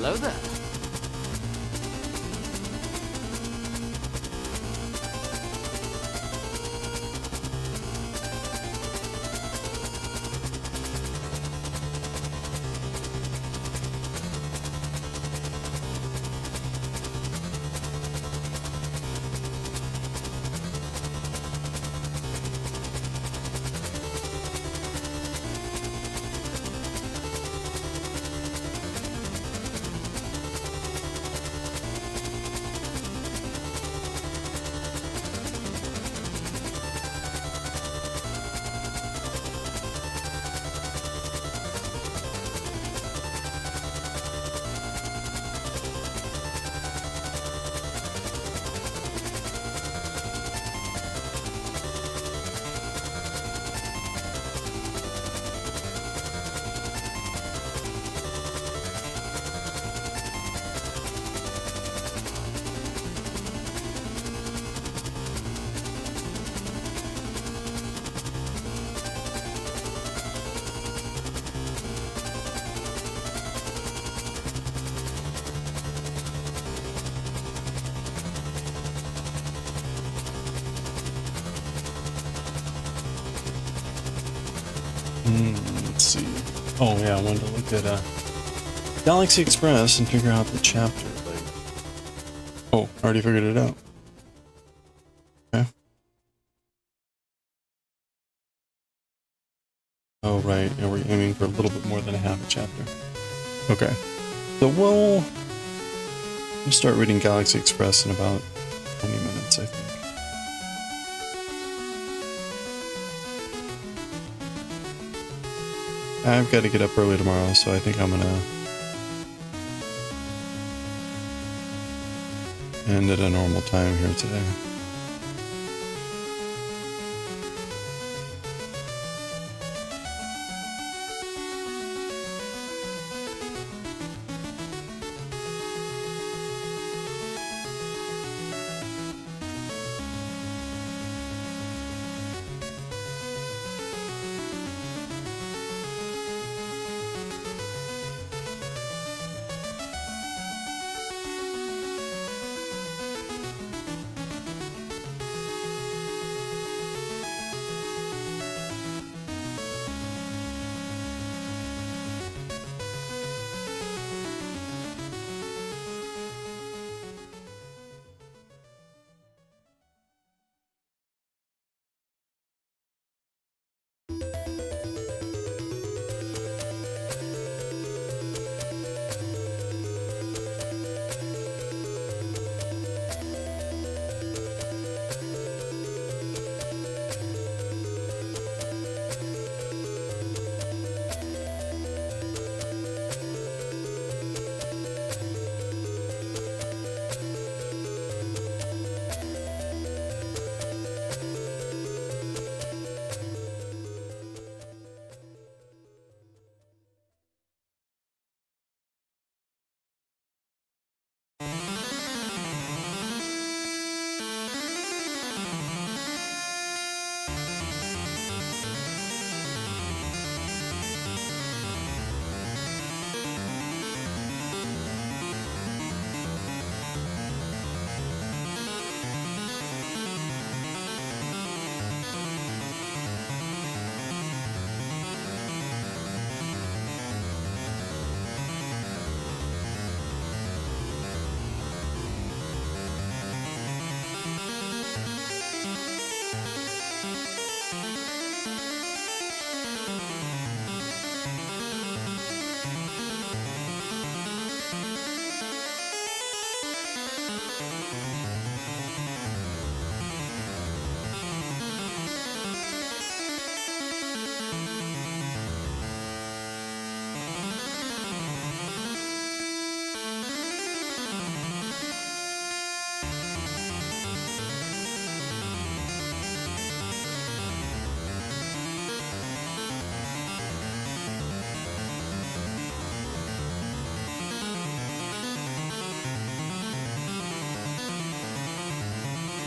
Hello there. Let's see. Oh yeah, I wanted to look at Galaxy Express and figure out the chapter. Like, oh, I already figured it out. Okay. Oh right, and we're aiming for a little bit more than a half a chapter. Okay, so we'll start reading Galaxy Express in about 20 minutes, I think. I've got to get up early tomorrow, so I think I'm gonna end at a normal time here today.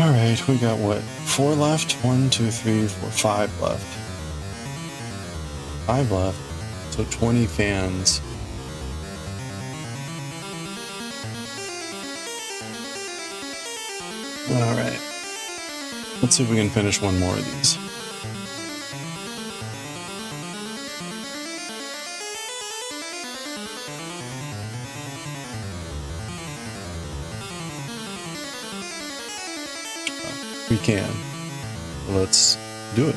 Alright, we got what? 4 left? 1, 2, 3, 4, 5 left. 5 left. So 20 fans. All right. Let's see if we can finish one more of these. We can. Let's do it.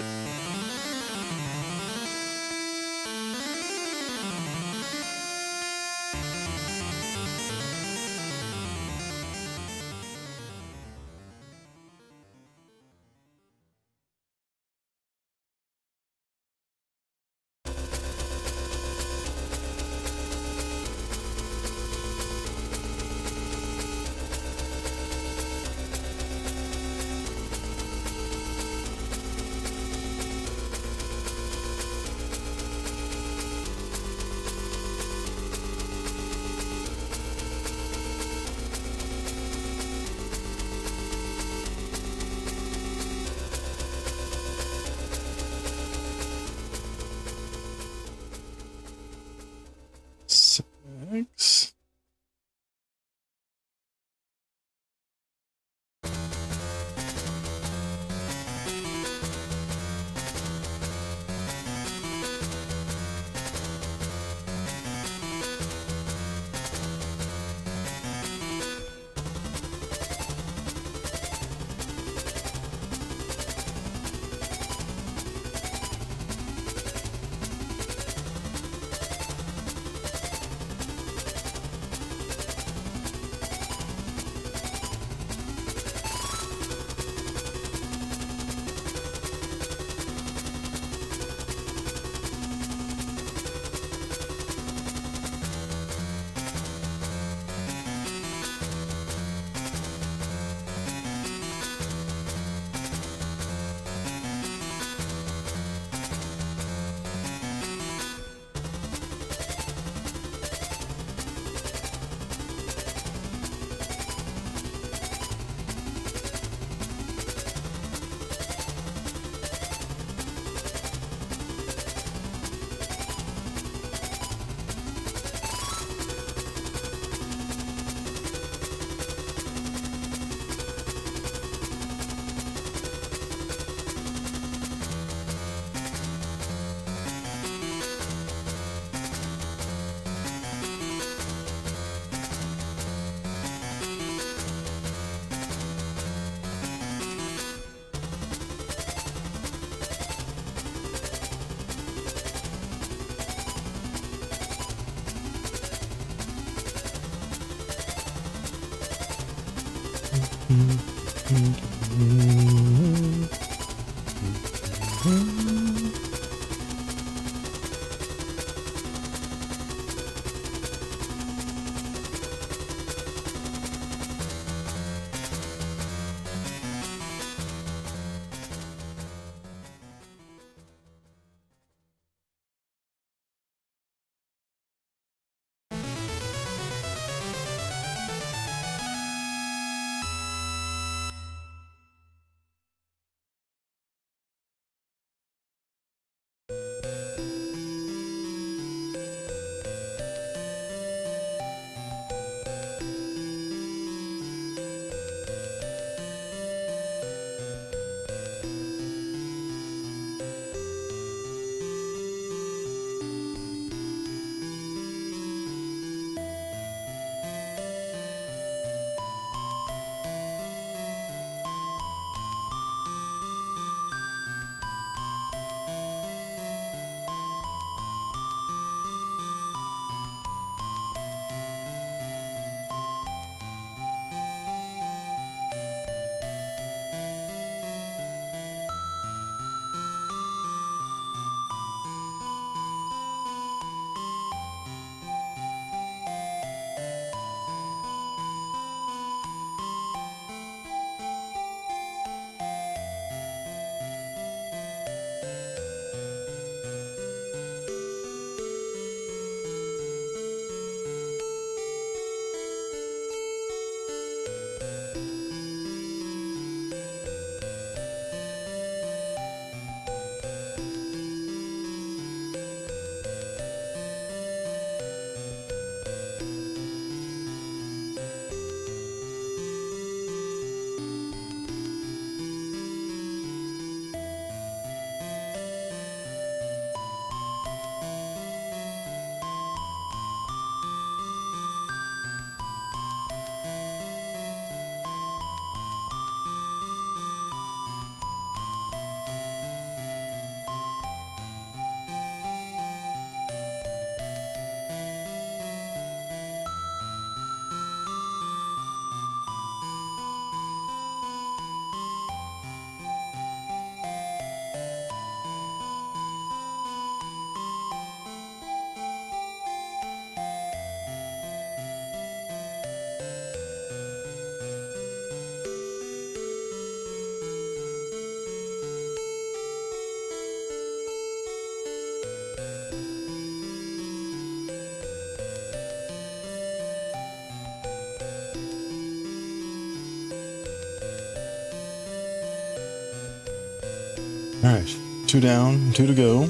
Alright, 2 down, 2 to go.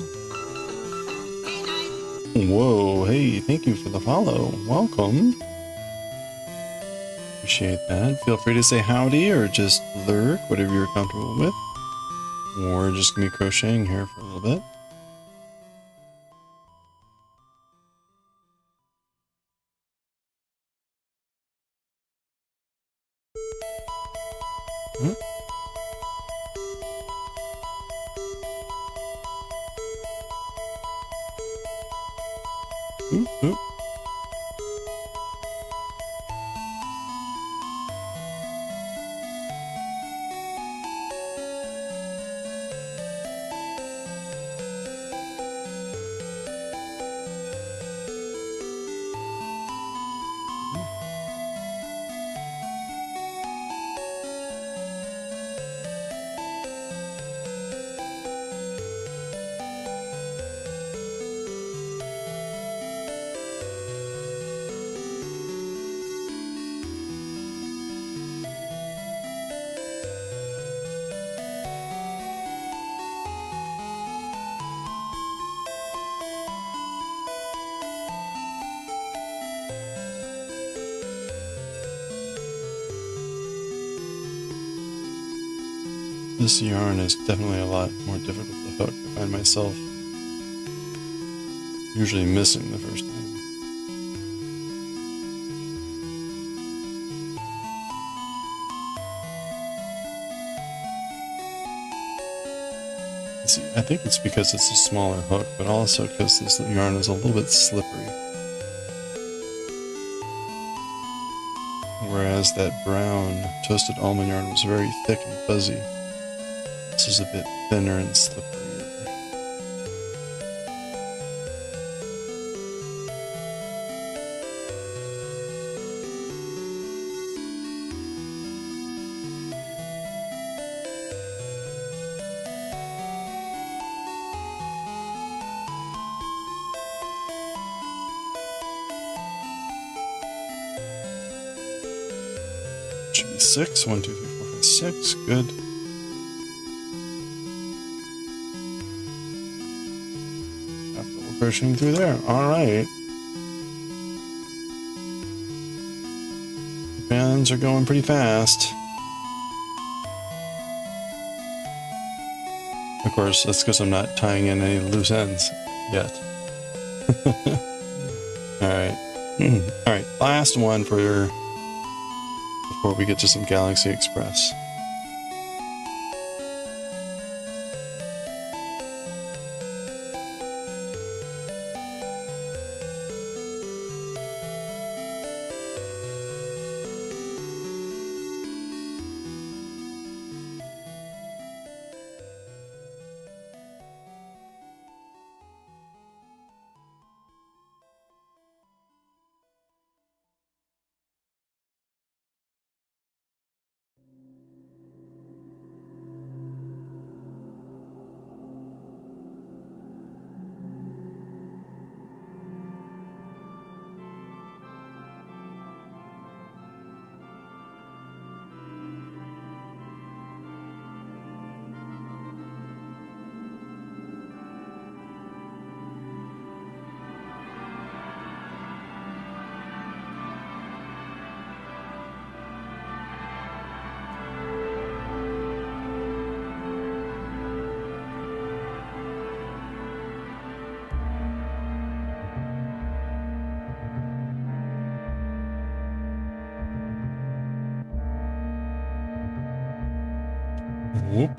Whoa, hey, thank you for the follow. Welcome. Appreciate that. Feel free to say howdy or just lurk, whatever you're comfortable with. We're just gonna be crocheting here for a little bit. Oop, oop. This yarn is definitely a lot more difficult to hook. I find myself usually missing the first time. See, I think it's because it's a smaller hook, but also because this yarn is a little bit slippery. Whereas that brown toasted almond yarn was very thick and fuzzy. This is a bit thinner and slipperier. Should be 6. 1, 2, 3, 4, 5, 6. Good. Double crocheting through there. All right. The bands are going pretty fast. Of course, that's because I'm not tying in any loose ends yet. All right. All right. Last one for before we get to some Galaxy Express. Whoop.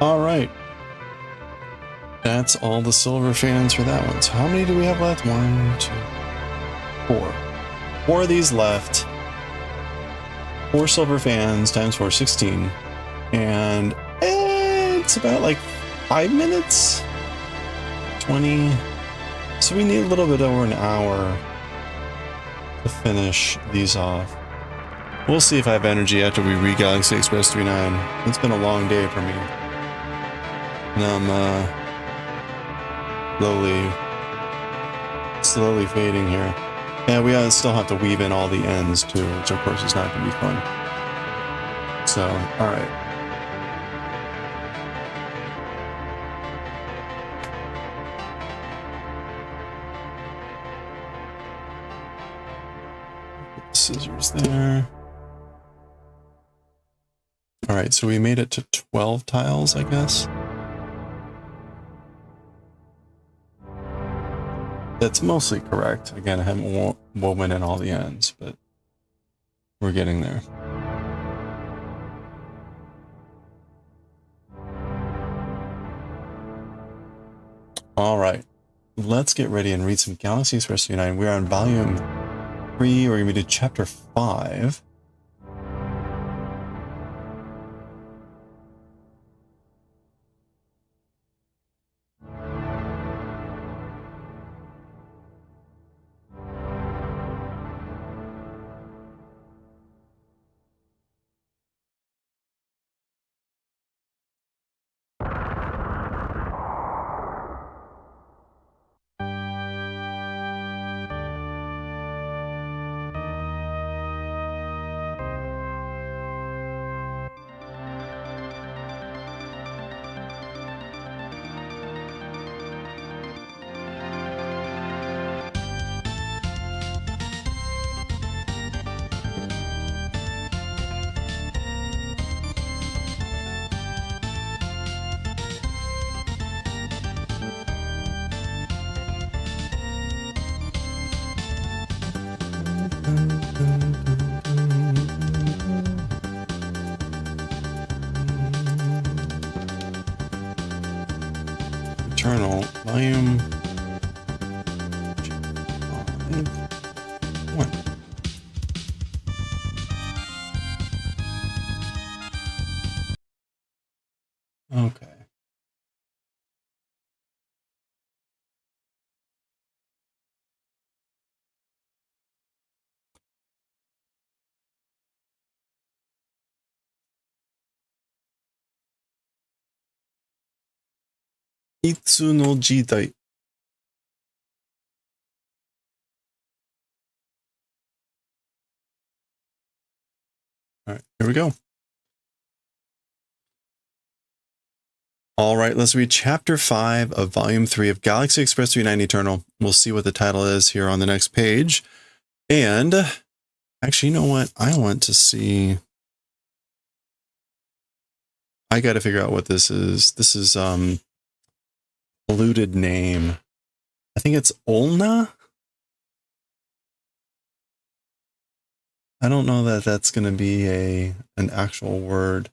All right. That's all the silver fans for that one. So how many do we have left? 1, 2, 4. 4 of these left. 4 silver fans times 4, 16. And it's about like 5 minutes. 20. So we need a little bit over an hour to finish these off. We'll see if I have energy after we read Galaxy Express 39. It's been a long day for me. And I'm slowly fading here. And we still have to weave in all the ends too, which of course is not going to be fun. So, alright. Scissors there. All right, so we made it to 12 tiles, I guess. That's mostly correct. Again, I haven't woven in all the ends, but we're getting there. All right, let's get ready and read some Galaxy Express 39. We're on volume 3, we're going to do chapter 5. Eternal volume 1. Okay. Itsu no jidai. All right, here we go. All right, let's read chapter 5 of volume 3 of Galaxy Express 39 Eternal. We'll see what the title is here on the next page. And actually, you know what? I want to see. I got to figure out what this is. This is polluted name. I think it's Olna. I don't know that that's going to be an actual word.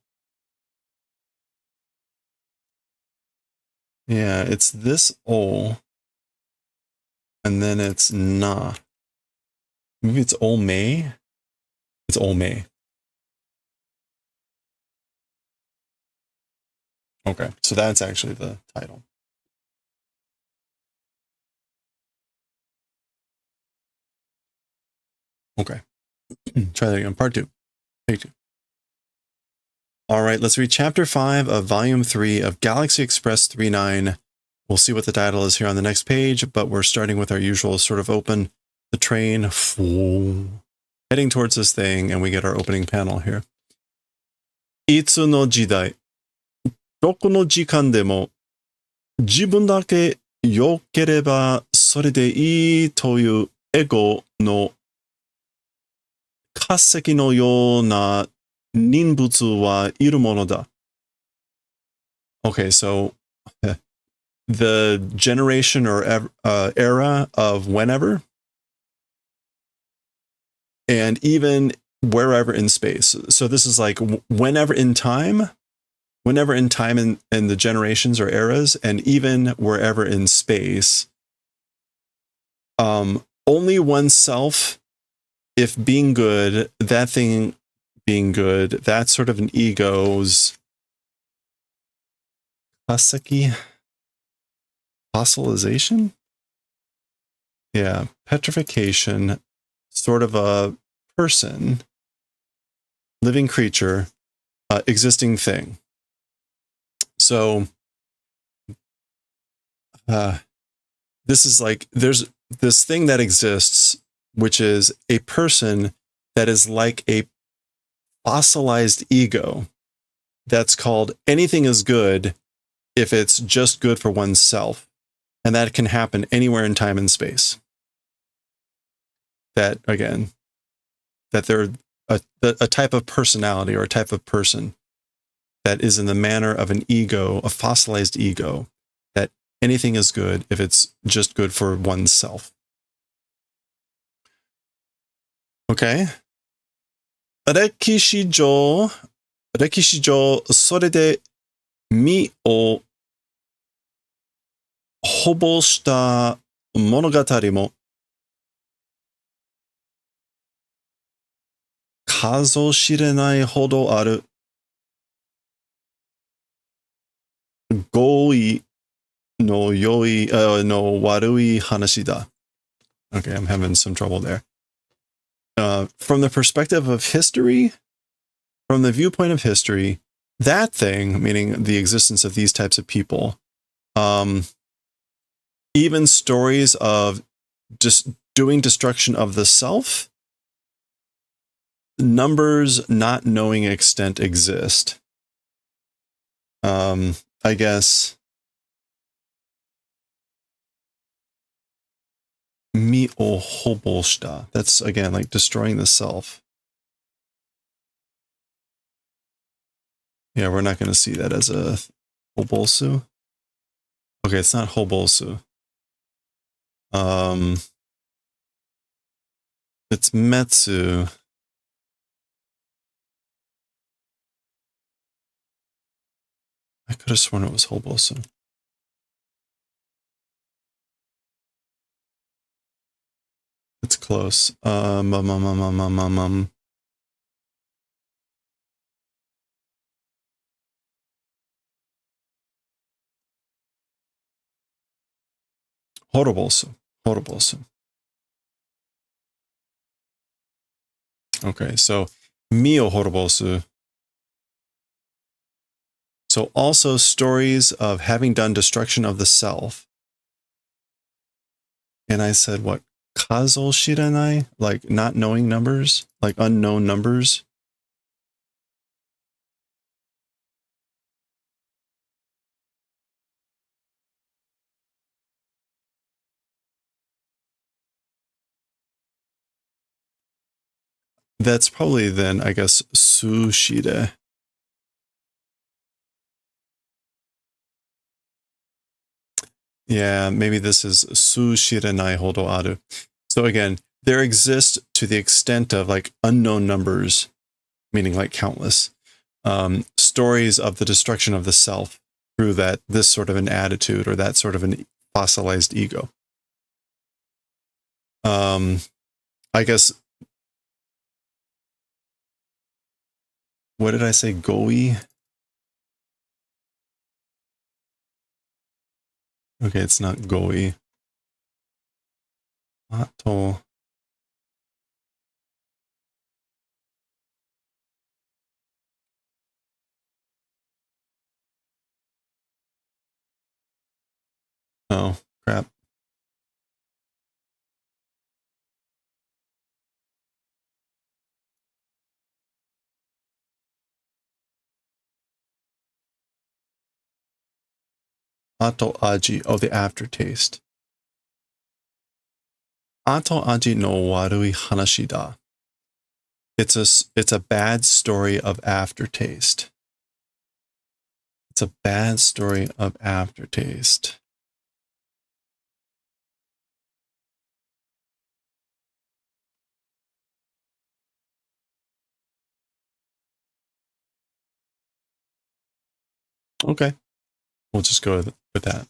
Yeah, it's this ol, and then it's na. Maybe it's Olmay. It's Olmay. Okay, so that's actually the title. Okay, try that again. Part 2. Take 2. All right, let's read chapter 5 of volume 3 of Galaxy Express 39. We'll see what the title is here on the next page, but we're starting with our usual sort of open the train, heading towards this thing, and we get our opening panel here. Itsu no jidai, doko no jikan demo, jibun dake yokereba sore de ii toyu ego no kaseki no you na ninbutsu wa iru mono da. Okay, so the generation or era of whenever, and even wherever in space. So this is like whenever in time whenever in time and the generations or eras, and even wherever in space, only oneself, if being good, that thing being good, that's sort of an ego's Kaseki fossilization? Yeah, petrification, sort of a person, living creature, existing thing. So this is like, there's this thing that exists, which is a person that is like a fossilized ego that's called anything is good if it's just good for oneself. And that can happen anywhere in time and space. That, again, that they're a type of personality or a type of person that is in the manner of an ego, a fossilized ego, that anything is good if it's just good for oneself. Okay? 歴史上、それで身をほぼした物語も数知れないほどある。合意の良い、の悪い話だ。Okay, I'm having some trouble there. From the perspective of history, from the viewpoint of history, that thing, meaning the existence of these types of people, even stories of just doing destruction of the self, numbers not knowing extent exist. I guess mi o hoboshita. That's again like destroying the self. Yeah, we're not going to see that as a hobosu. Okay, it's not hobosu. It's metsu. I could have sworn it was hobosu. It's close. Horobosu. Okay, so mio horobosu. So also stories of having done destruction of the self. And I said, what? Kazo shiranai? Like not knowing numbers? Like unknown numbers? That's probably then, I guess, sushide. Yeah, maybe this is sushiranai hodo aru. So again, there exists to the extent of like unknown numbers, meaning like countless, stories of the destruction of the self through this sort of an attitude or that sort of an fossilized ego. I guess, what did I say? Goi? Okay, it's not goi. Ato. Oh, crap. Ato aji. Oh, the aftertaste. Ato aji no warui hanashi da. It's a bad story of aftertaste. It's a bad story of aftertaste. Okay. We'll just go with that.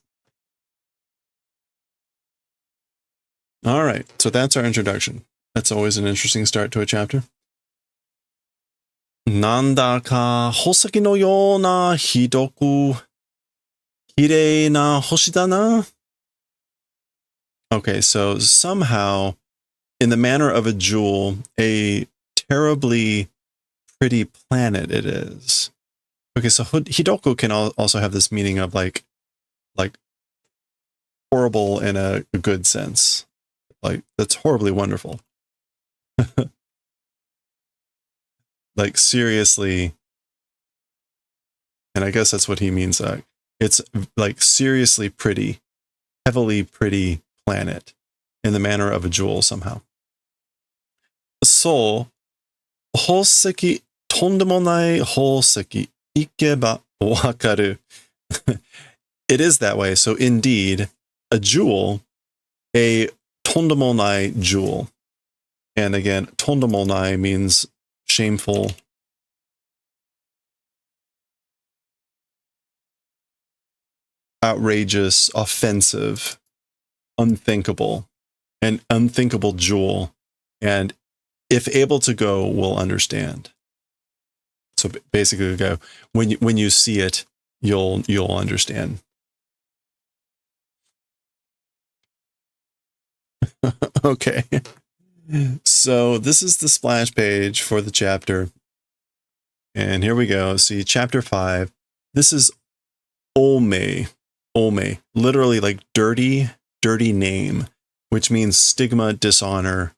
All right. So that's our introduction. That's always an interesting start to a chapter. なんだか宝石のようなひどく綺麗な星だな. Okay, so somehow, in the manner of a jewel, a terribly pretty planet it is. Okay, so hidoku can also have this meaning of like horrible in a good sense. Like, that's horribly wonderful. Like, seriously. And I guess that's what he means. It's like seriously pretty, heavily pretty planet in the manner of a jewel somehow. So, 宝石、とんでもない宝石、行けばわかる. It is that way. So indeed, a jewel, a tondemonai jewel. And again, tondemonai means shameful. Outrageous, offensive, unthinkable, an unthinkable jewel. And if able to go, will understand. So basically, go when you see it, you'll understand. Okay. So this is the splash page for the chapter. And here we go. See, chapter 5. This is Ome. Ome. Literally like dirty name, which means stigma, dishonor.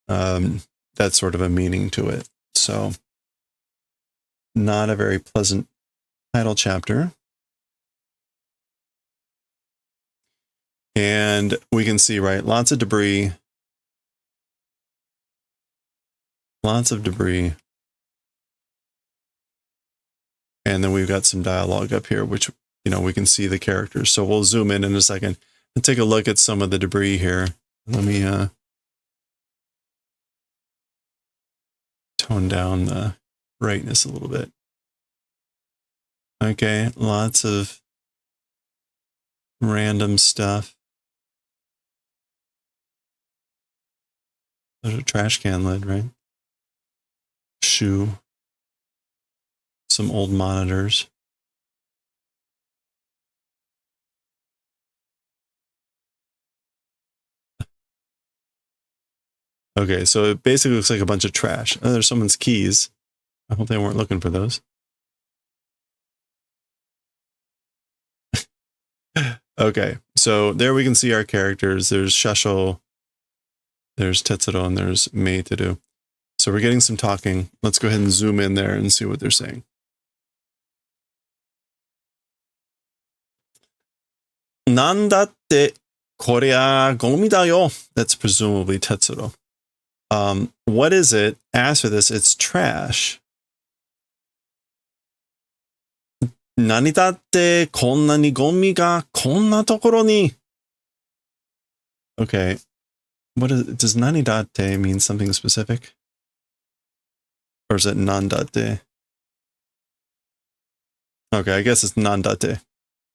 That's sort of a meaning to it. So not a very pleasant title chapter. And we can see, right, lots of debris. Lots of debris. And then we've got some dialogue up here, which, you know, we can see the characters. So we'll zoom in a second and take a look at some of the debris here. Let me tone down the brightness a little bit. Okay, lots of random stuff. There's a trash can lid, right? Shoe. Some old monitors. Okay, so it basically looks like a bunch of trash. Oh, there's someone's keys. I hope they weren't looking for those. Okay, so there we can see our characters. There's Shasho, there's Tetsuro, and there's Meiteru. So we're getting some talking. Let's go ahead and zoom in there and see what they're saying. Nandatte korea gomi da yo. That's presumably Tetsuro. What is it? As for this, it's trash. Nani datte konna ni gomi ga konna tokoro ni? Okay. Does nani datte mean something specific? Or is it nandatte? Okay, I guess it's nandatte.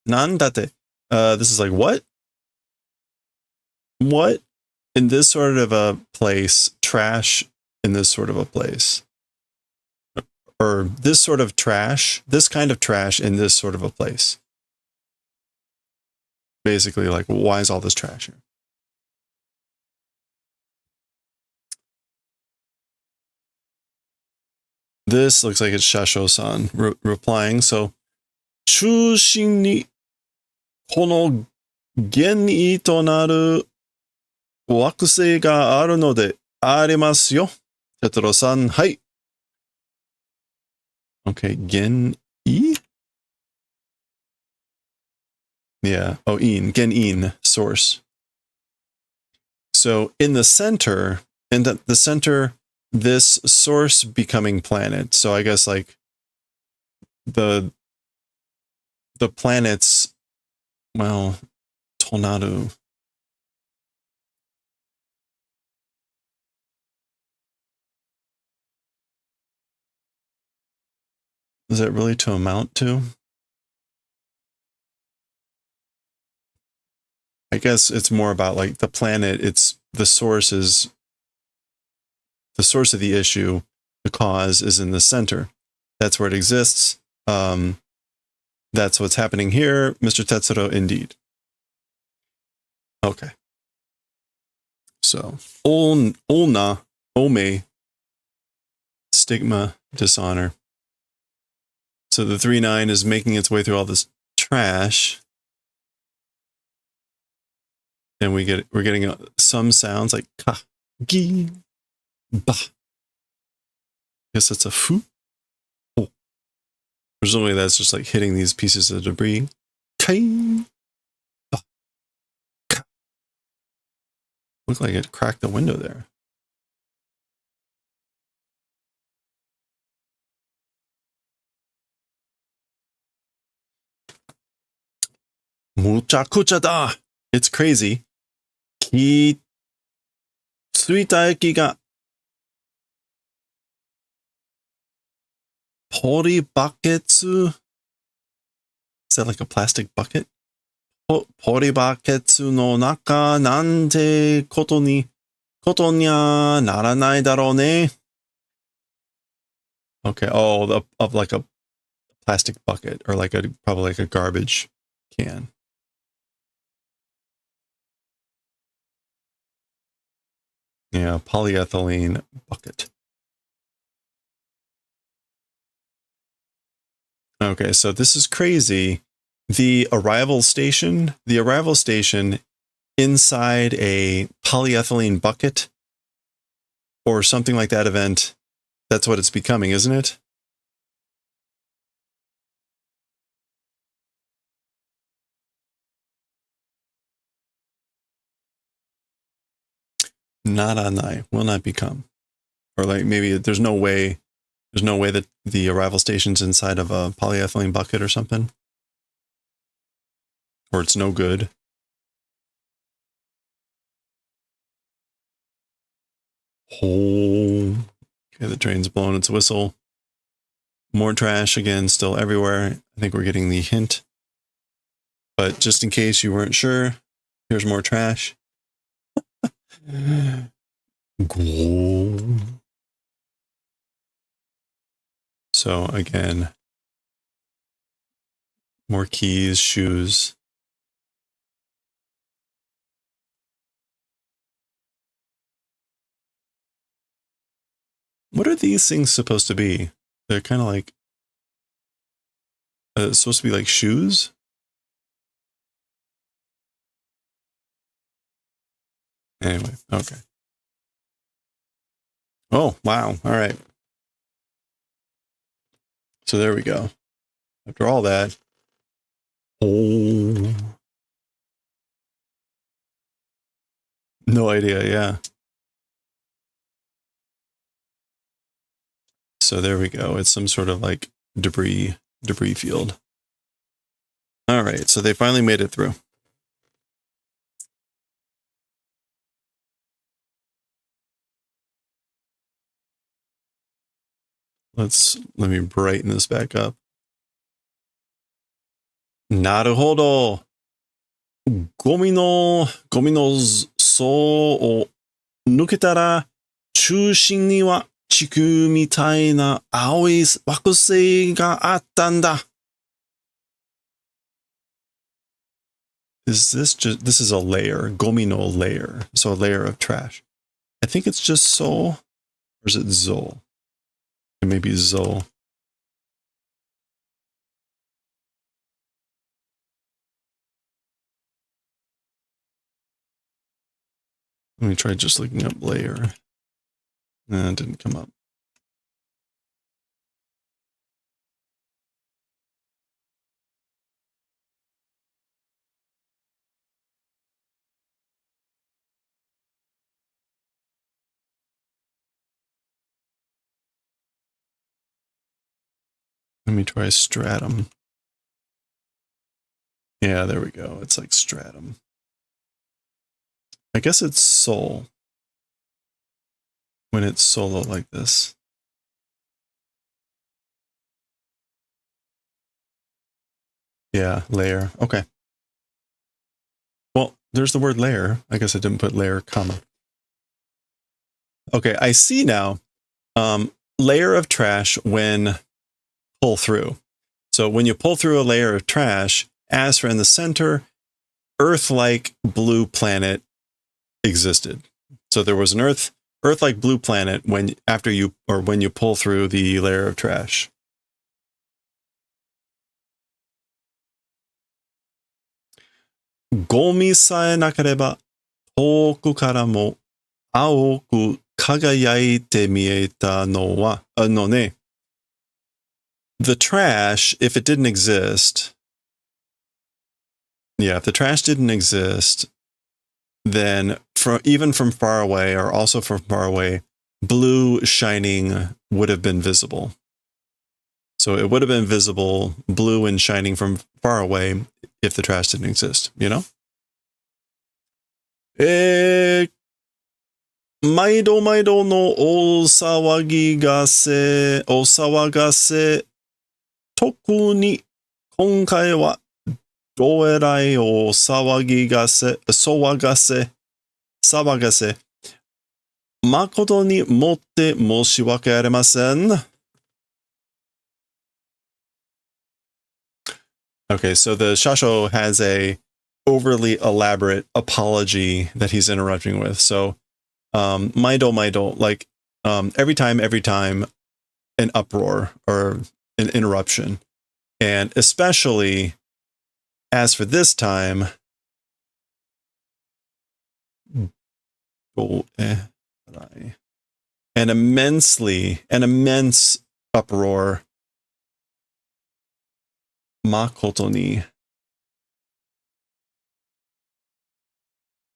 Nandatte. This is like, what? What? In this sort of a place, trash in this sort of a place. Or this sort of trash, this kind of trash in this sort of a place. Basically, like, why is all this trash here? This looks like it's Shasho-san replying. So, 中心にこの原意となる惑星があるのでありますよ。Tetsuro-san, はい。Okay, 原意? Yeah. Oh, gen-in, source. So in the center, this source becoming planet. So I guess like the planets, well, Tornado. Is that really to amount to? I guess it's more about like the planet. It's the source is the source of the issue. The cause is in the center. That's where it exists. That's what's happening here, Mr. Tetsuro, indeed. Okay. So, Olna, Ome, stigma, dishonor. So the 3-9 is making its way through all this trash. And we're getting some sounds like ka, gi, ba. Guess that's a fu. Oh. Presumably that's just like hitting these pieces of debris. Kai, ba, ka. Looked like it cracked the window there. Mucha kucha da. It's crazy. Ki tsuita eki ga pori baketsu. Is that like a plastic bucket? Pori baketsu no naka nante koto ni nya naranai daro ne. Okay. Oh, of like a plastic bucket or like probably like a garbage can. Yeah, polyethylene bucket. Okay, so this is crazy. The arrival station inside a polyethylene bucket or something like that event, that's what it's becoming, isn't it? Naranai, will not become. Or like maybe there's no way that the arrival station's inside of a polyethylene bucket or something. Or it's no good. Oh. Okay, the train's blowing its whistle. More trash again, still everywhere. I think we're getting the hint. But just in case you weren't sure, here's more trash. So again, more keys, shoes. What are these things supposed to be? They're kind of like supposed to be like shoes. Anyway, okay. Oh, wow. All right. So there we go. After all that. Oh. No idea, yeah. So there we go. It's some sort of like debris field. All right, so they finally made it through. Let me brighten this back up. Naruhodo. ゴミの層を抜けたら、中心には地球みたいな青い惑星があったんだ。Is this is a layer, ゴミの layer, so a layer of trash. I think it's just so, or is it zo? It may be zo. Let me try just looking up layer. Nah, it didn't come up. Let me try stratum. Yeah, there we go. It's like stratum. I guess it's soul. When it's solo like this. Yeah, layer. Okay. Well, there's the word layer. I guess I didn't put layer, comma. Okay, I see now. Layer of trash when pull through. So when you pull through a layer of trash, as for in the center, Earth-like blue planet existed. So there was an Earth-like blue planet when you pull through the layer of trash. Gomi sae nakareba, toku kara mo aoku kagayaite mieta no ne. The trash, if it didn't exist, if the trash didn't exist, then even from far away, or also from far away, blue shining would have been visible. So it would have been visible, blue and shining from far away, if the trash didn't exist, you know? 毎度毎度の大騒がせ、特に今回はどえらいお騒がせ、誠にもって申し訳ありません。Okay, so the Shasho has a overly elaborate apology that he's interrupting with. So, maido, like, every time, an uproar or an interruption. And especially, as for this time, an immense uproar. Makoto ni.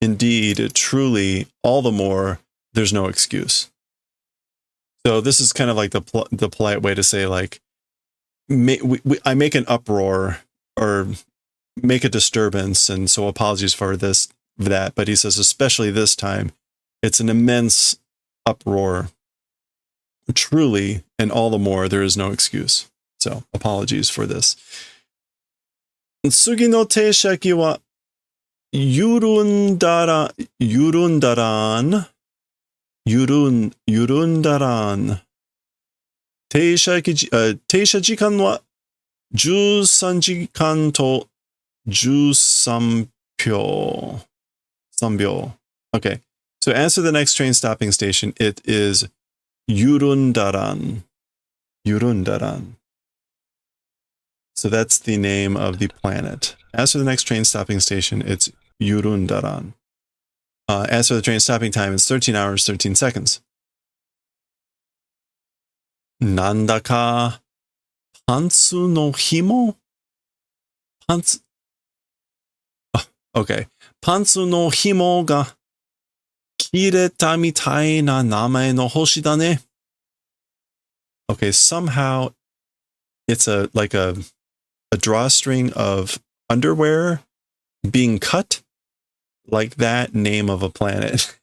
Indeed, truly, all the more, there's no excuse. So this is kind of like the polite way to say, like, I make an uproar or make a disturbance, and so apologies for that. But he says, especially this time, it's an immense uproar. Truly, and all the more, there is no excuse. So apologies for this. Tsugi no teishaki wa yurundaran. 停車時間は13時間と13秒。Okay. So as for the next train stopping station, it is Yurundaran. So that's the name of the planet. As for the next train stopping station, it's Yurundaran. As for the train stopping time, it's 13 hours, 13 seconds. Nandaka pantsu no himo? Okay. Pantsu no himo ga kireta mitai na namae no hoshi da ne. Okay, somehow it's like a drawstring of underwear being cut, like that name of a planet.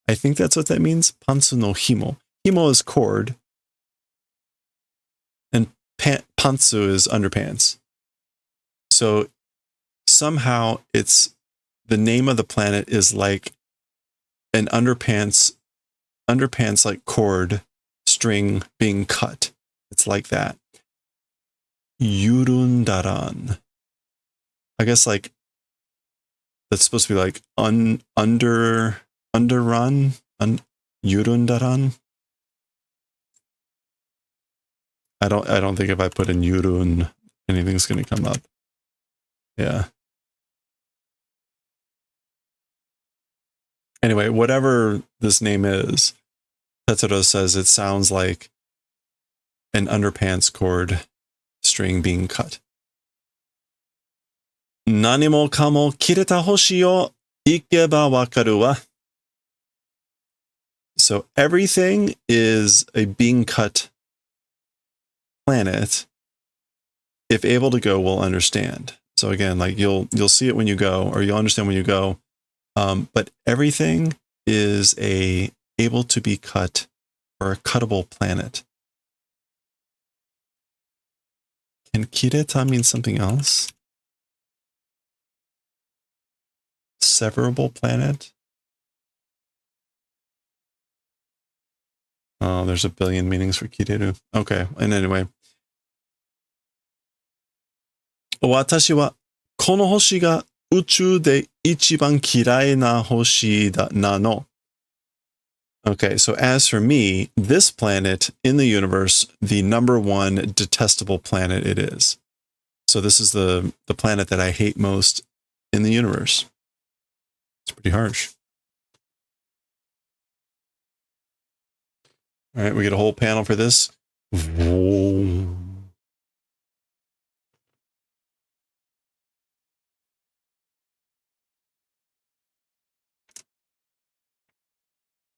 I think that's what that means. Pantsu no himo. Himo is cord, and pantsu is underpants. So somehow it's the name of the planet is like an underpants like cord string being cut. It's like that. Yurundaran. I guess like that's supposed to be like underrun. Yurundaran. I don't think if I put in Yurun, anything's going to come up. Yeah. Anyway, whatever this name is, Tetsuro says it sounds like an underpants cord string being cut. Nani mo kamo kireta hoshi yo ikeba wakaru wa. So everything is a being cut planet. If able to go, will understand. So again, like you'll see it when you go, or you'll understand when you go. But everything is able to be cut, or a cuttable planet. Can kireta mean something else? severable planet. Oh, there's a billion meanings for kireru. Okay, and anyway. 私はこの星が宇宙で一番嫌いな星なの。Okay, so as for me, this planet in the universe, the number one detestable planet it is. So this is the planet that I hate most in the universe. It's pretty harsh. All right, we get a whole panel for this.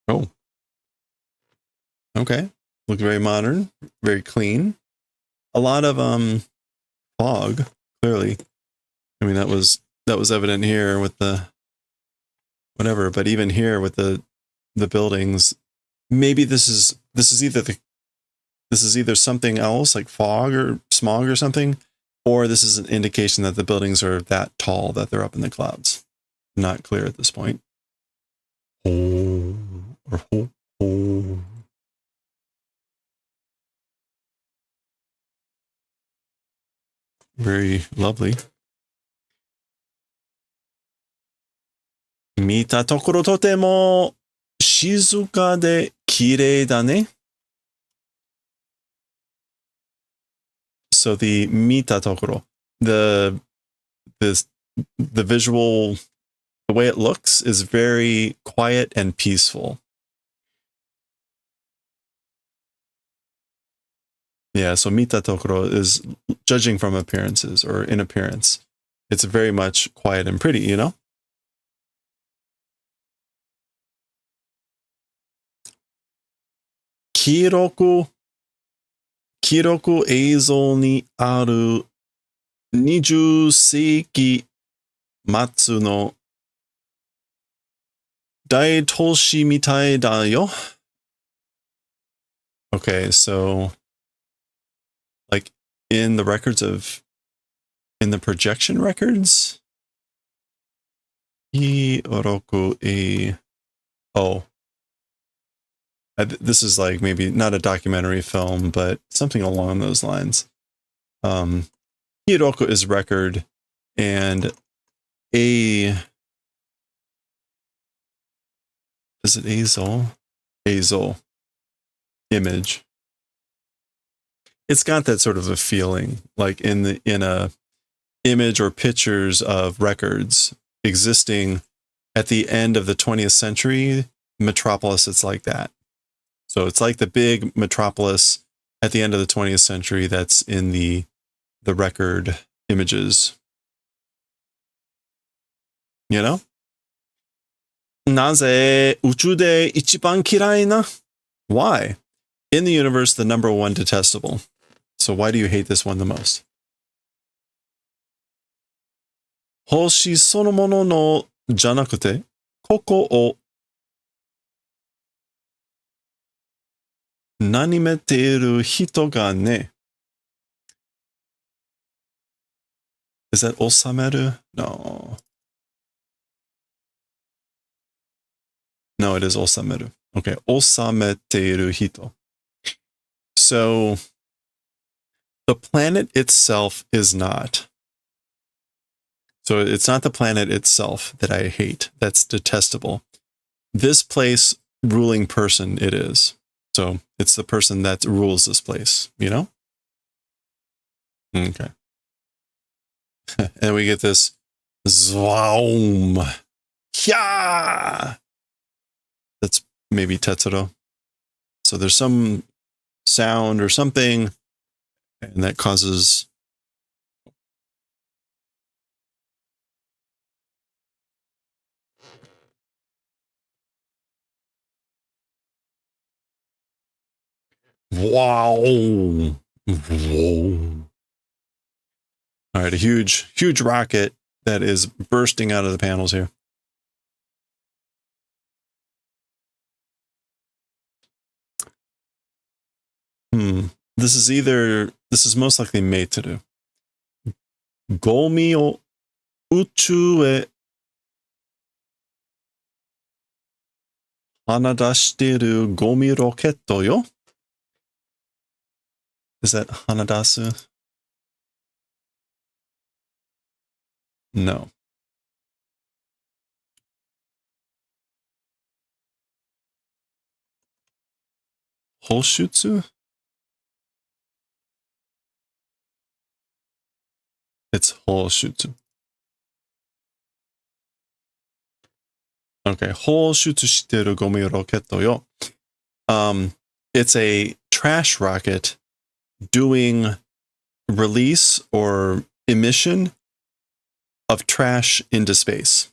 Oh. Okay. Looks very modern, very clean. A lot of fog, clearly. I mean, that was evident here with the whatever, but even here with the buildings, maybe this is either something else like fog or smog or something, or this is an indication that the buildings are that tall that they're up in the clouds. Not clear at this point. Very lovely. 見たところとても静かで綺麗だね。So the 見たところ, the visual, the way it looks is very quiet and peaceful. Yeah, so 見たところ is judging from appearances or in appearance. It's very much quiet and pretty, you know? 記録映像にある20世紀末の大都市みたいだよ。Okay, so like in the projection records? This is like maybe not a documentary film, but something along those lines. Hiroku is record, and is it Azol? Azol. Image. It's got that sort of a feeling, like in a image or pictures of records existing at the end of the 20th century metropolis. It's like that. So it's like the big metropolis at the end of the 20th century that's in the record images. You know? なぜ宇宙で一番嫌いな? Why? In the universe, the number one detestable. So why do you hate this one the most? 星そのもののじゃなくて、ここを何めている人がね。Is that 収める? No. No, it is 収める. Okay, 収めている人. So, the planet itself is not. So it's not the planet itself that I hate. That's detestable. This place, ruling person, it is. So it's the person that rules this place, you know? Okay. And we get this Zwaum. Yeah! That's maybe Tetsuro. So there's some sound or something, and that causes wow. All right, a huge rocket that is bursting out of the panels here. This is most likely Meiteru. Gomi o uchu e Hanadashiteru gomi roketto yo. Is that hanadasu? No. Hoshutsu? It's hoshutsu. Okay, hoshutsu shiteru gomi roketto yo. It's a trash rocket doing release or emission of trash into space.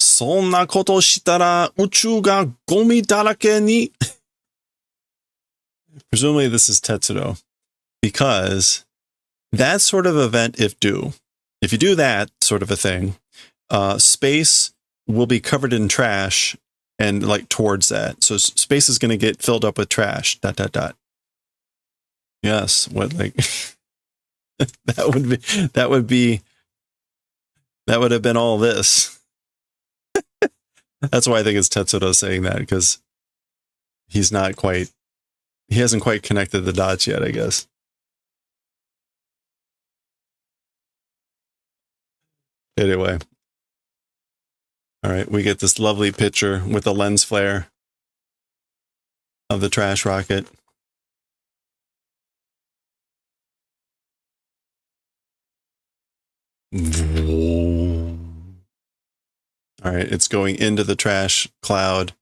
Sonna koto shitara uchu ga gomi darake ni. Presumably this is Tetsuro, because that sort of event, if you do that sort of a thing, space will be covered in trash and like towards that. So space is going to get filled up with trash, ... Yes. What, like, that would have been all this. That's why I think it's Tetsuro saying that, because he hasn't quite connected the dots yet, I guess. Anyway. All right, we get this lovely picture with a lens flare of the trash rocket. All right, it's going into the trash cloud.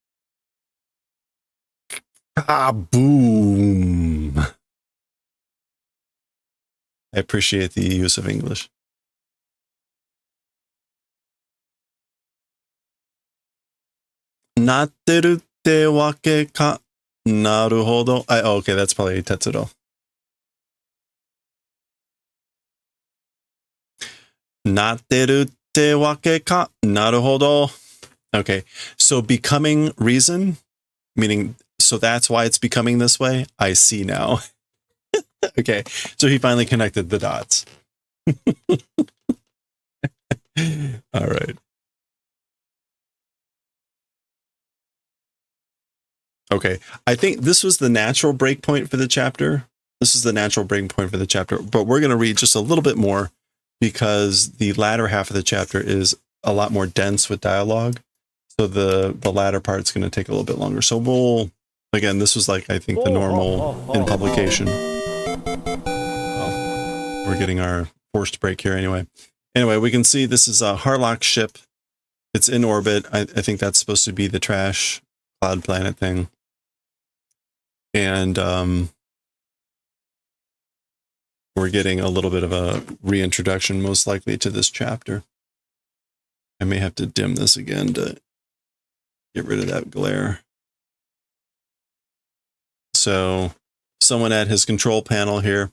Kaboom! I appreciate the use of English. Natteru te wake ka. Naruhodo. Okay, that's probably Tetsuro. Natteru te wake ka. Naruhodo. Okay, so becoming reason, meaning, so that's why it's becoming this way? I see now. Okay, so he finally connected the dots. All right. Okay, I think this was the natural breakpoint for the chapter. This is the natural breakpoint for the chapter, but we're going to read just a little bit more because the latter half of the chapter is a lot more dense with dialogue. So the latter part's going to take a little bit longer. So we'll, again, this was like, I think, the normal in publication. Well, we're getting our forced break here anyway. Anyway, we can see this is a Harlock ship. It's in orbit. I think that's supposed to be the trash cloud planet thing. And we're getting a little bit of a reintroduction, most likely, to this chapter. I may have to dim this again to get rid of that glare. So, someone at his control panel here.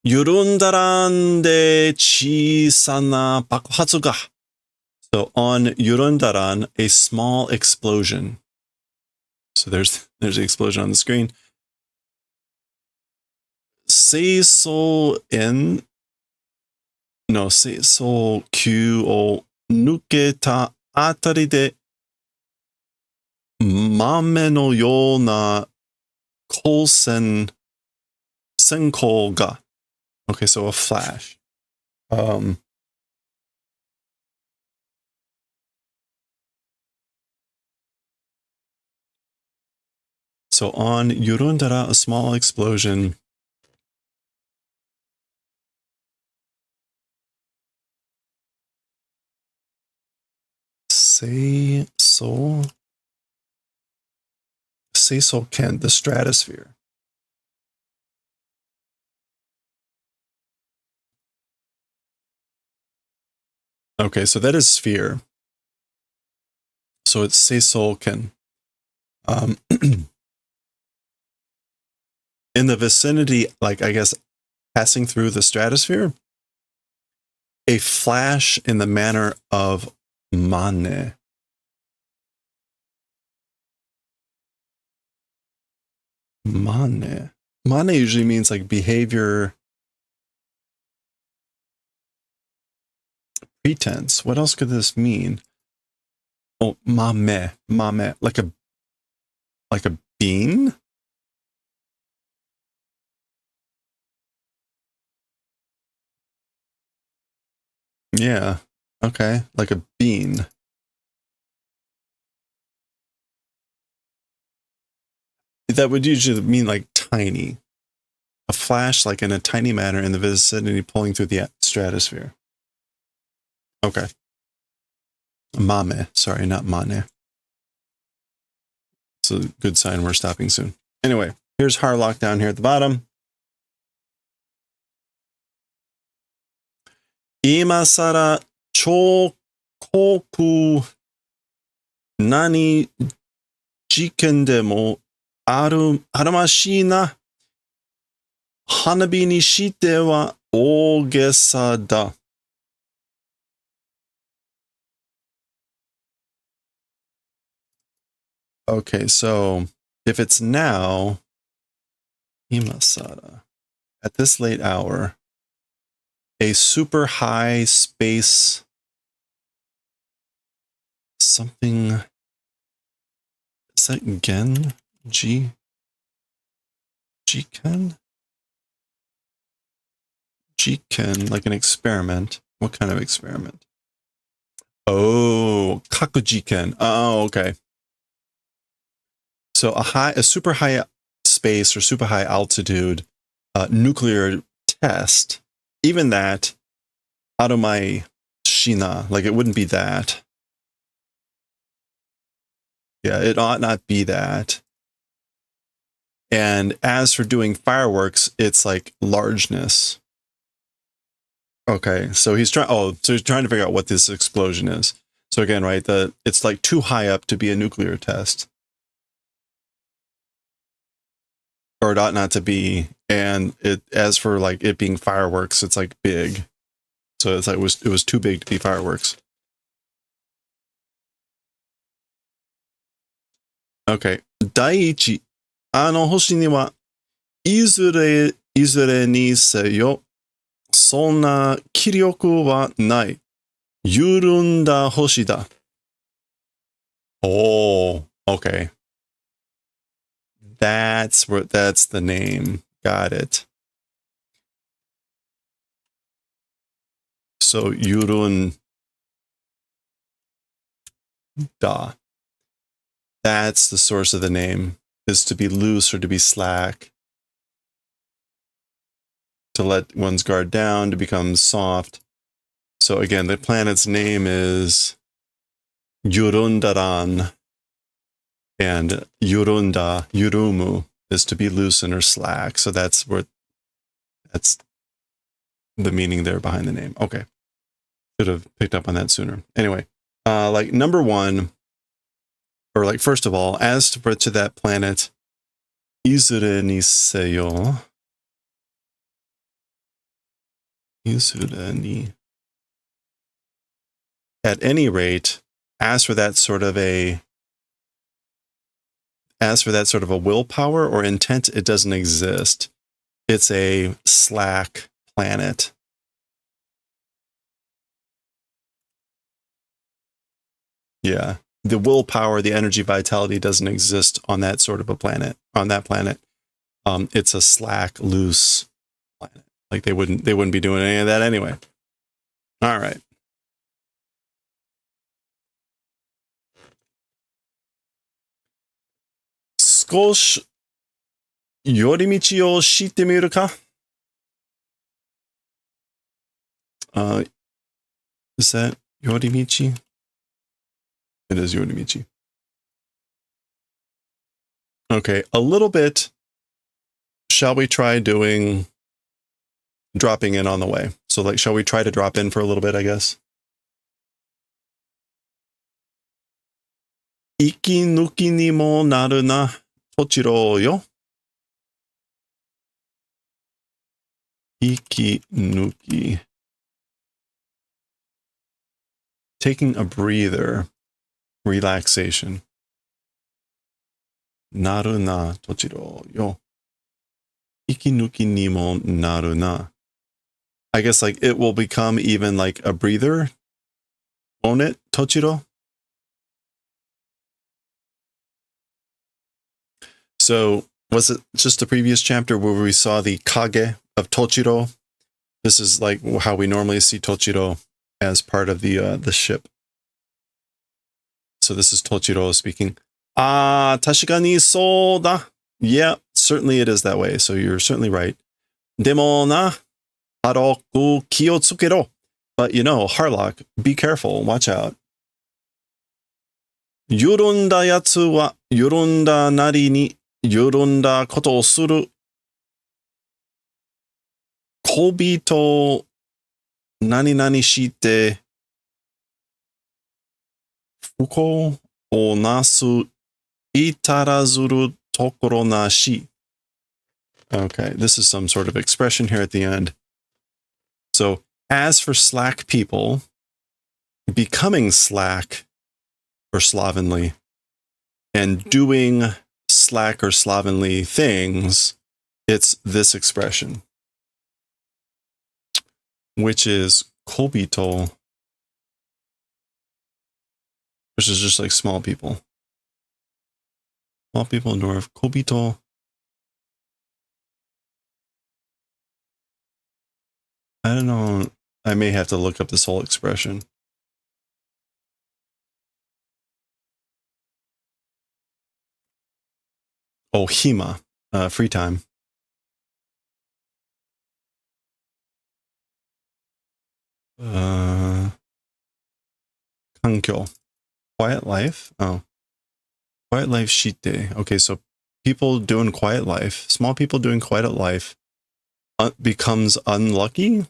Yurundaran de chisana bakuhatsu ga. So on Yurundaran, a small explosion. So there's the explosion on the screen. Seiso kyu o nuketa atari de mame no you na kosen senko ga. Okay, so a flash. So on Yurundara, a small explosion. Seiso Ken, the stratosphere. Okay, so that is sphere. So it's Seiso Ken. In the vicinity, like, I guess, passing through the stratosphere, a flash in the manner of mane. Mane. Mane usually means like behavior Pretense. What else could this mean? Oh, mame, like a bean? Yeah. Okay, like a bean. That would usually mean like tiny. A flash like in a tiny manner in the vicinity pulling through the stratosphere. Okay. Mame. Sorry, not mane. It's a good sign we're stopping soon. Anyway, here's Harlock down here at the bottom. Imasara chokoku nani jiken demo arumashii na hanabi ni shite wa oogesa da. Okay, so if it's now, Imasara, at this late hour, a super high space something, is that Gen? Jiken? Jiken, like an experiment. What kind of experiment? Oh, Kakujiken. Oh, okay. So a super high space or super high altitude nuclear test, even that, Arumai Shina, like it wouldn't be that. Yeah, it ought not be that. And as for doing fireworks, it's like largeness. Okay, so he's trying. Oh, so he's trying to figure out what this explosion is. So again, right, it's like too high up to be a nuclear test, or it ought not to be. And it, as for like it being fireworks, it's like big. So it's like it was too big to be fireworks. Okay, Daiichi, あの星にはいずれにせよ、そんな気力はない。緩んだ星だ。Oh, okay. That's the name. Got it. So Yurun Da. That's the source of the name, is to be loose or to be slack. To let one's guard down, to become soft. So again, the planet's name is Yurundaran. And Yurunda, Yurumu, is to be loosen or slack. So that's the meaning there behind the name. Okay. Should have picked up on that sooner. Anyway, like number one, or like first of all, as to that planet, Izure ni seyo. Izure ni. At any rate, as for that sort of a willpower or intent, it doesn't exist. It's a slack planet. Yeah. The willpower, the energy, vitality doesn't exist on that sort of a planet, on that planet. It's a slack, loose planet. Like they wouldn't be doing any of that anyway. All right. Skosh yorimichi o shite miru ka? Is that Yorimichi? It is Yorimichi. Okay, a little bit. Shall we try dropping in on the way? So like, shall we try to drop in for a little bit, I guess? Iki nuki ni mo naru na tochiro yo. Iki nuki. Taking a breather. Relaxation. Naru na tochiro yo. Iki nuki ni mo naru na. I guess like it will become even like a breather Own it, Tochiro? So was it just the previous chapter where we saw the Kage of Tochiro? This is like how we normally see Tochiro as part of the ship. So this is Tochiro speaking. Ah, tashika ni sou da. Yeah, certainly it is that way. So you're certainly right. Demo na, haroku ki o tsukero. But you know, Harlock, be careful, watch out. Yorunda yatsu wa yorunda nari ni yorunda koto o suru. Kobi to nani nani shite fuko o nasu itarazuru tokoro na shi. Okay, this is some sort of expression here at the end. So, as for slack people, becoming slack or slovenly and doing slack or slovenly things, it's this expression, which is kobito, which is just like small people. Small people in dwarf, kobito. I don't know. I may have to look up this whole expression. Oh, hima, free time. Kankyo, quiet life. Oh, quiet life shite. Okay, so people doing quiet life, small people doing quiet life, becomes unlucky.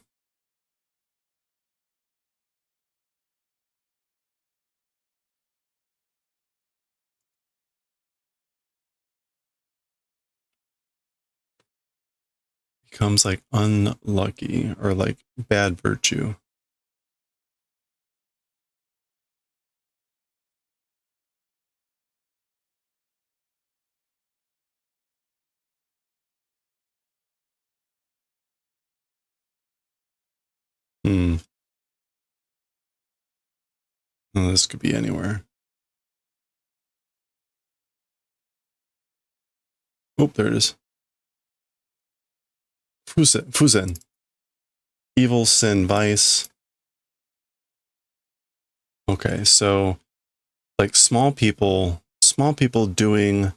Becomes like unlucky or like bad virtue. Oh, this could be anywhere. Oh, there it is. Fuzen. Evil, sin, vice. Okay, so like small people doing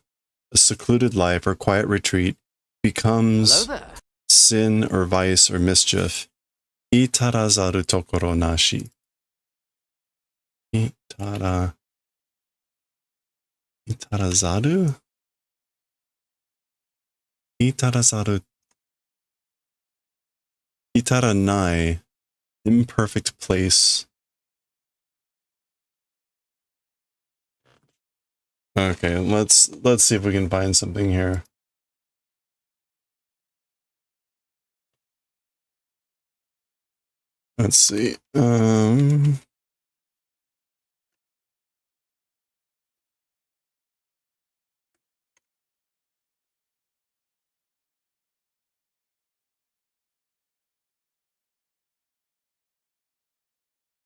a secluded life or quiet retreat becomes sin or vice or mischief. Itarazaru tokoro nashi. Itarazaru? Itarazaru. Itaranai. Imperfect place. Okay, let's see if we can find something here. Let's see.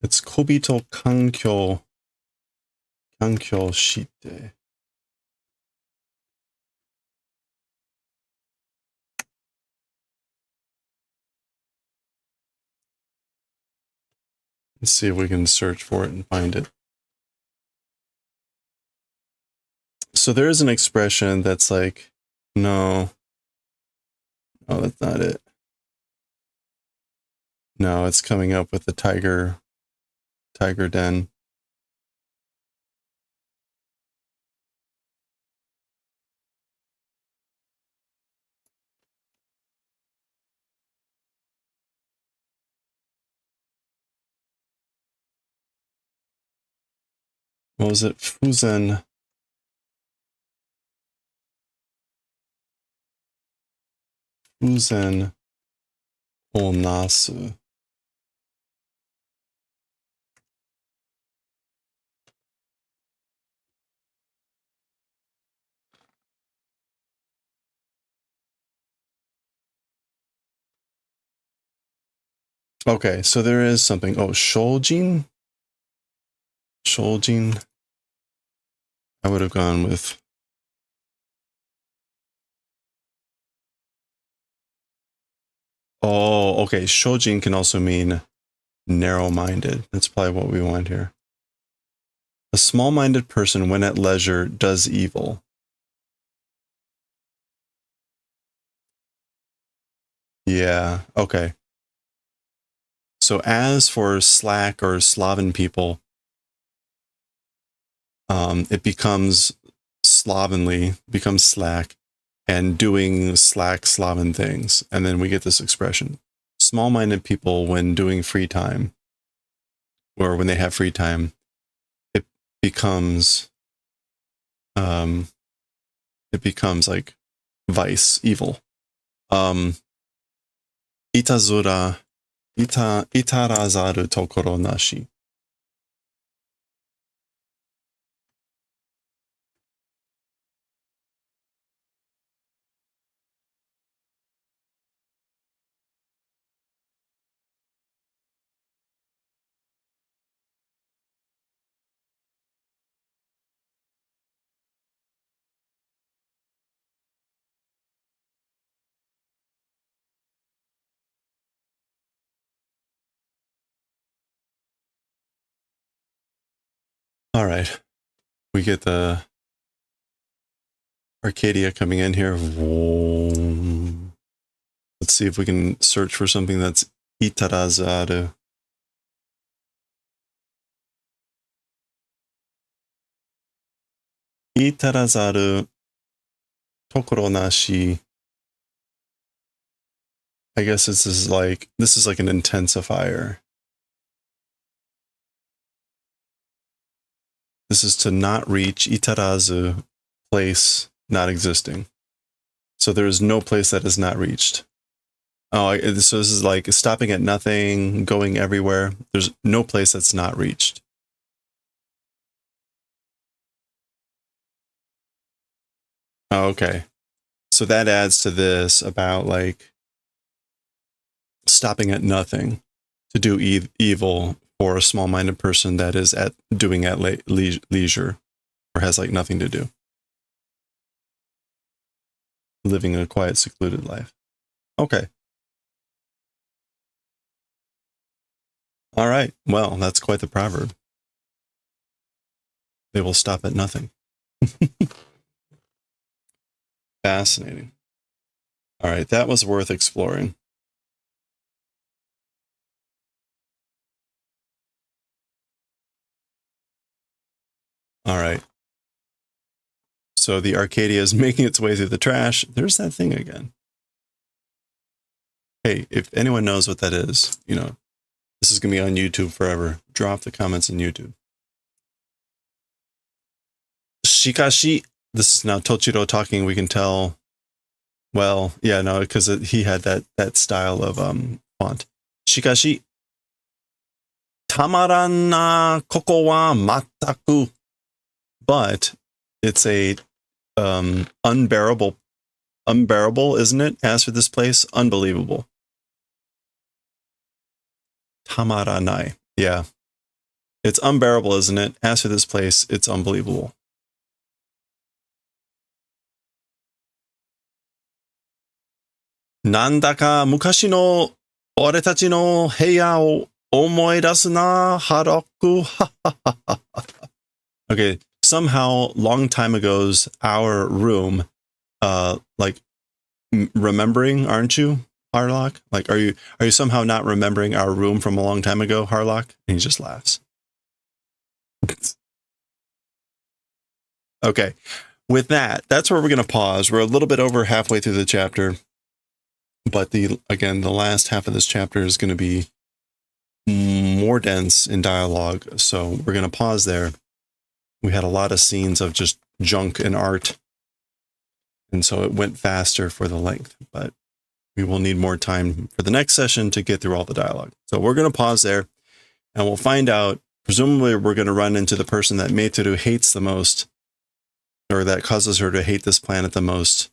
It's Kobito Kankyo Shite. Let's see if we can search for it and find it. So there is an expression that's like, no, that's not it. No, it's coming up with the tiger den. What was it? Fuzen. Fuzen onasu. Okay, so there is something. Oh, shoujin? Shoujin. I would have gone with... Oh, okay. Shoujin can also mean narrow-minded. That's probably what we want here. A small-minded person, when at leisure, does evil. Yeah, okay. So as for Slack or Slaven people, it becomes slovenly, becomes slack, and doing slack Slaven things. And then we get this expression. Small-minded people, when doing free time, or when they have free time, it becomes like vice, evil. Itazura, itarazaru tokoro nashi. All right. We get the Arcadia coming in here. Let's see if we can search for something that's itarazaru. Itarazaru tokoro nashi. I guess this is like an intensifier. This is to not reach. Itarazu, place not existing. So there is no place that is not reached. Oh, so this is like stopping at nothing, going everywhere. There's no place that's not reached. Oh, okay. So that adds to this about like stopping at nothing to do evil for a small-minded person that is doing at leisure or has like nothing to do. Living a quiet, secluded life. Okay. All right. Well, that's quite the proverb. They will stop at nothing. Fascinating. All right. That was worth exploring. All right. So the Arcadia is making its way through the trash. There's that thing again. Hey, if anyone knows what that is, you know, this is going to be on YouTube forever. Drop the comments in YouTube. Shikashi. This is now Tochiro talking. We can tell. Well, yeah, no, because he had that style of font. Shikashi. Tamarana koko wa mataku. But it's a unbearable, isn't it? As for this place, unbelievable. Tamaranai. Yeah. It's unbearable, isn't it? As for this place, it's unbelievable. Nandaka mukashi no oretachi no heya o omoidasu na haroku. Okay, somehow long time ago's our room, like remembering, aren't you, Harlock? Like, are you somehow not remembering our room from a long time ago, Harlock? And he just laughs. Okay, with that's where we're going to pause. We're a little bit over halfway through the chapter, but the last half of this chapter is going to be more dense in dialogue, so we're going to pause there. We had a lot of scenes of just junk and art, and so it went faster for the length, but we will need more time for the next session to get through all the dialogue. So we're going to pause there, and we'll find out. Presumably, we're going to run into the person that Meitoru hates the most, or that causes her to hate this planet the most.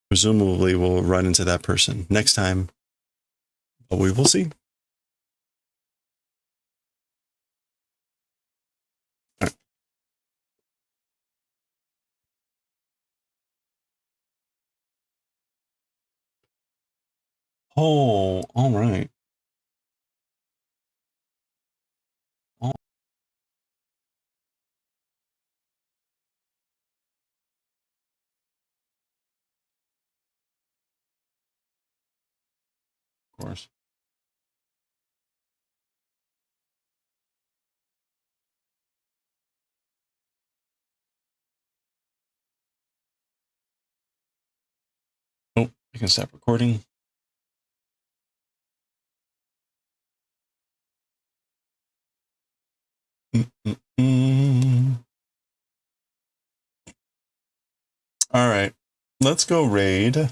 Presumably, we'll run into that person next time, but we will see. Oh, all right. Of course. Oh, I can stop recording. All right, let's go raid.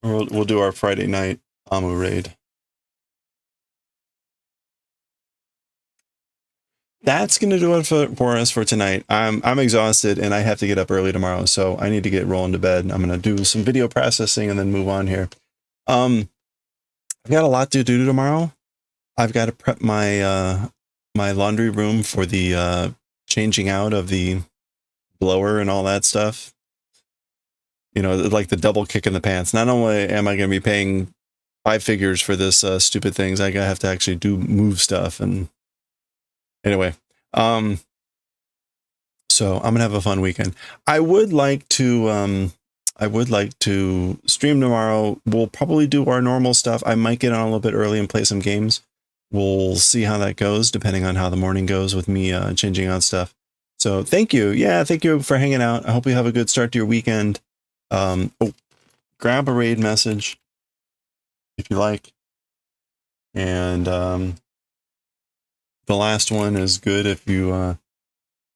We'll do our Friday night Amu raid. That's gonna do it for us for tonight. I'm exhausted and I have to get up early tomorrow, so I need to get rolling to bed. I'm gonna do some video processing and then move on here. I've got a lot to do tomorrow. I've got to prep my my laundry room for the changing out of the blower and all that stuff. You know, like the double kick in the pants. Not only am I going to be paying 5 figures for this stupid things, I have to actually move stuff. And anyway, so I'm gonna have a fun weekend. I would like to stream tomorrow. We'll probably do our normal stuff. I might get on a little bit early and play some games. We'll see how that goes, depending on how the morning goes with me changing out stuff. So thank you. Yeah, thank you for hanging out. I hope you have a good start to your weekend. Oh, grab a raid message if you like. And the last one is good if you are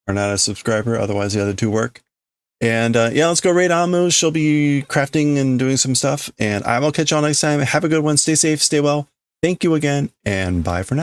not a subscriber. Otherwise, the other two work. And yeah, let's go raid Amu. She'll be crafting and doing some stuff. And I will catch y'all next time. Have a good one. Stay safe. Stay well. Thank you again. And bye for now.